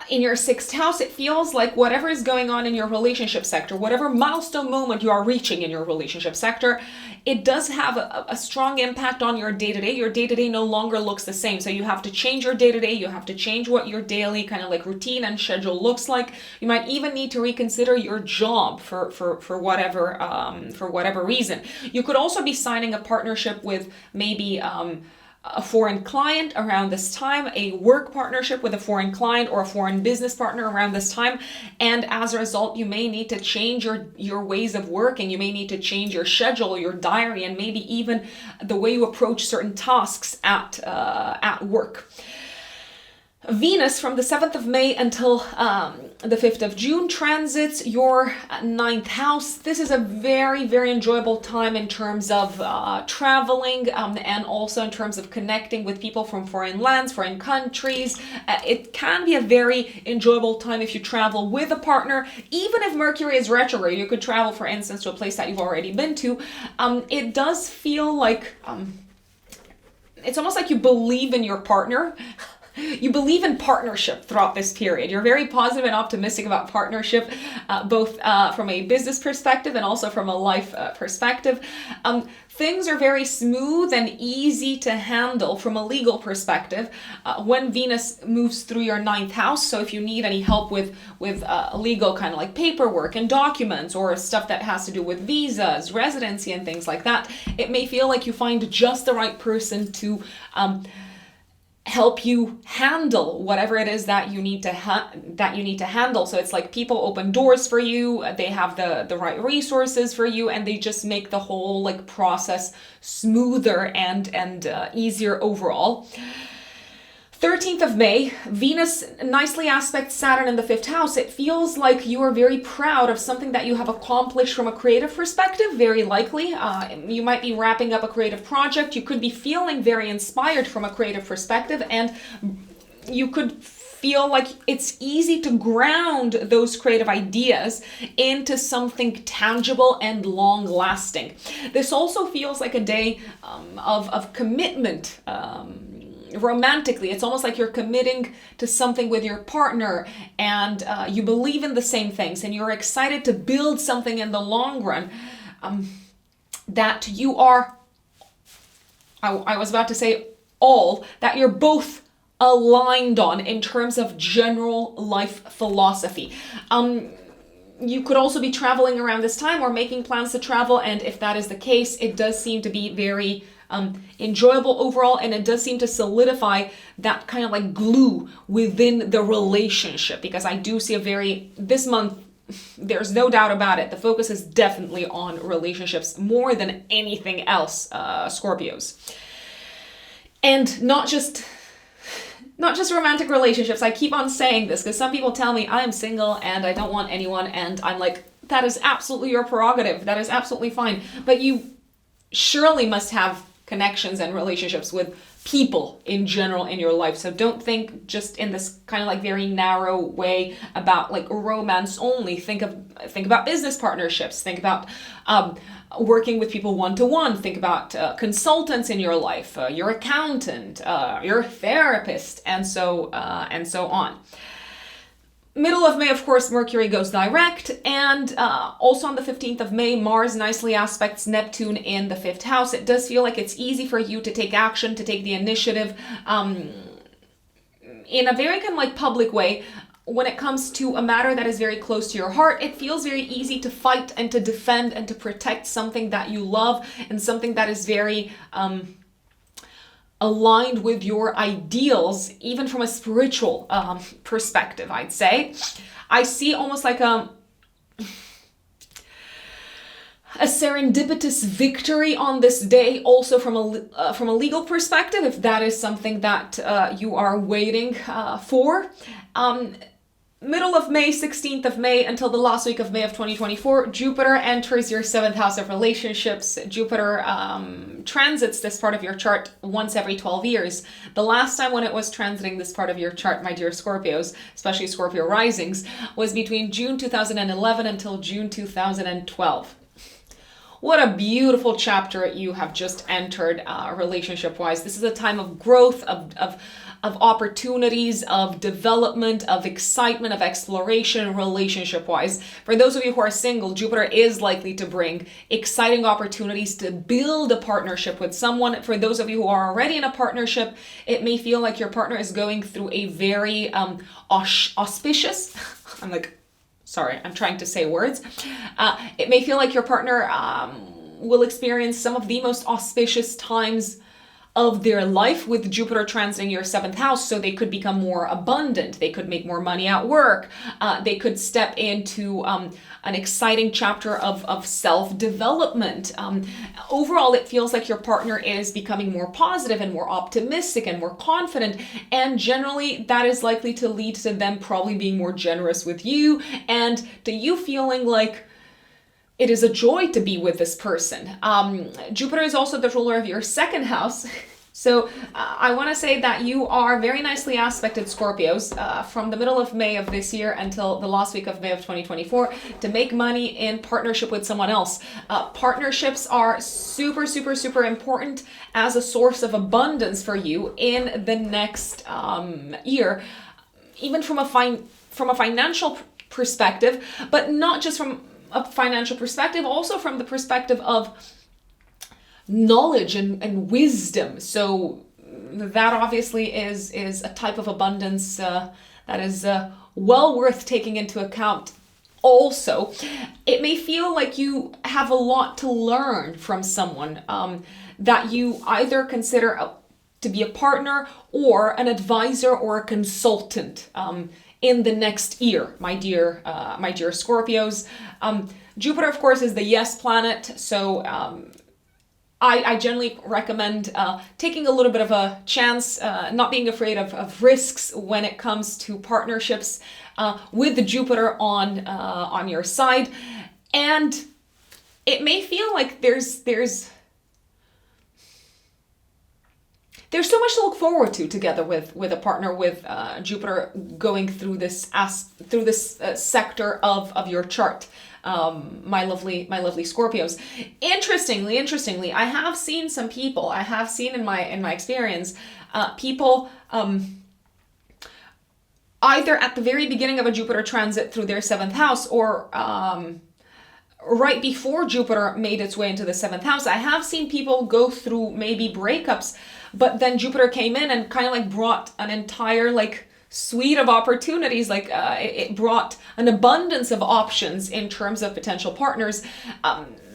In your sixth house, it feels like whatever is going on in your relationship sector, whatever milestone moment you are reaching in your relationship sector, it does have a strong impact on your day-to-day. Your day-to-day no longer looks the same. So you have to change your day-to-day. You have to change what your daily kind of like routine and schedule looks like. You might even need to reconsider your job for whatever reason. You could also be signing a partnership with maybe a foreign client around this time, a work partnership with a foreign client or a foreign business partner around this time. And as a result, you may need to change your ways of working. You may need to change your schedule, your diary, and maybe even the way you approach certain tasks at work. Venus from the 7th of May until the 5th of June transits your 9th house. This is a very, very enjoyable time in terms of traveling and also in terms of connecting with people from foreign lands, foreign countries. It can be a very enjoyable time if you travel with a partner. Even if Mercury is retrograde, you could travel, for instance, to a place that you've already been to. It does feel like it's almost like you believe in your partner. You believe in partnership throughout this period. You're very positive and optimistic about partnership, both from a business perspective and also from a life perspective. Things are very smooth and easy to handle from a legal perspective when Venus moves through your 9th house. So if you need any help with legal kind of like paperwork and documents or stuff that has to do with visas, residency, and things like that, it may feel like you find just the right person to help you handle whatever it is that you need to handle. So it's like people open doors for you, they have the right resources for you, and they just make the whole like process smoother and easier overall. 13th of May, Venus nicely aspects Saturn in the 5th house. It feels like you are very proud of something that you have accomplished from a creative perspective, very likely. You might be wrapping up a creative project. You could be feeling very inspired from a creative perspective, and you could feel like it's easy to ground those creative ideas into something tangible and long-lasting. This also feels like a day of commitment. Romantically, it's almost like you're committing to something with your partner, and you believe in the same things, and you're excited to build something in the long run that you are, I was about to say that you're both aligned on in terms of general life philosophy. You could also be traveling around this time or making plans to travel, and if that is the case, it does seem to be very enjoyable overall, and it does seem to solidify that kind of like glue within the relationship, because I do see this month, there's no doubt about it, the focus is definitely on relationships more than anything else, Scorpios. And not just romantic relationships. I keep on saying this because some people tell me I am single and I don't want anyone, and I'm like, that is absolutely your prerogative. That is absolutely fine. But you surely must have connections and relationships with people in general in your life. So don't think just in this kind of like very narrow way about like romance only. Think about business partnerships. Think about working with people one-to-one. Think about consultants in your life, your accountant, your therapist, and so on. Middle of May, of course, Mercury goes direct, and also on the 15th of May, Mars nicely aspects Neptune in the 5th house. It does feel like it's easy for you to take action, to take the initiative in a very kind of like public way. When it comes to a matter that is very close to your heart, it feels very easy to fight and to defend and to protect something that you love and something that is very aligned with your ideals, even from a spiritual perspective, I'd say. I see almost like a serendipitous victory on this day, also from a legal perspective, if that is something that you are waiting for. Middle of May, 16th of May until the last week of May of 2024, Jupiter enters your 7th house of relationships. Jupiter transits this part of your chart once every 12 years. The last time when it was transiting this part of your chart, my dear Scorpios, especially Scorpio risings, was between June 2011 until June 2012. What a beautiful chapter you have just entered relationship-wise. This is a time of growth, of opportunities, of development, of excitement, of exploration relationship-wise. For those of you who are single, Jupiter is likely to bring exciting opportunities to build a partnership with someone. For those of you who are already in a partnership, it may feel like your partner is going through a very auspicious, I'm trying to say words. It may feel like your partner will experience some of the most auspicious times of their life with Jupiter transiting your 7th house, so they could become more abundant, they could make more money at work, they could step into an exciting chapter of self-development. Overall, it feels like your partner is becoming more positive and more optimistic and more confident, and generally that is likely to lead to them probably being more generous with you and to you feeling like it is a joy to be with this person. Jupiter is also the ruler of your 2nd house. So I want to say that you are very nicely aspected Scorpios from the middle of May of this year until the last week of May of 2024 to make money in partnership with someone else. Partnerships are super, super, super important as a source of abundance for you in the next year, even from a financial perspective, but not just from a financial perspective, also from the perspective of knowledge and wisdom. So that obviously is a type of abundance that is well worth taking into account. Also, it may feel like you have a lot to learn from someone that you either consider to be a partner or an advisor or a consultant in the next year, my dear Scorpios. Jupiter, of course, is the yes planet, so I generally recommend taking a little bit of a chance, not being afraid of risks when it comes to partnerships with the Jupiter on your side. And it may feel like there's so much to look forward to together with a partner with Jupiter going through this sector of your chart. My lovely Scorpios. Interestingly, I have seen some people. I have seen in my experience, people either at the very beginning of a Jupiter transit through their 7th house or right before Jupiter made its way into the 7th house. I have seen people go through maybe breakups, but then Jupiter came in and kind of like brought an entire suite of opportunities. It brought an abundance of options in terms of potential partners.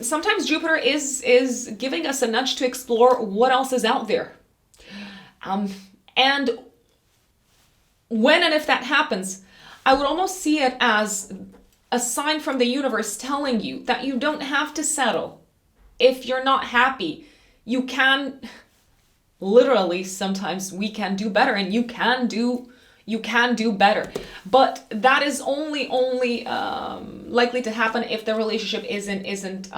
Sometimes Jupiter is giving us a nudge to explore what else is out there. And when and if that happens, I would almost see it as a sign from the universe telling you that you don't have to settle. If you're not happy, you can, literally, sometimes we can do better, and you can do better. But that is only likely to happen if the relationship isn't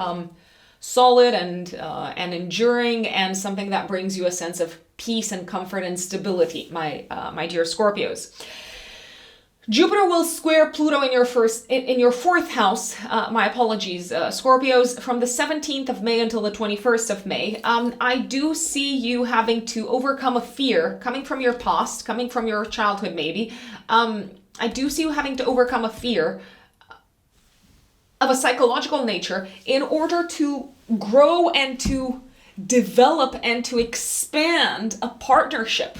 solid and enduring and something that brings you a sense of peace and comfort and stability, my dear Scorpios. Jupiter will square Pluto in your 4th house, my apologies, Scorpios, from the 17th of May until the 21st of May. I do see you having to overcome a fear coming from your past, coming from your childhood maybe. I do see you having to overcome a fear of a psychological nature in order to grow and to develop and to expand a partnership.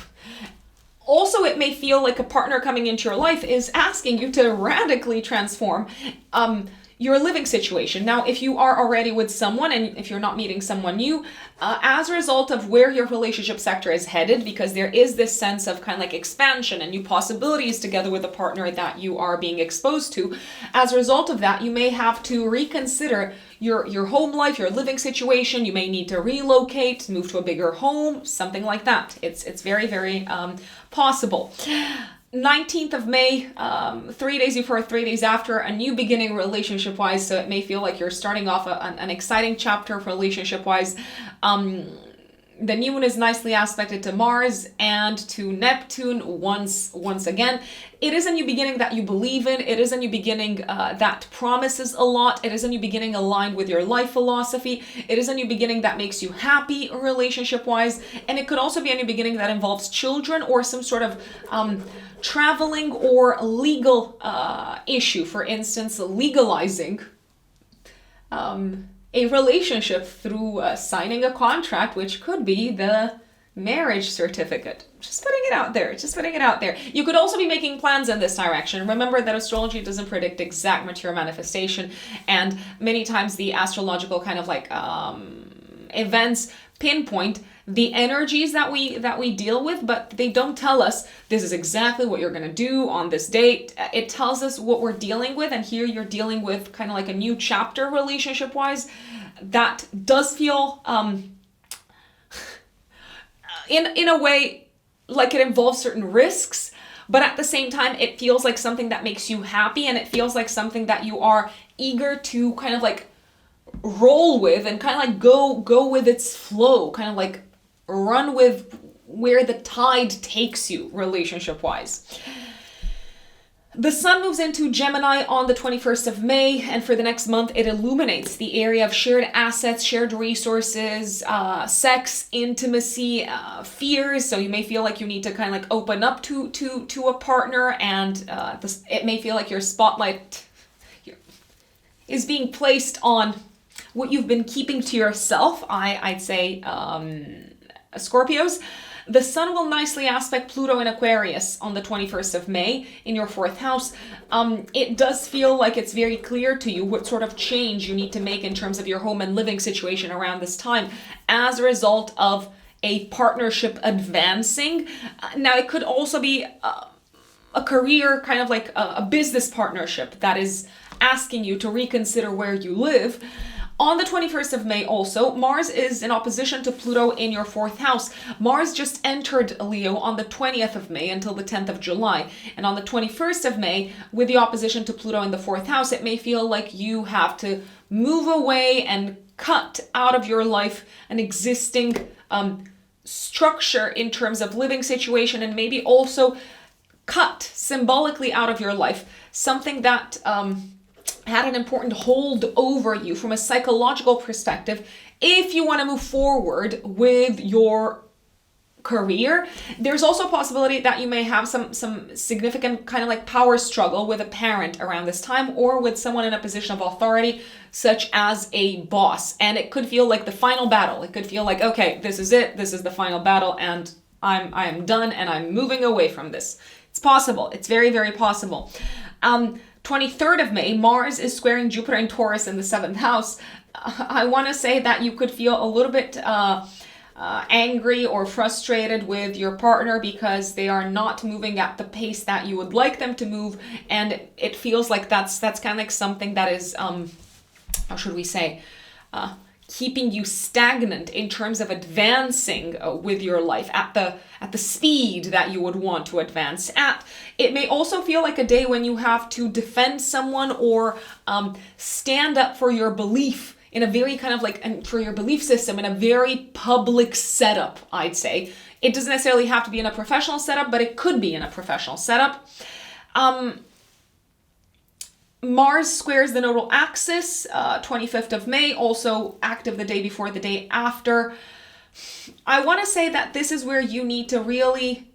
Also, it may feel like a partner coming into your life is asking you to radically transform your living situation. Now, if you are already with someone and if you're not meeting someone new, as a result of where your relationship sector is headed, because there is this sense of kind of like expansion and new possibilities together with a partner that you are being exposed to, as a result of that, you may have to reconsider your home life, your living situation. You may need to relocate, move to a bigger home, something like that. It's very, very possible. 19th of May, 3 days before, 3 days after, a new beginning relationship-wise, so it may feel like you're starting off an exciting chapter relationship-wise. The new moon is nicely aspected to Mars and to Neptune once again. It is a new beginning that you believe in. It is a new beginning that promises a lot. It is a new beginning aligned with your life philosophy. It is a new beginning that makes you happy relationship-wise. And it could also be a new beginning that involves children or some sort of traveling or legal issue. For instance, legalizing a relationship through signing a contract, which could be the marriage certificate. Just putting it out there. Just putting it out there. You could also be making plans in this direction. Remember that astrology doesn't predict exact material manifestation, and many times the astrological kind of like events pinpoint the energies that we deal with, but they don't tell us this is exactly what you're going to do on this date. It tells us what we're dealing with, and here you're dealing with kind of like a new chapter relationship wise that does feel in a way like it involves certain risks, but at the same time it feels like something that makes you happy, and it feels like something that you are eager to kind of like roll with and kind of like go with its flow, kind of like run with where the tide takes you relationship wise. The sun moves into Gemini on the 21st of May, and for the next month it illuminates the area of shared assets, shared resources, sex, intimacy, fears. So you may feel like you need to kind of like open up to a partner, and it may feel like your spotlight is being placed on what you've been keeping to yourself. I'd say Scorpios. The sun will nicely aspect Pluto in Aquarius on the 21st of May in your 4th house. It does feel like it's very clear to you what sort of change you need to make in terms of your home and living situation around this time as a result of a partnership advancing. Now, it could also be a career, kind of like a business partnership that is asking you to reconsider where you live. On the 21st of May also, Mars is in opposition to Pluto in your 4th house. Mars just entered Leo on the 20th of May until the 10th of July. And on the 21st of May, with the opposition to Pluto in the 4th house, it may feel like you have to move away and cut out of your life an existing structure in terms of living situation, and maybe also cut symbolically out of your life something that had an important hold over you from a psychological perspective. If you want to move forward with your career, there's also a possibility that you may have some significant kind of like power struggle with a parent around this time, or with someone in a position of authority, such as a boss. And it could feel like the final battle. It could feel like, okay, this is it. This is the final battle, and I am done, and I'm moving away from this. It's possible. It's very, very possible. 23rd of May, Mars is squaring Jupiter in Taurus in the 7th house. I want to say that you could feel a little bit angry or frustrated with your partner because they are not moving at the pace that you would like them to move, and it feels like that's kind of like something that is, how should we say, keeping you stagnant in terms of advancing with your life at the speed that you would want to advance at. It may also feel like a day when you have to defend someone or stand up for your belief in a very kind of like, and for your belief system in a very public setup, I'd say. It doesn't necessarily have to be in a professional setup, but it could be in a professional setup. Mars squares the nodal axis, 25th of May, also active the day before, the day after. I want to say that this is where you need to really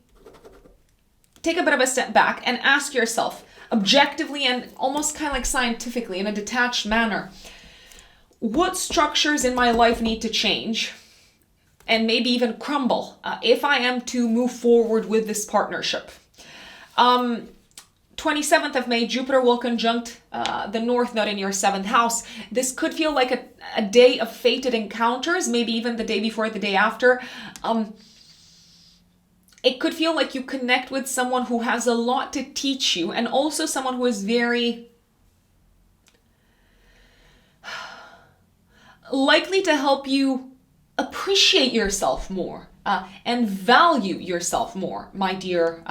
take a bit of a step back and ask yourself objectively and almost kind of like scientifically in a detached manner, what structures in my life need to change and maybe even crumble if I am to move forward with this partnership. 27th of May, Jupiter will conjunct the North Node in your 7th house. This could feel like a day of fated encounters, maybe even the day before, the day after. It could feel like you connect with someone who has a lot to teach you, and also someone who is very likely to help you appreciate yourself more and value yourself more, my dear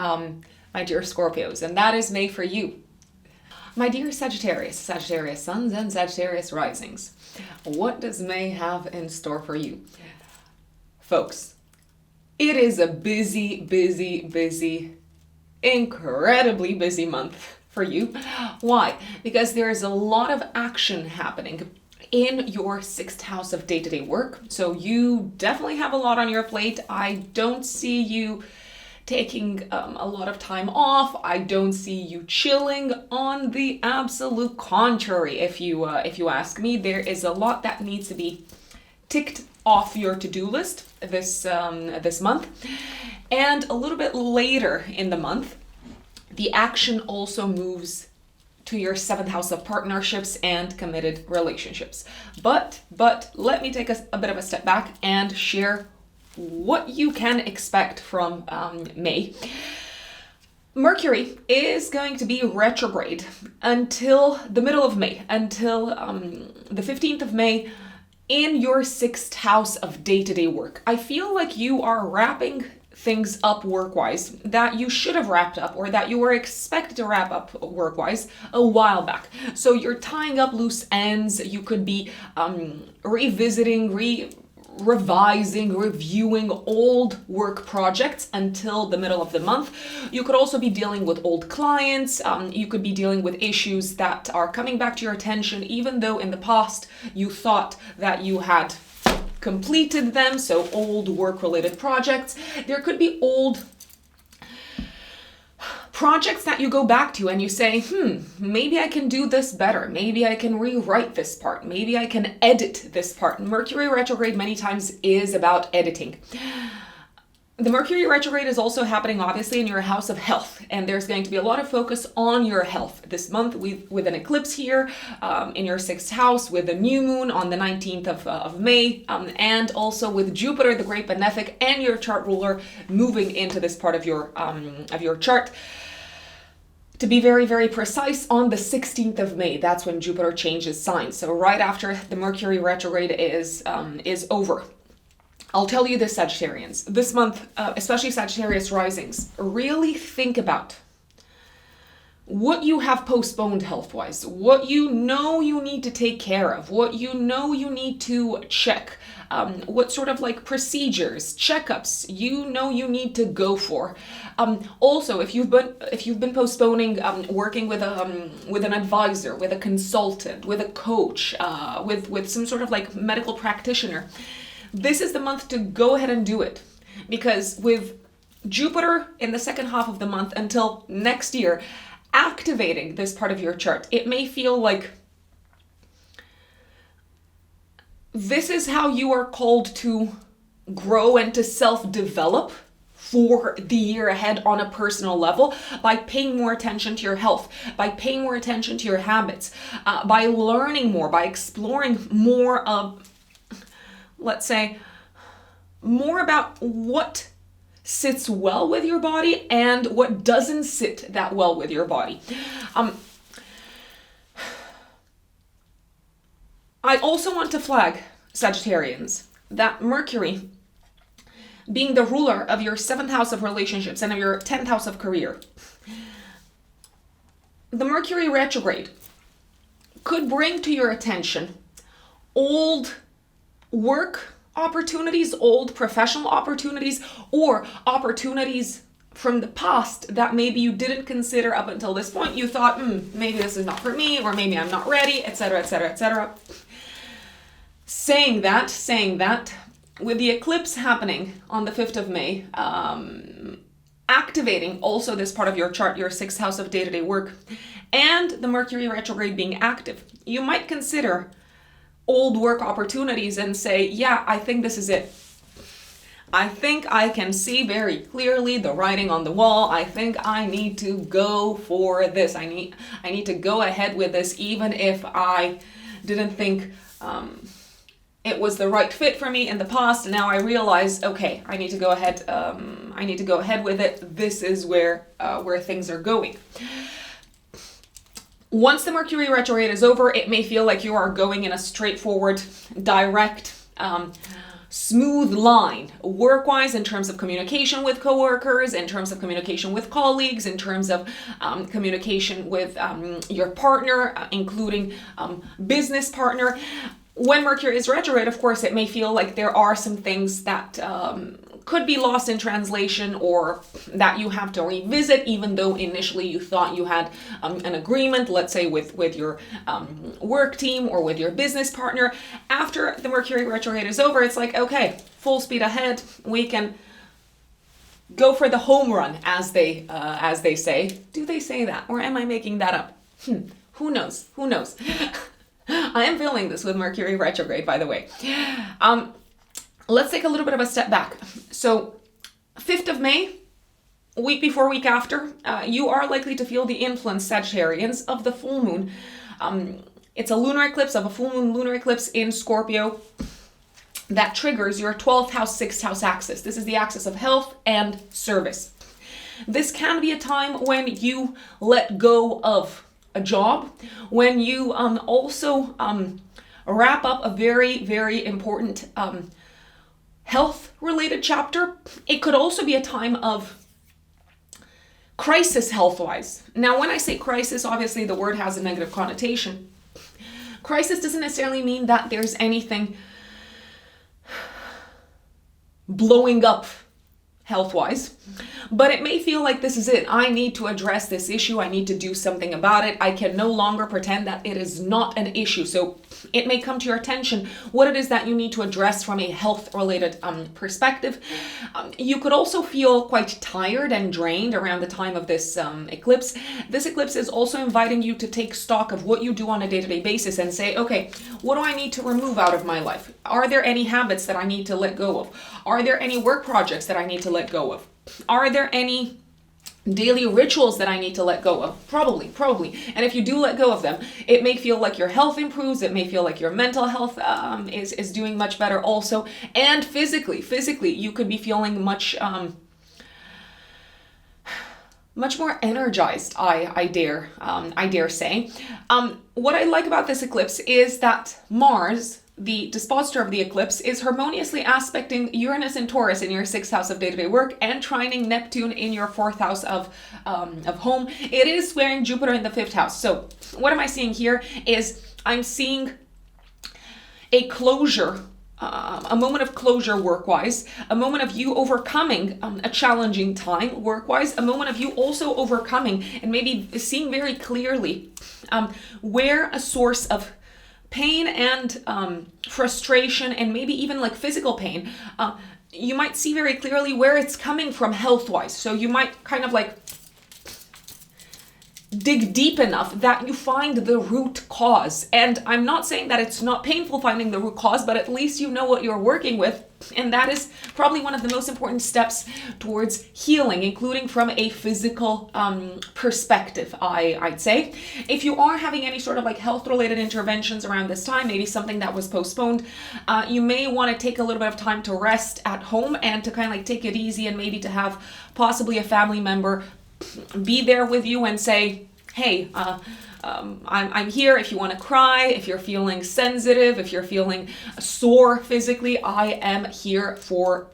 Scorpios. And that is May for you. My dear Sagittarius suns and Sagittarius risings, what does May have in store for you? folks, it is a busy, incredibly busy month for you. Why? Because there is a lot of action happening in your sixth house of day-to-day work. So you definitely have a lot on your plate. I don't see you taking a lot of time off. I don't see you chilling. On the absolute contrary, if you ask me, there is a lot that needs to be ticked off your to-do list this month. And a little bit later in the month, the action also moves to your seventh house of partnerships and committed relationships. But let me take a bit of a step back and share what you can expect from May. Mercury is going to be retrograde until the middle of May, until the 15th of May in your sixth house of day-to-day work. I feel like you are wrapping things up work-wise that you should have wrapped up or that you were expected to wrap up work-wise a while back. So you're tying up loose ends. You could be revisiting, revising, reviewing old work projects until the middle of the month. You could also be dealing with old clients. You could be dealing with issues that are coming back to your attention, even though in the past you thought that you had completed them. So old work-related projects. There could be old projects that you go back to and you say, maybe I can do this better. Maybe I can rewrite this part. Maybe I can edit this part. Mercury retrograde many times is about editing. The Mercury retrograde is also happening obviously in your house of health, and there's going to be a lot of focus on your health this month with an eclipse here in your sixth house, with a new moon on the 19th of May, and also with Jupiter, the great benefic, and your chart ruler moving into this part of your chart. To be very, very precise, on the 16th of May, that's when Jupiter changes signs. So right after the Mercury retrograde is over. I'll tell you this, Sagittarians, this month, especially Sagittarius risings, really think about what you have postponed health-wise, what you know you need to take care of, what you know you need to check, what sort of like procedures, checkups you know you need to go for. Also, if you've been postponing working with an advisor, with a consultant, with a coach, with some sort of like medical practitioner, this is the month to go ahead and do it, because with Jupiter in the second half of the month until next year activating this part of your chart, it may feel like this is how you are called to grow and to self-develop for the year ahead on a personal level, by paying more attention to your health, by paying more attention to your habits, by learning more, by exploring more of, let's say, more about what sits well with your body and what doesn't sit that well with your body. I also want to flag, Sagittarians, that Mercury, being the ruler of your seventh house of relationships and of your 10th house of career, the Mercury retrograde could bring to your attention old work opportunities, old professional opportunities, or opportunities from the past that maybe you didn't consider up until this point. You thought, maybe this is not for me, or maybe I'm not ready, etc., etc., etc. Saying that, with the eclipse happening on the 5th of May, activating also this part of your chart, your sixth house of day-to-day work, and the Mercury retrograde being active, you might consider old work opportunities and say, yeah, I think this is it. I think I can see very clearly the writing on the wall. I think I need to go for this. I need to go ahead with this, even if I didn't think it was the right fit for me in the past. And now I realize, okay, I need to go ahead. I need to go ahead with it. This is where things are going. Once the Mercury retrograde is over, it may feel like you are going in a straightforward, direct, smooth line, work-wise, in terms of communication with coworkers, in terms of communication with colleagues, in terms of communication with your partner, including business partner. when Mercury is retrograde, of course, it may feel like there are some things that could be lost in translation, or that you have to revisit, even though initially you thought you had an agreement, let's say with your work team or with your business partner. After the Mercury retrograde is over, it's like, okay, full speed ahead. We can go for the home run, as they say. Do they say that, or am I making that up? Who knows? Who knows? I am feeling this with Mercury retrograde, by the way. Let's take a little bit of a step back. So 5th of May, week before, week after, you are likely to feel the influence, Sagittarians, of the full moon. It's a lunar eclipse, of a full moon lunar eclipse in Scorpio that triggers your 12th house, 6th house axis. This is the axis of health and service. This can be a time when you let go of a job, when you also wrap up a very, very important health-related chapter. It could also be a time of crisis health-wise. Now, when I say crisis, obviously the word has a negative connotation. Crisis doesn't necessarily mean that there's anything blowing up health-wise, but it may feel like this is it. I need to address this issue. I need to do something about it. I can no longer pretend that it is not an issue. So it may come to your attention what it is that you need to address from a health-related perspective. You could also feel quite tired and drained around the time of this eclipse. This eclipse is also inviting you to take stock of what you do on a day-to-day basis and say, okay, what do I need to remove out of my life? Are there any habits that I need to let go of? Are there any work projects that I need to let go of? Are there any daily rituals that I need to let go of? Probably. And if you do let go of them, it may feel like your health improves. It may feel like your mental health is doing much better also. And physically, you could be feeling much more energized, I dare say. What I like about this eclipse is that Mars, the dispositor of the eclipse, is harmoniously aspecting Uranus and Taurus in your 6th house of day-to-day work and trining Neptune in your 4th house of home. It is squaring Jupiter in the 5th house. So what am I seeing here is I'm seeing a closure, a moment of closure work-wise, a moment of you overcoming a challenging time work-wise, a moment of you also overcoming and maybe seeing very clearly where a source of pain and frustration, and maybe even like physical pain, you might see very clearly where it's coming from health-wise. So you might kind of like dig deep enough that you find the root cause. And I'm not saying that it's not painful finding the root cause, but at least you know what you're working with. And that is probably one of the most important steps towards healing, including from a physical perspective, I'd say. If you are having any sort of like health-related interventions around this time, maybe something that was postponed, you may want to take a little bit of time to rest at home and to kind of like take it easy, and maybe to have possibly a family member be there with you and say, hey, I'm here if you want to cry, if you're feeling sensitive, if you're feeling sore physically, I'm here for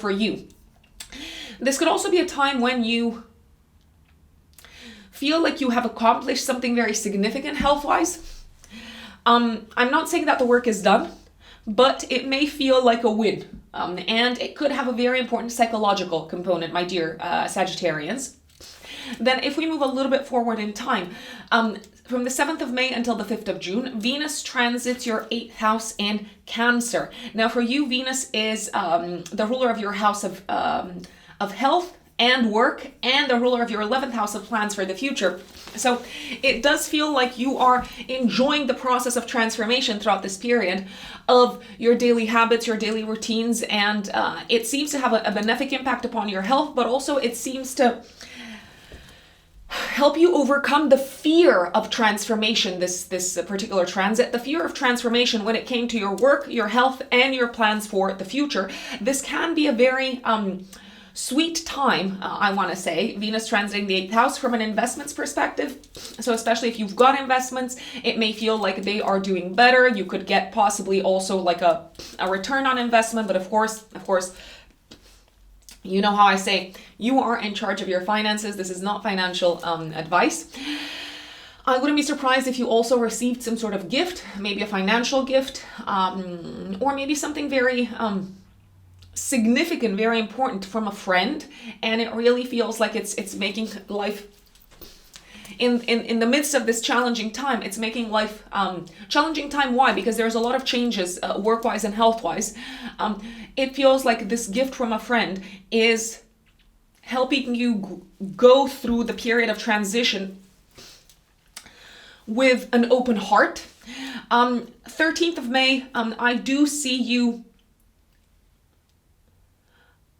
you. This could also be a time when you feel like you have accomplished something very significant health-wise. I'm not saying that the work is done, but it may feel like a win. And it could have a very important psychological component, my dear Sagittarians. Then if we move a little bit forward in time, from the 7th of May until the 5th of June, Venus transits your 8th house in Cancer. Now for you, Venus is the ruler of your house of health and work, and the ruler of your 11th house of plans for the future. So it does feel like you are enjoying the process of transformation throughout this period of your daily habits, your daily routines, and it seems to have a benefic impact upon your health, but also it seems to help you overcome the fear of transformation, this particular transit, the fear of transformation when it came to your work, your health, and your plans for the future. This can be a very sweet time, I want to say, Venus transiting the 8th house from an investments perspective. So especially if you've got investments, it may feel like they are doing better. You could get possibly also like a return on investment, but of course, you know how I say, you are in charge of your finances. This is not financial advice. I wouldn't be surprised if you also received some sort of gift, maybe a financial gift, or maybe something very significant, very important from a friend, and it really feels like it's making life in the midst of this challenging time. It's making life challenging time. Why? Because there's a lot of changes work-wise and health-wise. It feels like this gift from a friend is helping you go through the period of transition with an open heart. 13th of May, I do see you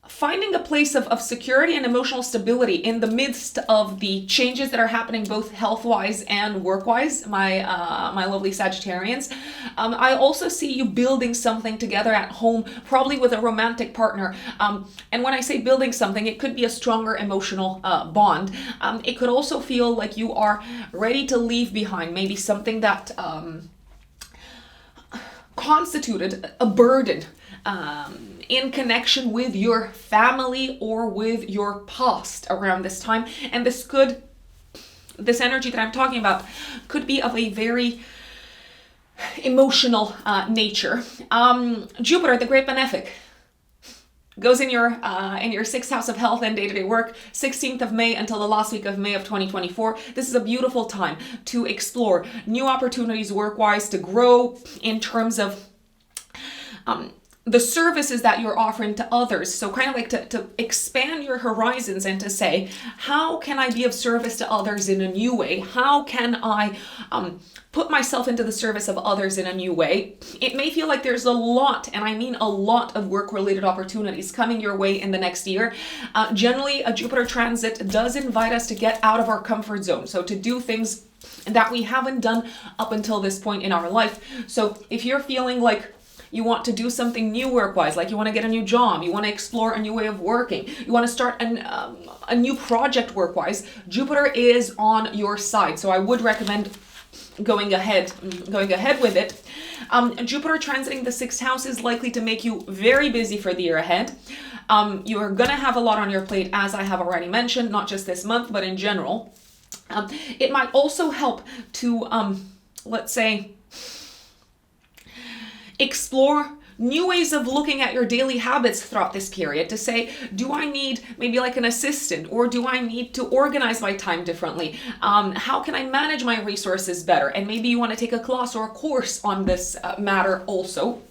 finding a place of security and emotional stability in the midst of the changes that are happening both health-wise and work-wise, my lovely Sagittarians. I also see you building something together at home, probably with a romantic partner. And when I say building something, it could be a stronger emotional bond. It could also feel like you are ready to leave behind maybe something that constituted a burden in connection with your family or with your past around this time. And this energy that I'm talking about could be of a very emotional nature. Jupiter, the great benefic, goes in your sixth house of health and day-to-day work, 16th of May until the last week of May of 2024. This is a beautiful time to explore new opportunities work-wise, to grow in terms of the services that you're offering to others. So kind of like to expand your horizons and to say, how can I be of service to others in a new way? How can I put myself into the service of others in a new way? It may feel like there's a lot, and I mean a lot, of work-related opportunities coming your way in the next year. Generally, a Jupiter transit does invite us to get out of our comfort zone. So to do things that we haven't done up until this point in our life. So if you're feeling like you want to do something new work-wise, like you want to get a new job, you want to explore a new way of working, you want to start a new project work-wise, Jupiter is on your side. So I would recommend going ahead with it. Jupiter transiting the sixth house is likely to make you very busy for the year ahead. You're going to have a lot on your plate, as I have already mentioned, not just this month, but in general. It might also help to, let's say, explore new ways of looking at your daily habits throughout this period, to say, do I need maybe like an assistant, or do I need to organize my time differently? How can I manage my resources better? And maybe you want to take a class or a course on this matter also.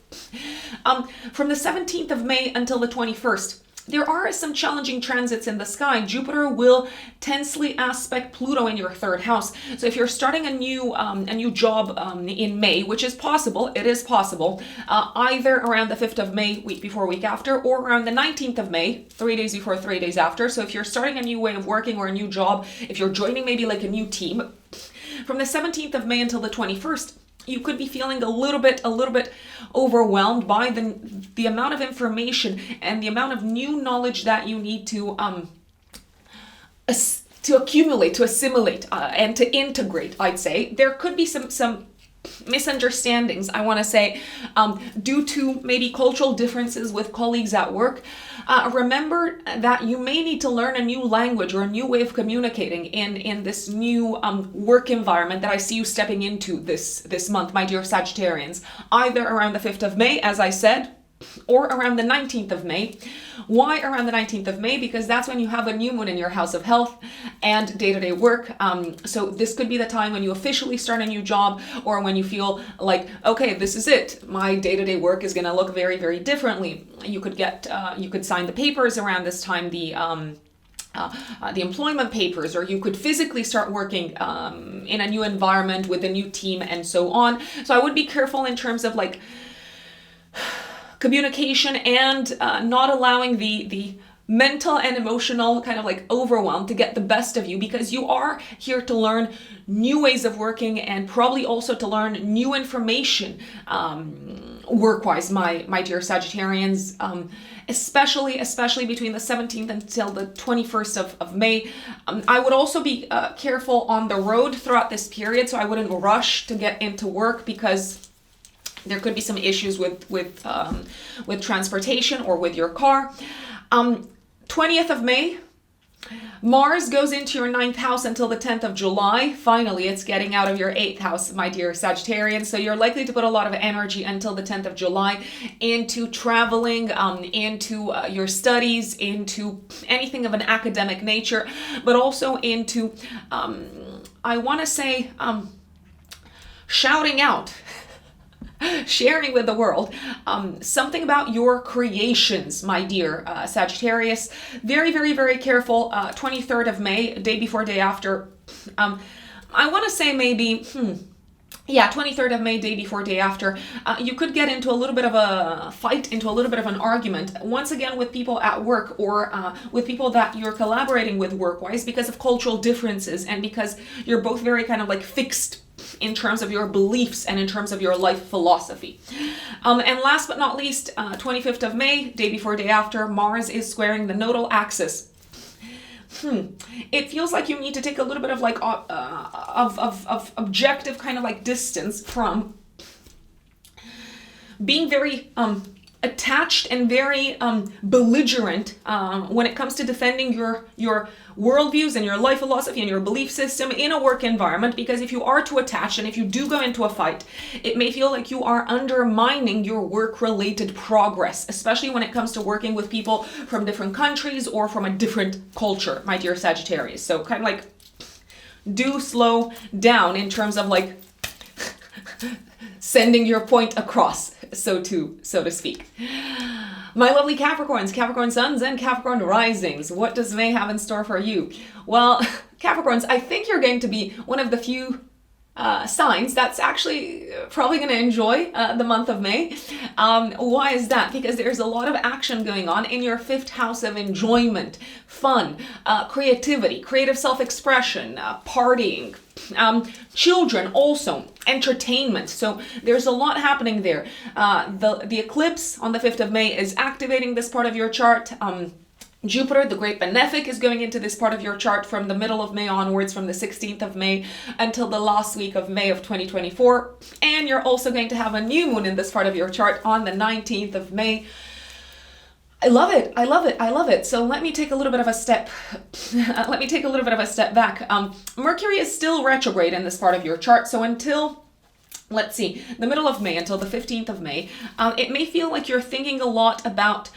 From the 17th of May until the 21st, there are some challenging transits in the sky. Jupiter will tensely aspect Pluto in your third house. So if you're starting a new job in May, which is possible, it is possible, either around the 5th of May, week before, week after, or around the 19th of May, 3 days before, 3 days after. So if you're starting a new way of working or a new job, if you're joining maybe like a new team, from the 17th of May until the 21st, you could be feeling a little bit overwhelmed by the amount of information and the amount of new knowledge that you need to accumulate, to assimilate, and to integrate. I'd say there could be some misunderstandings, I want to say, due to maybe cultural differences with colleagues at work. Remember that you may need to learn a new language or a new way of communicating in this new work environment that I see you stepping into this month, my dear Sagittarians, either around the 5th of May, as I said, or around the 19th of May. Why around the 19th of May? Because that's when you have a new moon in your house of health and day-to-day work. So this could be the time when you officially start a new job, or when you feel like, okay, this is it. My day-to-day work is going to look very, very differently. You could sign the papers around this time, the employment papers, or you could physically start working in a new environment with a new team and so on. So I would be careful in terms of like communication and not allowing the mental and emotional kind of like overwhelm to get the best of you, because you are here to learn new ways of working and probably also to learn new information work-wise, my dear Sagittarians, especially between the 17th until the 21st of May. I would also be careful on the road throughout this period, so I wouldn't rush to get into work, because there could be some issues with transportation or with your car. 20th of May Mars goes into your 9th house until the 10th of July. Finally, it's getting out of your 8th house, my dear Sagittarian. So you're likely to put a lot of energy until the 10th of July into traveling, into your studies, into anything of an academic nature, but also into, I want to say, shouting out. Sharing with the world something about your creations, my dear Sagittarius. Very, very, very careful. 23rd of May, day before, day after. I want to say maybe, 23rd of May, day before, day after. You could get into a little bit of a fight, into a little bit of an argument, once again with people at work or with people that you're collaborating with work-wise because of cultural differences and because you're both very kind of like fixed in terms of your beliefs and in terms of your life philosophy. And last but not least, 25th of May, day before, day after, Mars is squaring the nodal axis. It feels like you need to take a little bit of like of objective kind of like distance from being very attached and very belligerent when it comes to defending your worldviews and your life philosophy and your belief system in a work environment, because if you are too attached and if you do go into a fight, it may feel like you are undermining your work-related progress, especially when it comes to working with people from different countries or from a different culture, my dear Sagittarius. So kind of like do slow down in terms of like sending your point across, so to speak. My lovely Capricorns, Capricorn suns and Capricorn risings, what does May have in store for you? Well, Capricorns, I think you're going to be one of the few signs that's actually probably going to enjoy the month of May. Why is that? Because there's a lot of action going on in your 5th house of enjoyment, fun, creativity, creative self-expression, partying, children also, entertainment. So there's a lot happening there. The eclipse on the 5th of May is activating this part of your chart. Jupiter, the great benefic, is going into this part of your chart from the middle of May onwards, from the 16th of May until the last week of May of 2024. And you're also going to have a new moon in this part of your chart on the 19th of May. I love it. I love it. I love it. So let me take a little bit of a step. Back. Mercury is still retrograde in this part of your chart. So until, let's see, the middle of May, until the 15th of May, it may feel like you're thinking a lot about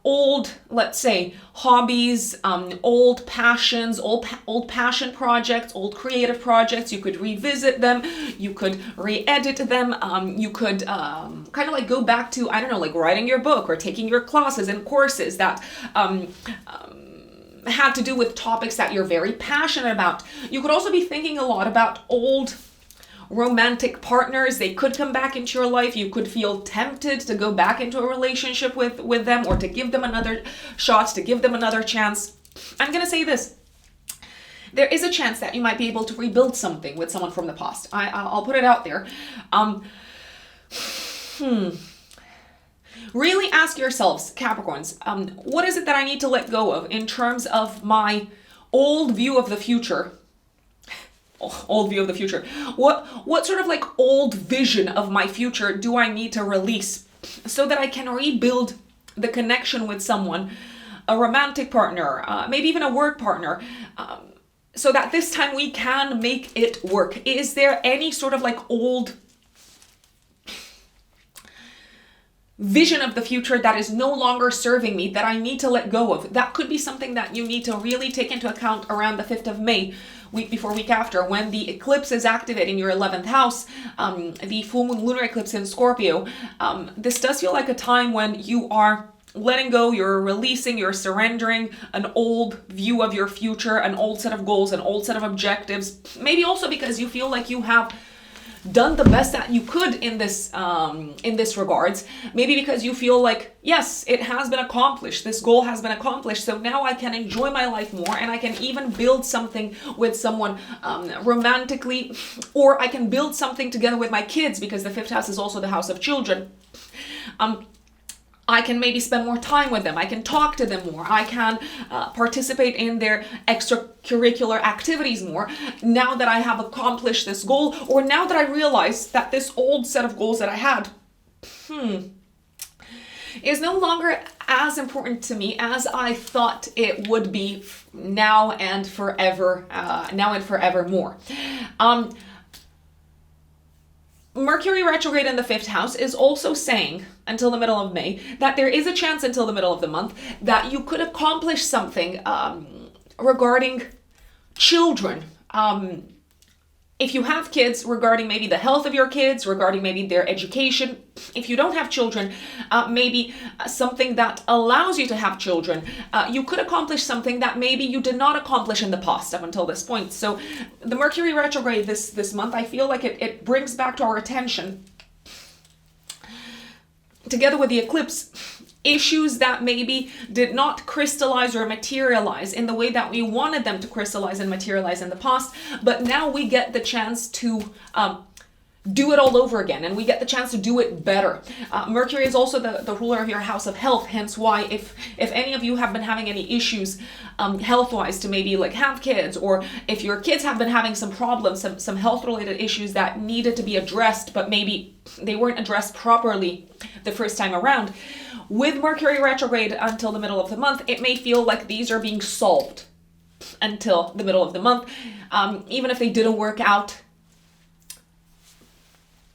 old, let's say, hobbies, old passions, old passion projects, old creative projects. You could revisit them. You could re-edit them. You could kind of like go back to, I don't know, like writing your book or taking your classes and courses that had to do with topics that you're very passionate about. You could also be thinking a lot about old romantic partners. They could come back into your life. You could feel tempted to go back into a relationship with them, or to give them another shot, to give them another chance. I'm going to say this. There is a chance that you might be able to rebuild something with someone from the past. I'll put it out there. Really ask yourselves, Capricorns, what is it that I need to let go of in terms of my old view of the future? What sort of like old vision of my future do I need to release so that I can rebuild the connection with someone, a romantic partner, maybe even a work partner, so that this time we can make it work? Is there any sort of like old vision of the future that is no longer serving me, that I need to let go of? That could be something that you need to really take into account around the 5th of May, week before, week after, when the eclipse is activating your 11th house, the full moon lunar eclipse in Scorpio. This does feel like a time when you are letting go, you're releasing, you're surrendering an old view of your future, an old set of goals, an old set of objectives. Maybe also because you feel like you have done the best that you could in this regards. Maybe because you feel like, yes, it has been accomplished. This goal has been accomplished. So now I can enjoy my life more, and I can even build something with someone romantically, or I can build something together with my kids, because the 5th house is also the house of children. I can maybe spend more time with them. I can talk to them more. I can participate in their extracurricular activities more, now that I have accomplished this goal, or now that I realize that this old set of goals that I had, is no longer as important to me as I thought it would be now and forever, now and forevermore. Mercury retrograde in the 5th house is also saying, until the middle of May, that there is a chance until the middle of the month that you could accomplish something regarding children. If you have kids, regarding maybe the health of your kids, regarding maybe their education. If you don't have children, maybe something that allows you to have children. You could accomplish something that maybe you did not accomplish in the past up until this point. So the Mercury retrograde this month, I feel like it brings back to our attention, together with the eclipse, issues that maybe did not crystallize or materialize in the way that we wanted them to crystallize and materialize in the past, but now we get the chance to do it all over again, and we get the chance to do it better. Mercury is also the ruler of your house of health, hence why if any of you have been having any issues health-wise to maybe like have kids, or if your kids have been having some problems, some health-related issues that needed to be addressed, but maybe they weren't addressed properly the first time around, with Mercury retrograde until the middle of the month, it may feel like these are being solved until the middle of the month, even if they didn't work out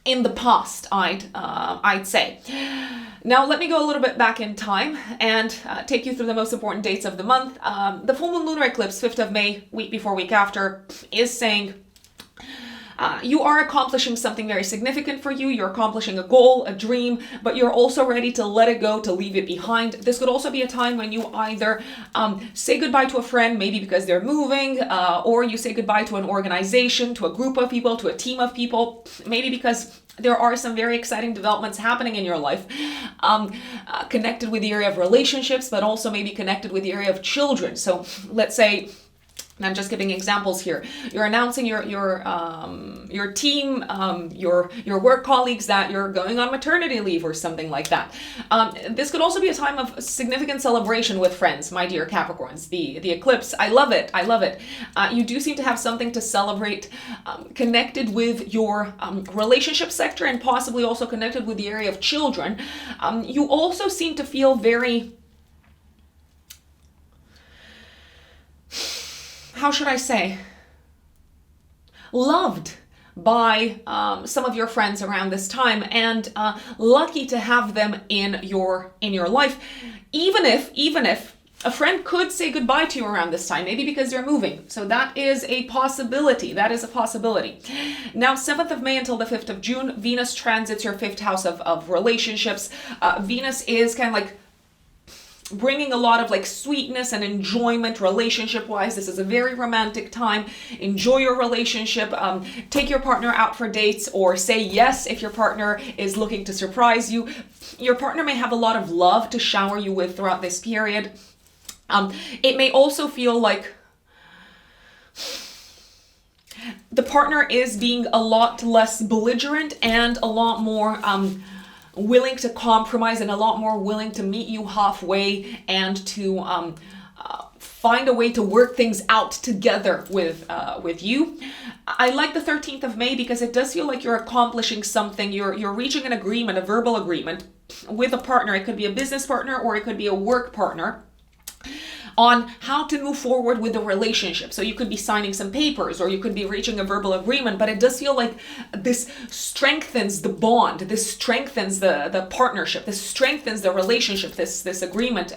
in the past, I'd say. Now let me go a little bit back in time and take you through the most important dates of the month. The full moon lunar eclipse, 5th of May, week before, week after, is saying you are accomplishing something very significant for you. You're accomplishing a goal, a dream, but you're also ready to let it go, to leave it behind. This could also be a time when you either say goodbye to a friend, maybe because they're moving, or you say goodbye to an organization, to a group of people, to a team of people, maybe because there are some very exciting developments happening in your life, connected with the area of relationships, but also maybe connected with the area of children. So let's say, and I'm just giving examples here, you're announcing your team, your work colleagues that you're going on maternity leave or something like that. This could also be a time of significant celebration with friends, my dear Capricorns. The eclipse, I love it. I love it. You do seem to have something to celebrate, connected with your relationship sector, and possibly also connected with the area of children. You also seem to feel very, how should I say, loved by some of your friends around this time, and lucky to have them in your life, even if a friend could say goodbye to you around this time, maybe because they're moving. So that is a possibility. That is a possibility. Now, 7th of May until the 5th of June, Venus transits your 5th house of relationships. Venus is kind of like bringing a lot of like sweetness and enjoyment relationship wise. This is a very romantic time. Enjoy your relationship. Take your partner out for dates, or say yes if your partner is looking to surprise you. Your partner may have a lot of love to shower you with throughout this period. It may also feel like the partner is being a lot less belligerent and a lot more willing to compromise, and a lot more willing to meet you halfway and to find a way to work things out together with you. I like the 13th of May because it does feel like you're accomplishing something. You're reaching an agreement, a verbal agreement with a partner. It could be a business partner or it could be a work partner, on how to move forward with the relationship. So you could be signing some papers, or you could be reaching a verbal agreement, but it does feel like this strengthens the bond, this strengthens the partnership, this strengthens the relationship, this agreement.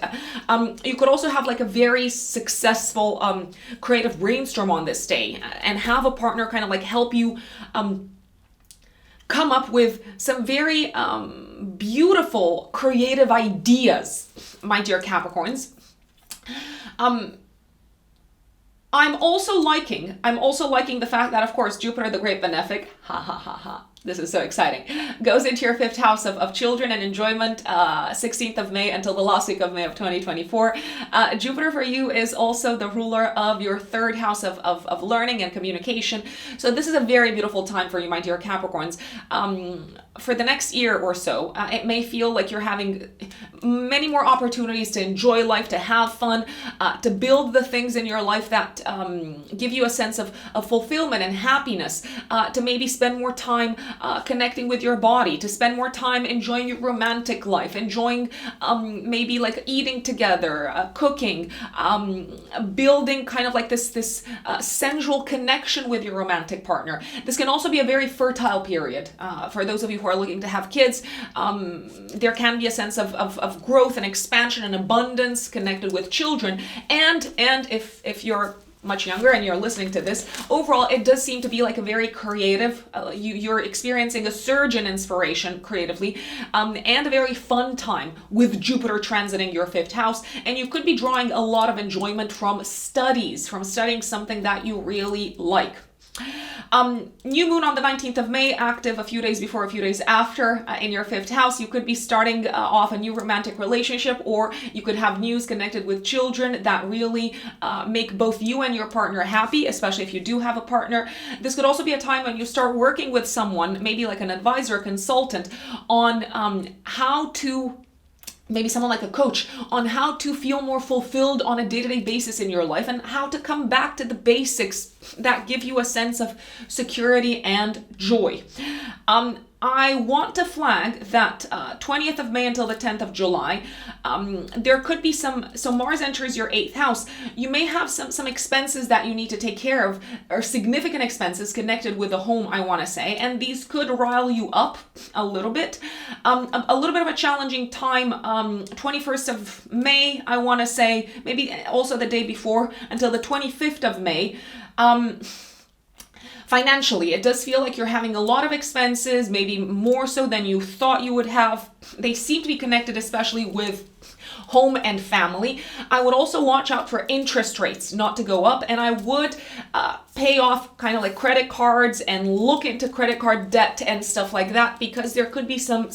You could also have like a very successful creative brainstorm on this day, and have a partner kind of like help you come up with some very beautiful creative ideas, my dear Capricorns. I'm also liking the fact that, of course, Jupiter, the great benefic, this is so exciting, goes into your 5th house of children and enjoyment, 16th of May until the last week of May of 2024. Jupiter for you is also the ruler of your 3rd house of learning and communication. So this is a very beautiful time for you, my dear Capricorns. For the next year or so, it may feel like you're having many more opportunities to enjoy life, to have fun, to build the things in your life that give you a sense of fulfillment and happiness, to maybe spend more time connecting with your body, to spend more time enjoying your romantic life, enjoying maybe like eating together, cooking, building kind of like this sensual connection with your romantic partner. This can also be a very fertile period. For those of you who are looking to have kids, there can be a sense of growth and expansion and abundance connected with children. And if you're much younger and you're listening to this, overall it does seem to be like a very creative, you're experiencing a surge in inspiration creatively, and a very fun time with Jupiter transiting your 5th house. And you could be drawing a lot of enjoyment from studying something that you really like. New moon on the 19th of May, active a few days before, a few days after, in your 5th house. You could be starting off a new romantic relationship, or you could have news connected with children that really make both you and your partner happy, especially if you do have a partner. This could also be a time when you start working with someone, maybe like an advisor, a consultant, on how to, maybe someone like a coach, on how to feel more fulfilled on a day-to-day basis in your life, and how to come back to the basics that give you a sense of security and joy. I want to flag that 20th of May until the 10th of July, there could be so Mars enters your 8th house. You may have some expenses that you need to take care of, or significant expenses connected with the home, I want to say, and these could rile you up a little bit. A little bit of a challenging time, 21st of May, I want to say, maybe also the day before, until the 25th of May. Financially, it does feel like you're having a lot of expenses, maybe more so than you thought you would have. They seem to be connected especially with home and family. I would also watch out for interest rates not to go up, and I would pay off kind of like credit cards and look into credit card debt and stuff like that, because there could be some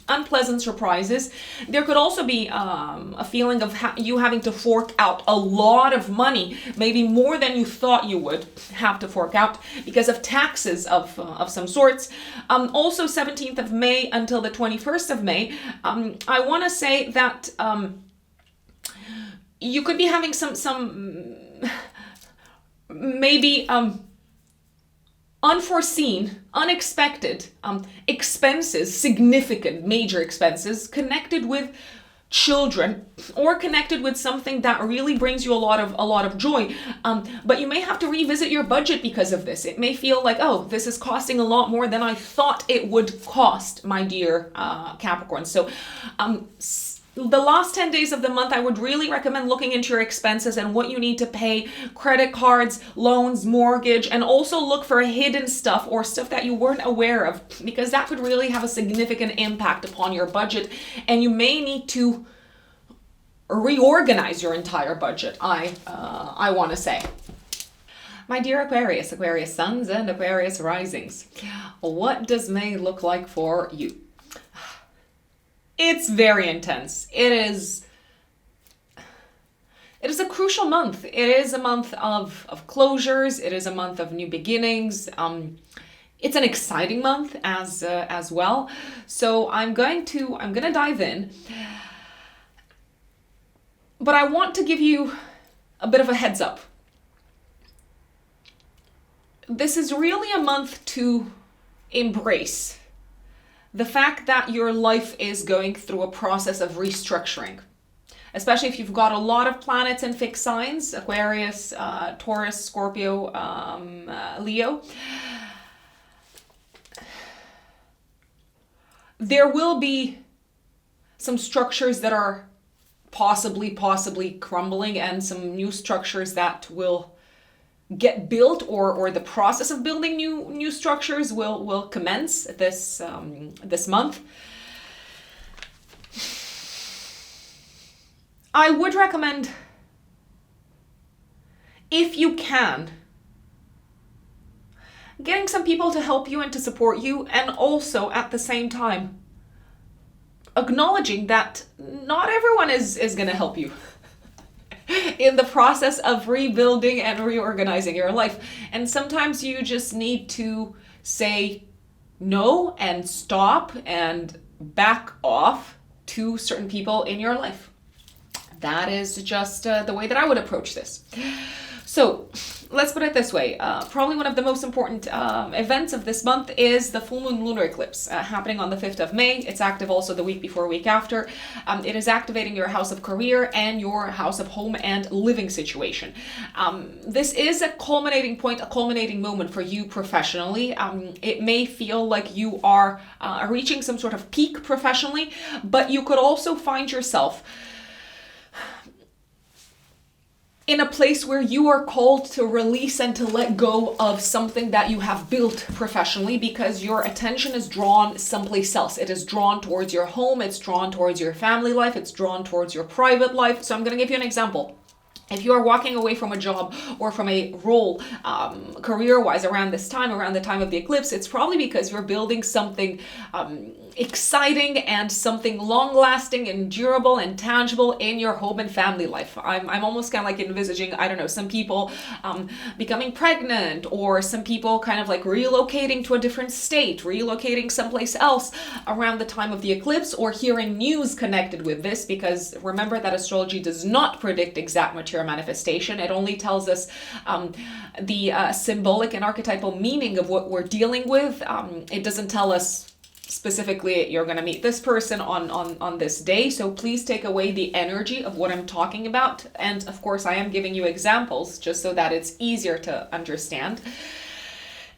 unpleasant surprises. There could also be a feeling of you having to fork out a lot of money, maybe more than you thought you would have to fork out because of taxes of some sorts. Also 17th of May until the 21st of May, I want to say that you could be having some maybe unforeseen, unexpected expenses, significant, major expenses connected with children, or connected with something that really brings you a lot of joy. But you may have to revisit your budget because of this. It may feel like, oh, this is costing a lot more than I thought it would cost, my dear Capricorn. So the last 10 days of the month, I would really recommend looking into your expenses and what you need to pay, credit cards, loans, mortgage, and also look for hidden stuff or stuff that you weren't aware of, because that could really have a significant impact upon your budget, and you may need to reorganize your entire budget, I want to say. My dear Aquarius, Aquarius suns and Aquarius risings, what does May look like for you? It's very intense. It is a crucial month. It is a month of closures. It is a month of new beginnings. It's an exciting month as well. So I'm gonna dive in. But I want to give you a bit of a heads up. This is really a month to embrace the fact that your life is going through a process of restructuring, especially if you've got a lot of planets in fixed signs, Aquarius, Taurus, Scorpio, Leo. There will be some structures that are possibly crumbling, and some new structures that will get built, or the process of building new structures will commence this month. I would recommend, if you can, getting some people to help you and to support you, and also at the same time acknowledging that not everyone is going to help you in the process of rebuilding and reorganizing your life. And sometimes you just need to say no and stop and back off to certain people in your life. That is just the way that I would approach this. So let's put it this way. Probably one of the most important events of this month is the full moon lunar eclipse happening on the 5th of May. It's active also the week before, week after. It is activating your house of career and your house of home and living situation. This is a culminating point, a culminating moment for you professionally. It may feel like you are reaching some sort of peak professionally, but you could also find yourself in a place where you are called to release and to let go of something that you have built professionally, because your attention is drawn someplace else. It is drawn towards your home, it's drawn towards your family life, it's drawn towards your private life. So I'm going to give you an example. If you are walking away from a job or from a role career-wise around this time, around the time of the eclipse, it's probably because you're building something exciting and something long-lasting and durable and tangible in your home and family life. I'm almost kind of like envisaging, I don't know, some people becoming pregnant, or some people kind of like relocating to a different state, relocating someplace else around the time of the eclipse, or hearing news connected with this, because remember that astrology does not predict exact material manifestation. It only tells us the symbolic and archetypal meaning of what we're dealing with. It doesn't tell us specifically you're going to meet this person on this day. So please take away the energy of what I'm talking about. And of course, I am giving you examples just so that it's easier to understand.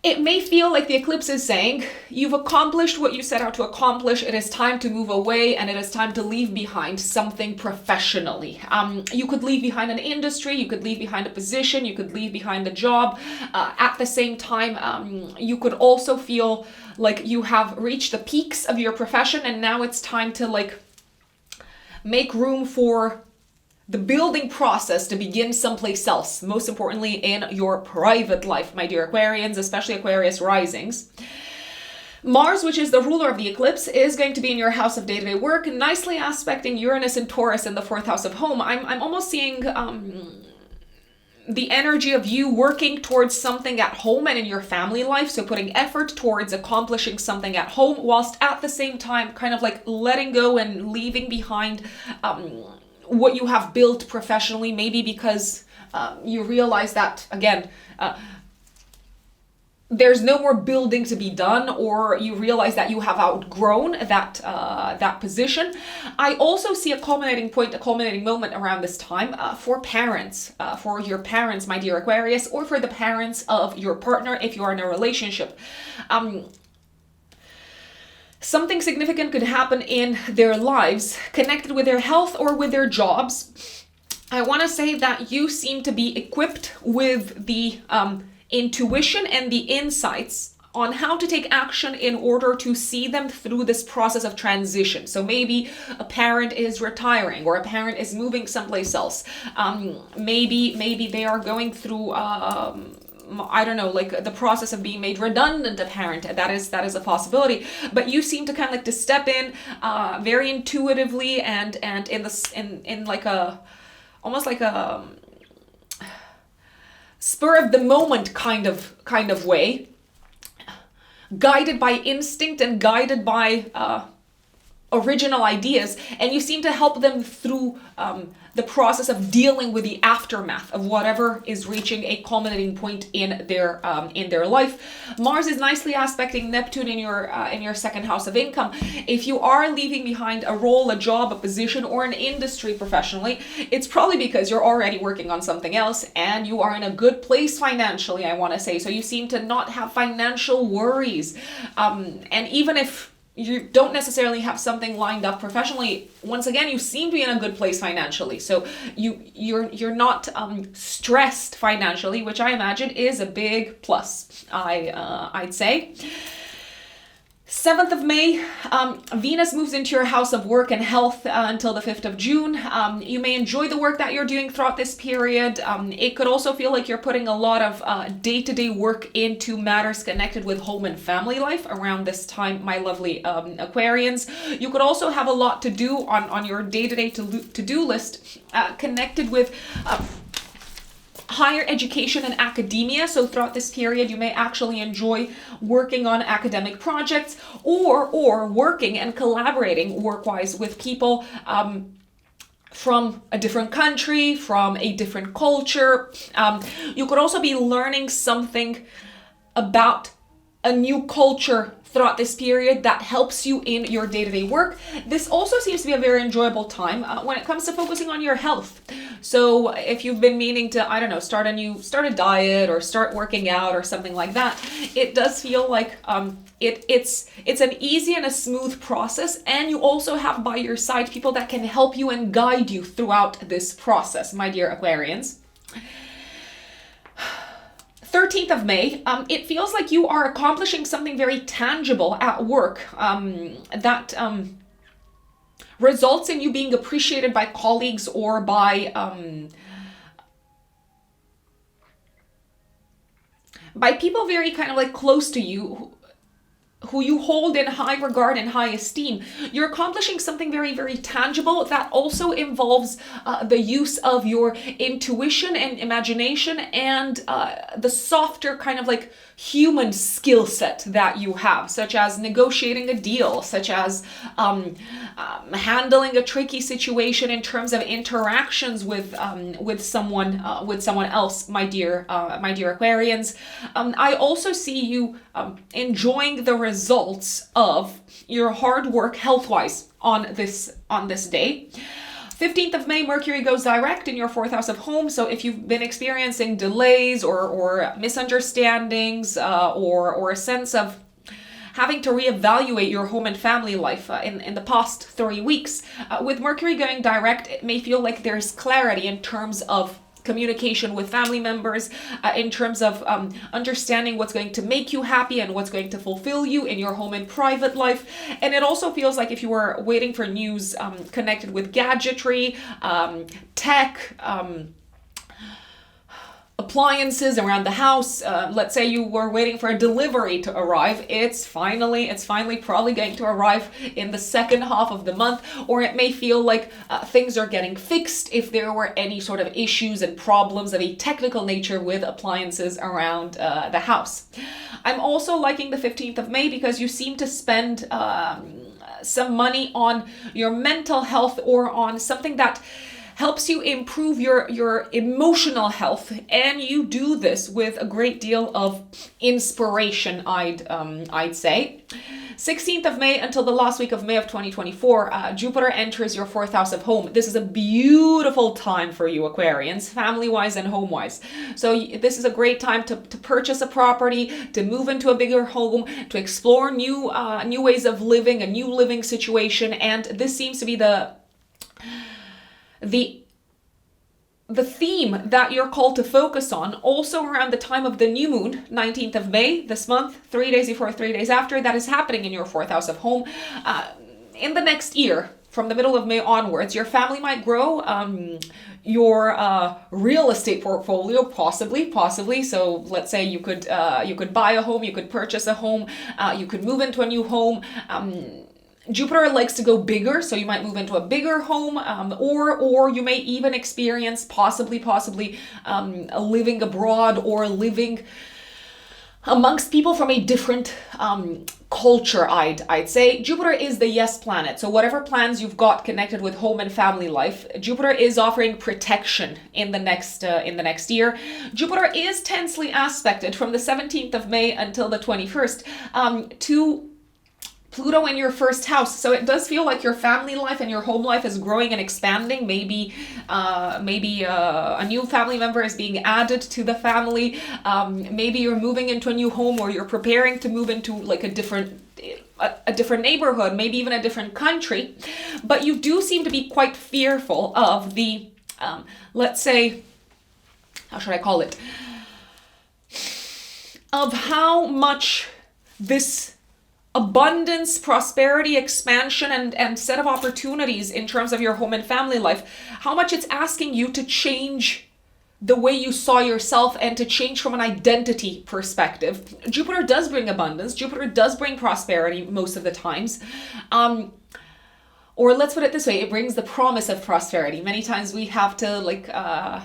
It may feel like the eclipse is saying, you've accomplished what you set out to accomplish. It is time to move away, and it is time to leave behind something professionally. You could leave behind an industry, you could leave behind a position, you could leave behind a job. At the same time, you could also feel like you have reached the peaks of your profession, and now it's time to like make room for the building process to begin someplace else, most importantly in your private life, my dear Aquarians, especially Aquarius risings. Mars, which is the ruler of the eclipse, is going to be in your house of day-to-day work, nicely aspecting Uranus and Taurus in the 4th house of home. I'm almost seeing the energy of you working towards something at home and in your family life. So putting effort towards accomplishing something at home, whilst at the same time kind of like letting go and leaving behind what you have built professionally, maybe because you realize that, again, there's no more building to be done, or you realize that you have outgrown that position. I also see a culminating point, a culminating moment around this time for parents, for your parents, my dear Aquarius, or for the parents of your partner if you are in a relationship. Something significant could happen in their lives connected with their health or with their jobs. I want to say that you seem to be equipped with the intuition and the insights on how to take action in order to see them through this process of transition. So maybe a parent is retiring, or a parent is moving someplace else. Maybe they are going through I don't know, like the process of being made redundant a parent. That is a possibility. But you seem to kind of like to step in very intuitively and in like a almost like a spur of the moment kind of way, guided by instinct and guided by original ideas, and you seem to help them through the process of dealing with the aftermath of whatever is reaching a culminating point in their life. Mars is nicely aspecting Neptune in your second house of income. If you are leaving behind a role, a job, a position, or an industry professionally, it's probably because you're already working on something else and you are in a good place financially, I want to say. So you seem to not have financial worries, and even if you don't necessarily have something lined up professionally, once again, you seem to be in a good place financially. So you're not stressed financially, which I imagine is a big plus, I'd say. 7th of May, Venus moves into your house of work and health until the 5th of June. You may enjoy the work that you're doing throughout this period. It could also feel like you're putting a lot of day-to-day work into matters connected with home and family life around this time, my lovely Aquarians. You could also have a lot to do on your day-to-day to-do list connected with higher education and academia. So throughout this period, you may actually enjoy working on academic projects or working and collaborating work-wise with people from a different country, from a different culture. You could also be learning something about a new culture throughout this period that helps you in your day-to-day work. This also seems to be a very enjoyable time when it comes to focusing on your health. So if you've been meaning to, I don't know, start a diet or start working out or something like that, it does feel like it's an easy and a smooth process, and you also have by your side people that can help you and guide you throughout this process, my dear Aquarians. 13th of May, it feels like you are accomplishing something very tangible at work that results in you being appreciated by colleagues or by people very kind of like close to you, who you hold in high regard and high esteem. You're accomplishing something very, very tangible that also involves the use of your intuition and imagination and the softer kind of like human skill set that you have, such as negotiating a deal, such as handling a tricky situation in terms of interactions with someone else, my dear Aquarians. I also see you enjoying the results of your hard work health-wise on this day. 15th of May, Mercury goes direct in your 4th house of home. So if you've been experiencing delays or misunderstandings or a sense of having to reevaluate your home and family life in the past 3 weeks, with Mercury going direct, it may feel like there's clarity in terms of communication with family members, in terms of understanding what's going to make you happy and what's going to fulfill you in your home and private life. And it also feels like if you were waiting for news connected with gadgetry, tech, appliances around the house, let's say you were waiting for a delivery to arrive, it's finally probably going to arrive in the second half of the month. Or it may feel like things are getting fixed if there were any sort of issues and problems of a technical nature with appliances around the house. I'm also liking the 15th of May because you seem to spend some money on your mental health or on something that helps you improve your emotional health, and you do this with a great deal of inspiration, I'd say. 16th of May until the last week of May of 2024, Jupiter enters your 4th house of home. This is a beautiful time for you, Aquarians, family-wise and home-wise. So this is a great time to purchase a property, to move into a bigger home, to explore new ways of living, a new living situation, and this seems to be the theme that you're called to focus on also around the time of the new moon, 19th of May, this month, 3 days before, 3 days after, that is happening in your 4th house of home. In the next year, from the middle of May onwards, your family might grow, your real estate portfolio, possibly. So let's say you could buy a home, you could purchase a home, you could move into a new home. Jupiter likes to go bigger, so you might move into a bigger home, or you may even experience possibly living abroad or living amongst people from a different culture, I'd say. Jupiter is the yes planet, so whatever plans you've got connected with home and family life, Jupiter is offering protection in the next year. Jupiter is tensely aspected from the 17th of May until the 21st to Pluto in your 1st house. So it does feel like your family life and your home life is growing and expanding. Maybe a new family member is being added to the family. Maybe you're moving into a new home, or you're preparing to move into like a different neighborhood, maybe even a different country. But you do seem to be quite fearful of the, let's say, how should I call it? Of how much this abundance, prosperity, expansion, and set of opportunities in terms of your home and family life, how much it's asking you to change the way you saw yourself and to change from an identity perspective. Jupiter does bring abundance. Jupiter does bring prosperity most of the times. Or let's put it this way, it brings the promise of prosperity. Many times we have to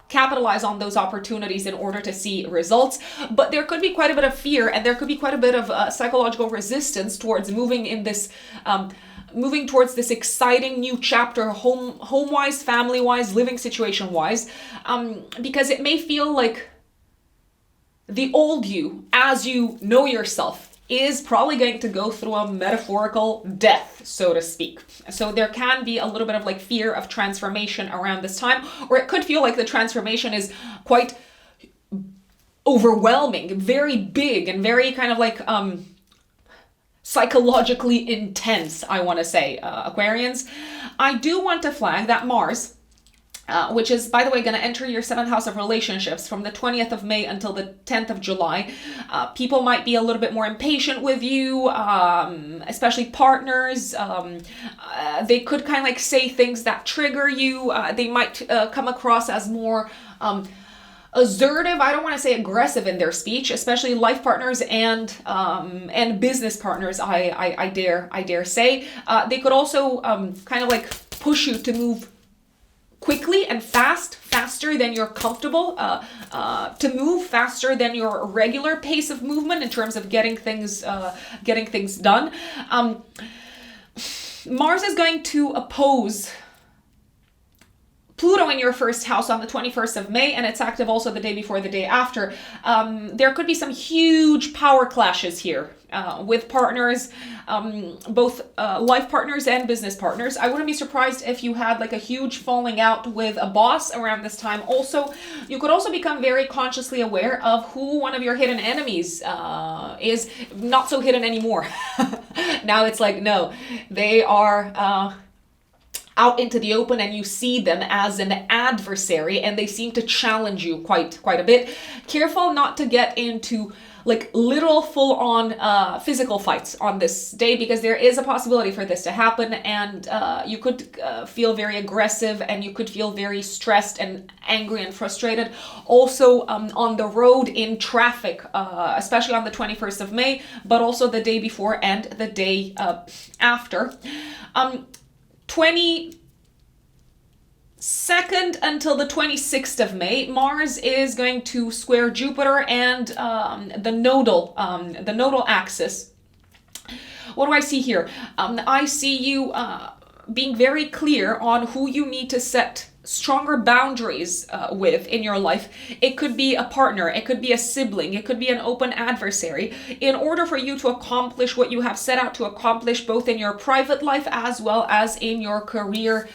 capitalize on those opportunities in order to see results, but there could be quite a bit of fear, and there could be quite a bit of psychological resistance towards moving in this moving towards this exciting new chapter, home-wise, family-wise, living situation-wise, because it may feel like the old you, as you know yourself, is probably going to go through a metaphorical death, so to speak. So there can be a little bit of like fear of transformation around this time, or it could feel like the transformation is quite overwhelming, very big, and very kind of like psychologically intense, I want to say, Aquarians. I do want to flag that Mars, which is, by the way, going to enter your 7th house of relationships from the 20th of May until the 10th of July. People might be a little bit more impatient with you, especially partners. They could kind of like say things that trigger you. They might come across as more assertive. I don't want to say aggressive in their speech, especially life partners and business partners. I dare say they could also kind of like push you to move quickly and faster than you're comfortable, to move faster than your regular pace of movement in terms of getting things done. Mars is going to oppose Pluto in your 1st house on the 21st of May, and it's active also the day before, the day after. There could be some huge power clashes here with partners, both life partners and business partners. I wouldn't be surprised if you had like a huge falling out with a boss around this time. Also, you could also become very consciously aware of who one of your hidden enemies is. Not so hidden anymore. Now it's like, no, they are out into the open, and you see them as an adversary, and they seem to challenge you quite a bit. Careful not to get into like literal full-on physical fights on this day, because there is a possibility for this to happen, and you could feel very aggressive, and you could feel very stressed and angry and frustrated. Also on the road, in traffic, especially on the 21st of May, but also the day before and the day after. 22nd until the 26th of May, Mars is going to square Jupiter and the nodal axis. What do I see here? I see you being very clear on who you need to set stronger boundaries with in your life. It could be a partner, it could be a sibling, it could be an open adversary, in order for you to accomplish what you have set out to accomplish, both in your private life as well as in your career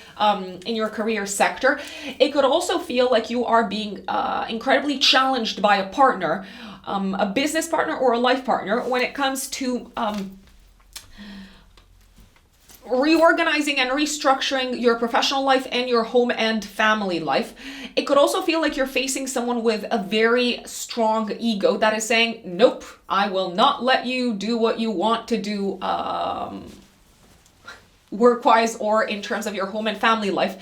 sector. It could also feel like you are being incredibly challenged by a partner, a business partner or a life partner, when it comes to reorganizing and restructuring your professional life and your home and family life. It could also feel like you're facing someone with a very strong ego that is saying, nope, I will not let you do what you want to do work-wise or in terms of your home and family life.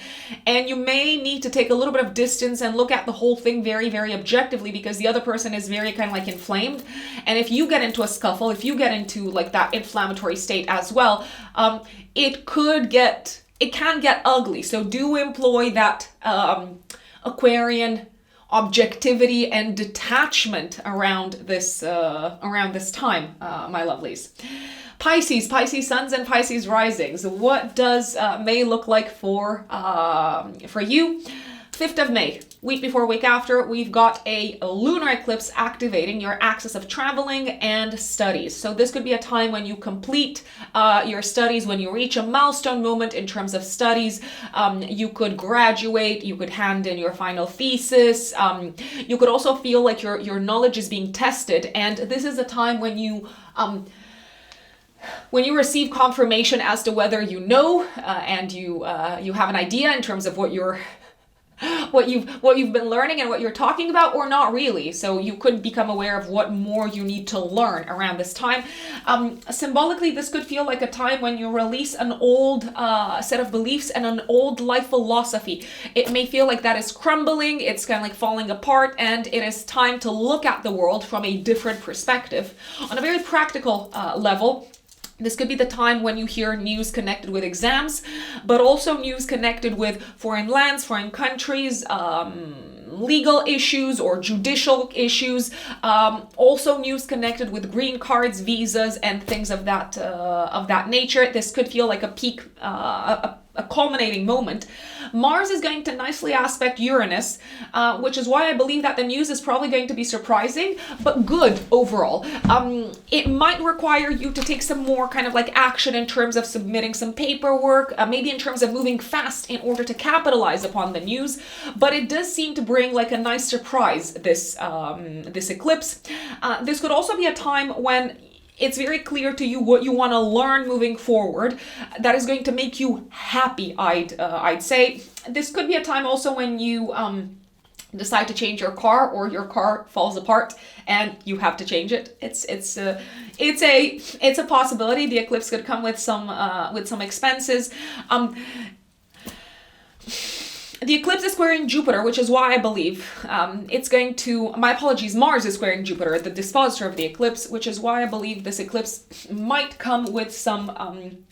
And you may need to take a little bit of distance and look at the whole thing very, very objectively, because the other person is very kind of like inflamed. And if you get into a scuffle, if you get into like that inflammatory state as well, it can get ugly. So do employ that Aquarian objectivity and detachment around this time, my lovelies. Pisces suns and Pisces risings. What does May look like for you? 5th of May, week before, week after, we've got a lunar eclipse activating your axis of traveling and studies. So this could be a time when you complete your studies, when you reach a milestone moment in terms of studies. You could graduate, you could hand in your final thesis. You could also feel like your knowledge is being tested, and this is a time when you receive confirmation as to whether you know and you have an idea in terms of what you've been learning and what you're talking about, or not really. So you could become aware of what more you need to learn around this time. Symbolically, this could feel like a time when you release an old set of beliefs and an old life philosophy. It may feel like that is crumbling, it's kind of like falling apart, and it is time to look at the world from a different perspective. On a very practical level, this could be the time when you hear news connected with exams, but also news connected with foreign lands, foreign countries, legal issues or judicial issues. Also news connected with green cards, visas, and things of that nature. This could feel like a peak, a culminating moment. Mars is going to nicely aspect Uranus, which is why I believe that the news is probably going to be surprising, but good overall. It might require you to take some more kind of like action in terms of submitting some paperwork, maybe in terms of moving fast in order to capitalize upon the news, but it does seem to bring like a nice surprise, this eclipse. This could also be a time when it's very clear to you what you want to learn moving forward. That is going to make you happy, I'd say. This could be a time also when you decide to change your car, or your car falls apart and you have to change it. It's a possibility. The eclipse could come with some expenses. The eclipse is squaring Jupiter, which is why I believe it's going to, my apologies, Mars is squaring Jupiter, the dispositor of the eclipse, which is why I believe this eclipse might come with some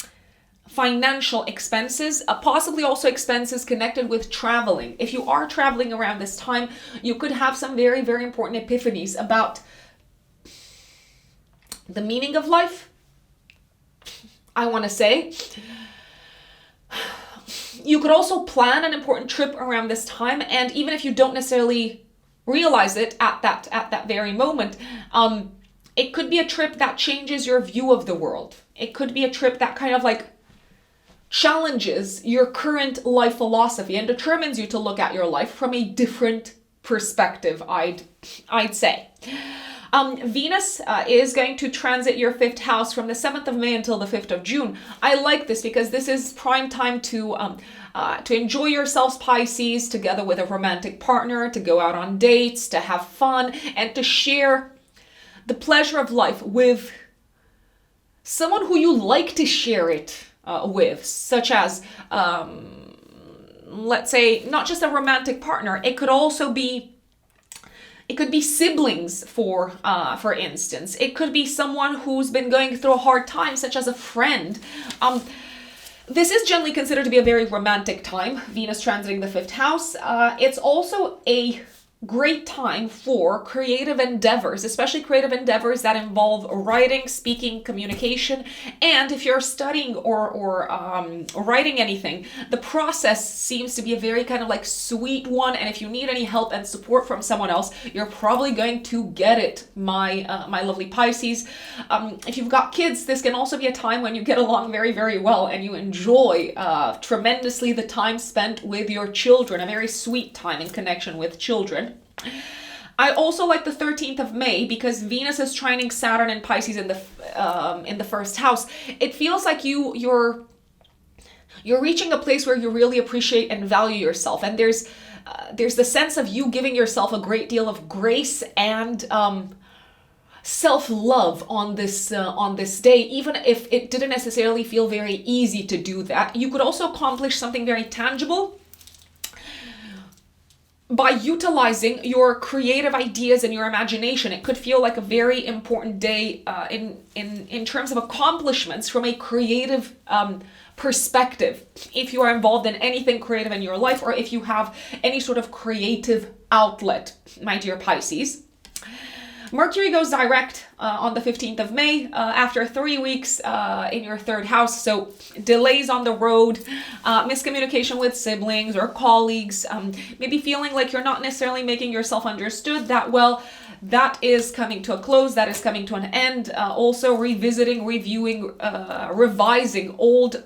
financial expenses, possibly also expenses connected with traveling. If you are traveling around this time, you could have some very, very important epiphanies about the meaning of life, I want to say. You could also plan an important trip around this time, and even if you don't necessarily realize it at that very moment, it could be a trip that changes your view of the world. It could be a trip that kind of like challenges your current life philosophy and determines you to look at your life from a different perspective, I'd say. Venus is going to transit your 5th house from the 7th of May until the 5th of June. I like this because this is prime time to enjoy yourselves, Pisces, together with a romantic partner, to go out on dates, to have fun, and to share the pleasure of life with someone who you like to share it with, such as, let's say, not just a romantic partner. It could also be siblings, for instance. It could be someone who's been going through a hard time, such as a friend. This is generally considered to be a very romantic time, Venus transiting the 5th house. It's also a great time for creative endeavors, especially creative endeavors that involve writing, speaking, communication. And if you're studying or writing anything, the process seems to be a very kind of like sweet one. And if you need any help and support from someone else, you're probably going to get it, my lovely Pisces. If you've got kids, this can also be a time when you get along very, very well and you enjoy tremendously the time spent with your children, a very sweet time in connection with children. I also like the 13th of May because Venus is trining Saturn and Pisces in the 1st house. It feels like you're reaching a place where you really appreciate and value yourself, and there's the sense of you giving yourself a great deal of grace and self-love on this day, even if it didn't necessarily feel very easy to do that. You could also accomplish something very tangible by utilizing your creative ideas and your imagination. It could feel like a very important day in terms of accomplishments from a creative perspective. If you are involved in anything creative in your life, or if you have any sort of creative outlet, my dear Pisces. Mercury goes direct on the 15th of May after 3 weeks in your 3rd house. So delays on the road, miscommunication with siblings or colleagues, maybe feeling like you're not necessarily making yourself understood that well. That is coming to a close. That is coming to an end. Also revisiting, reviewing, revising old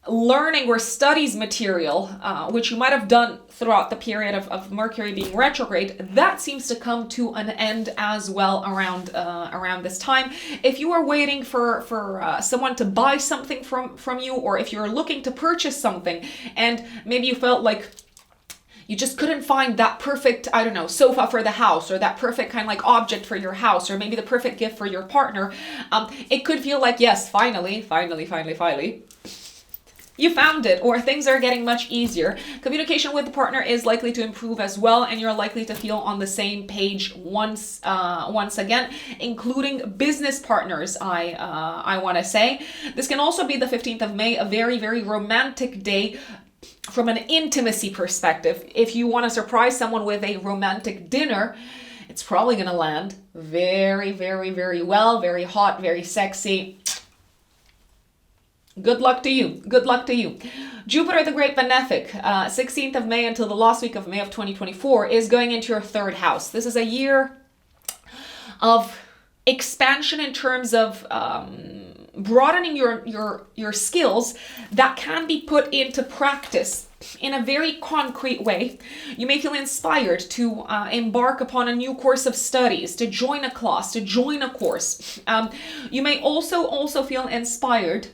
learning or studies material, which you might have done throughout the period of Mercury being retrograde, that seems to come to an end as well around this time. If you are waiting for someone to buy something from you, or if you're looking to purchase something and maybe you felt like you just couldn't find that perfect, I don't know, sofa for the house, or that perfect kind of like object for your house, or maybe the perfect gift for your partner, it could feel like, yes, finally, you found it, or things are getting much easier. Communication with the partner is likely to improve as well, and you're likely to feel on the same page once again, including business partners, I want to say. This can also be the 15th of May, a very, very romantic day, from an intimacy perspective, if you want to surprise someone with a romantic dinner, it's probably going to land very, very, very well, very hot, very sexy. Good luck to you. Good luck to you. Jupiter the Great Benefic, 16th of May until the last week of May of 2024, is going into your third house. This is a year of expansion in terms of broadening your skills that can be put into practice in a very concrete way. You may feel inspired to embark upon a new course of studies, to join a class, to join a course. You may also feel inspired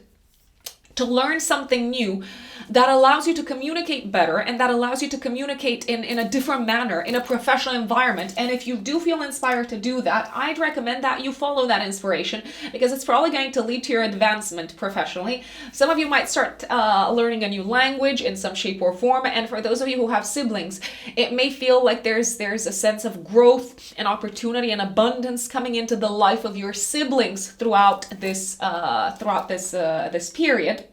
to learn something new that allows you to communicate better and that allows you to communicate in a different manner in a professional environment. And if you do feel inspired to do that, I'd recommend that you follow that inspiration, because it's probably going to lead to your advancement professionally. Some of you might start learning a new language in some shape or form. And for those of you who have siblings, it may feel like there's a sense of growth and opportunity and abundance coming into the life of your siblings throughout this period.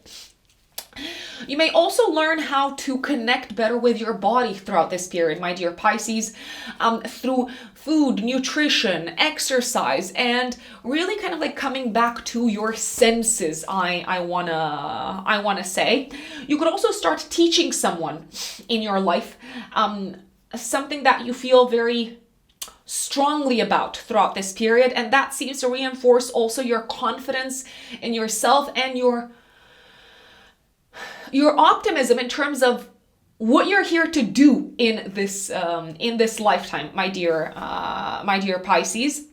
You may also learn how to connect better with your body throughout this period, my dear Pisces, through food, nutrition, exercise, and really kind of like coming back to your senses, I wanna say. You could also start teaching someone in your life something that you feel very strongly about throughout this period, and that seems to reinforce also your confidence in yourself and your optimism in terms of what you're here to do in this lifetime, my dear Pisces.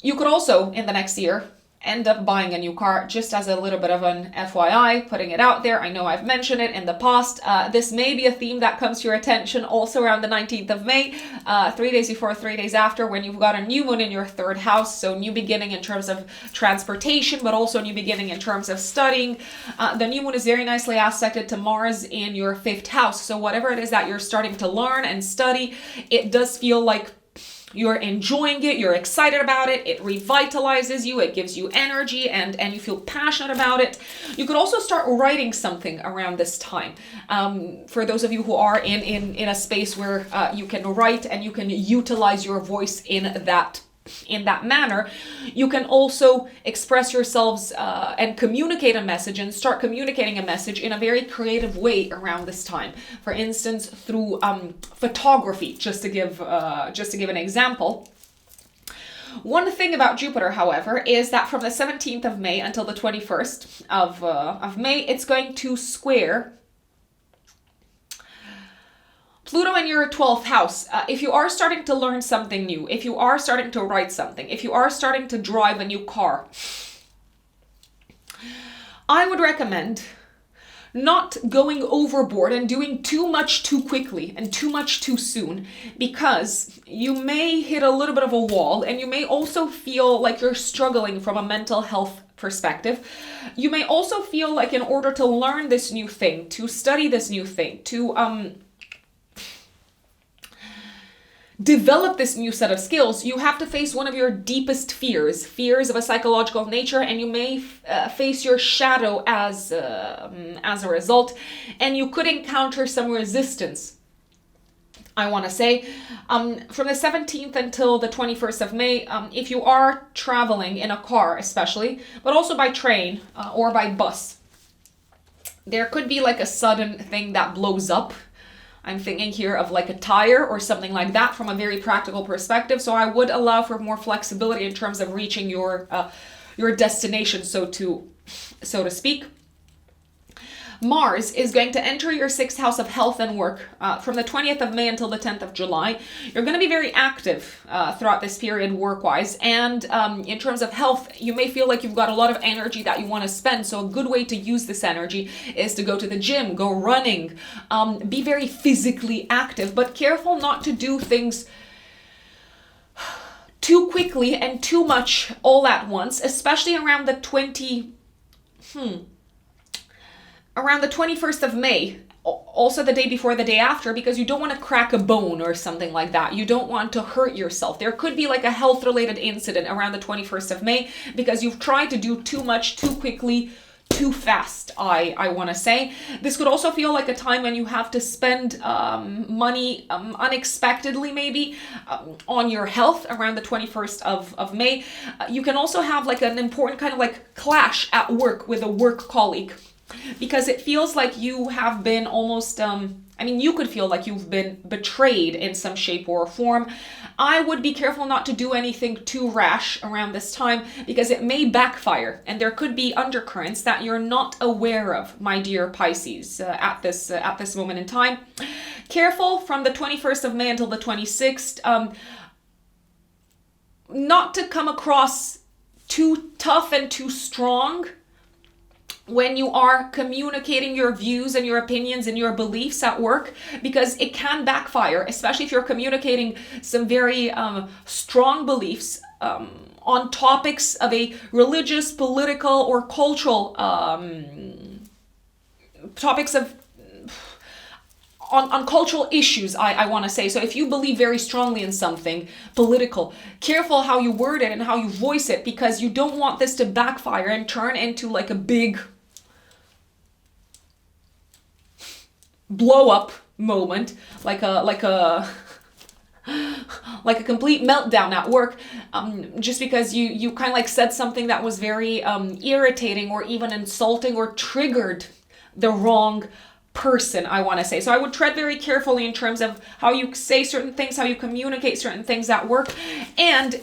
You could also, in the next year, end up buying a new car, just as a little bit of an FYI, putting it out there. I know I've mentioned it in the past. This may be a theme that comes to your attention also around the 19th of May, 3 days before, 3 days after, when you've got a new moon in your third house. So new beginning in terms of transportation, but also new beginning in terms of studying. The new moon is very nicely aspected to Mars in your fifth house. So whatever it is that you're starting to learn and study, it does feel like you're enjoying it, you're excited about it, it revitalizes you, it gives you energy, and you feel passionate about it. You could also start writing something around this time. For those of you who are in a space where you can write and you can utilize your voice in that manner, you can also express yourselves and communicate a message and start communicating a message in a very creative way around this time. For instance, through photography, just to give an example. One thing about Jupiter, however, is that from the 17th of May until the 21st of May, it's going to square Pluto in your 12th house. If you are starting to learn something new, if you are starting to write something, if you are starting to drive a new car, I would recommend not going overboard and doing too much too quickly and too much too soon, because you may hit a little bit of a wall, and you may also feel like you're struggling from a mental health perspective. You may also feel like in order to learn this new thing, to study this new thing, to develop this new set of skills, you have to face one of your deepest fears of a psychological nature, and you may face your shadow as a result, and you could encounter some resistance, I want to say. From the 17th until the 21st of May, if you are traveling in a car especially, but also by train or by bus, there could be like a sudden thing that blows up. I'm thinking here of like a tire or something like that from a very practical perspective. So I would allow for more flexibility in terms of reaching your destination, so to speak. Mars is going to enter your 6th house of health and work from the 20th of May until the 10th of July. You're going to be very active throughout this period work-wise. And in terms of health, you may feel like you've got a lot of energy that you want to spend. So a good way to use this energy is to go to the gym, go running, be very physically active, but careful not to do things too quickly and too much all at once, especially around the 21st of May, also the day before, the day after, because you don't want to crack a bone or something like that. You don't want to hurt yourself. There could be like a health-related incident around the 21st of May because you've tried to do too much, too quickly, too fast, I want to say. This could also feel like a time when you have to spend money unexpectedly, maybe, on your health around the 21st of May. You can also have like an important kind of like clash at work with a work colleague, because it feels like you have been almost, you could feel like you've been betrayed in some shape or form. I would be careful not to do anything too rash around this time, because it may backfire, and there could be undercurrents that you're not aware of, my dear Pisces, at this moment in time. Careful from the 21st of May until the 26th, not to come across too tough and too strong when you are communicating your views and your opinions and your beliefs at work, because it can backfire, especially if you're communicating some very strong beliefs on topics of a religious, political, or cultural topics of on cultural issues, I want to say. So if you believe very strongly in something political, careful how you word it and how you voice it, because you don't want this to backfire and turn into like a big blow up moment, like a complete meltdown at work, just because you kind of like said something that was very irritating or even insulting or triggered the wrong person, I want to say. So I would tread very carefully in terms of how you say certain things, how you communicate certain things at work, and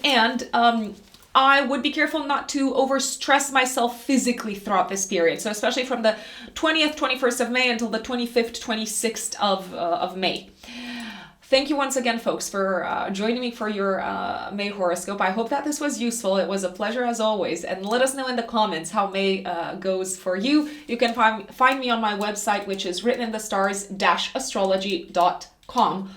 I would be careful not to overstress myself physically throughout this period. So especially from the 20th, 21st of May until the 25th, 26th of May. Thank you once again, folks, for joining me for your May horoscope. I hope that this was useful. It was a pleasure as always. And let us know in the comments how May goes for you. You can find me on my website, which is writteninthestars-astrology.com.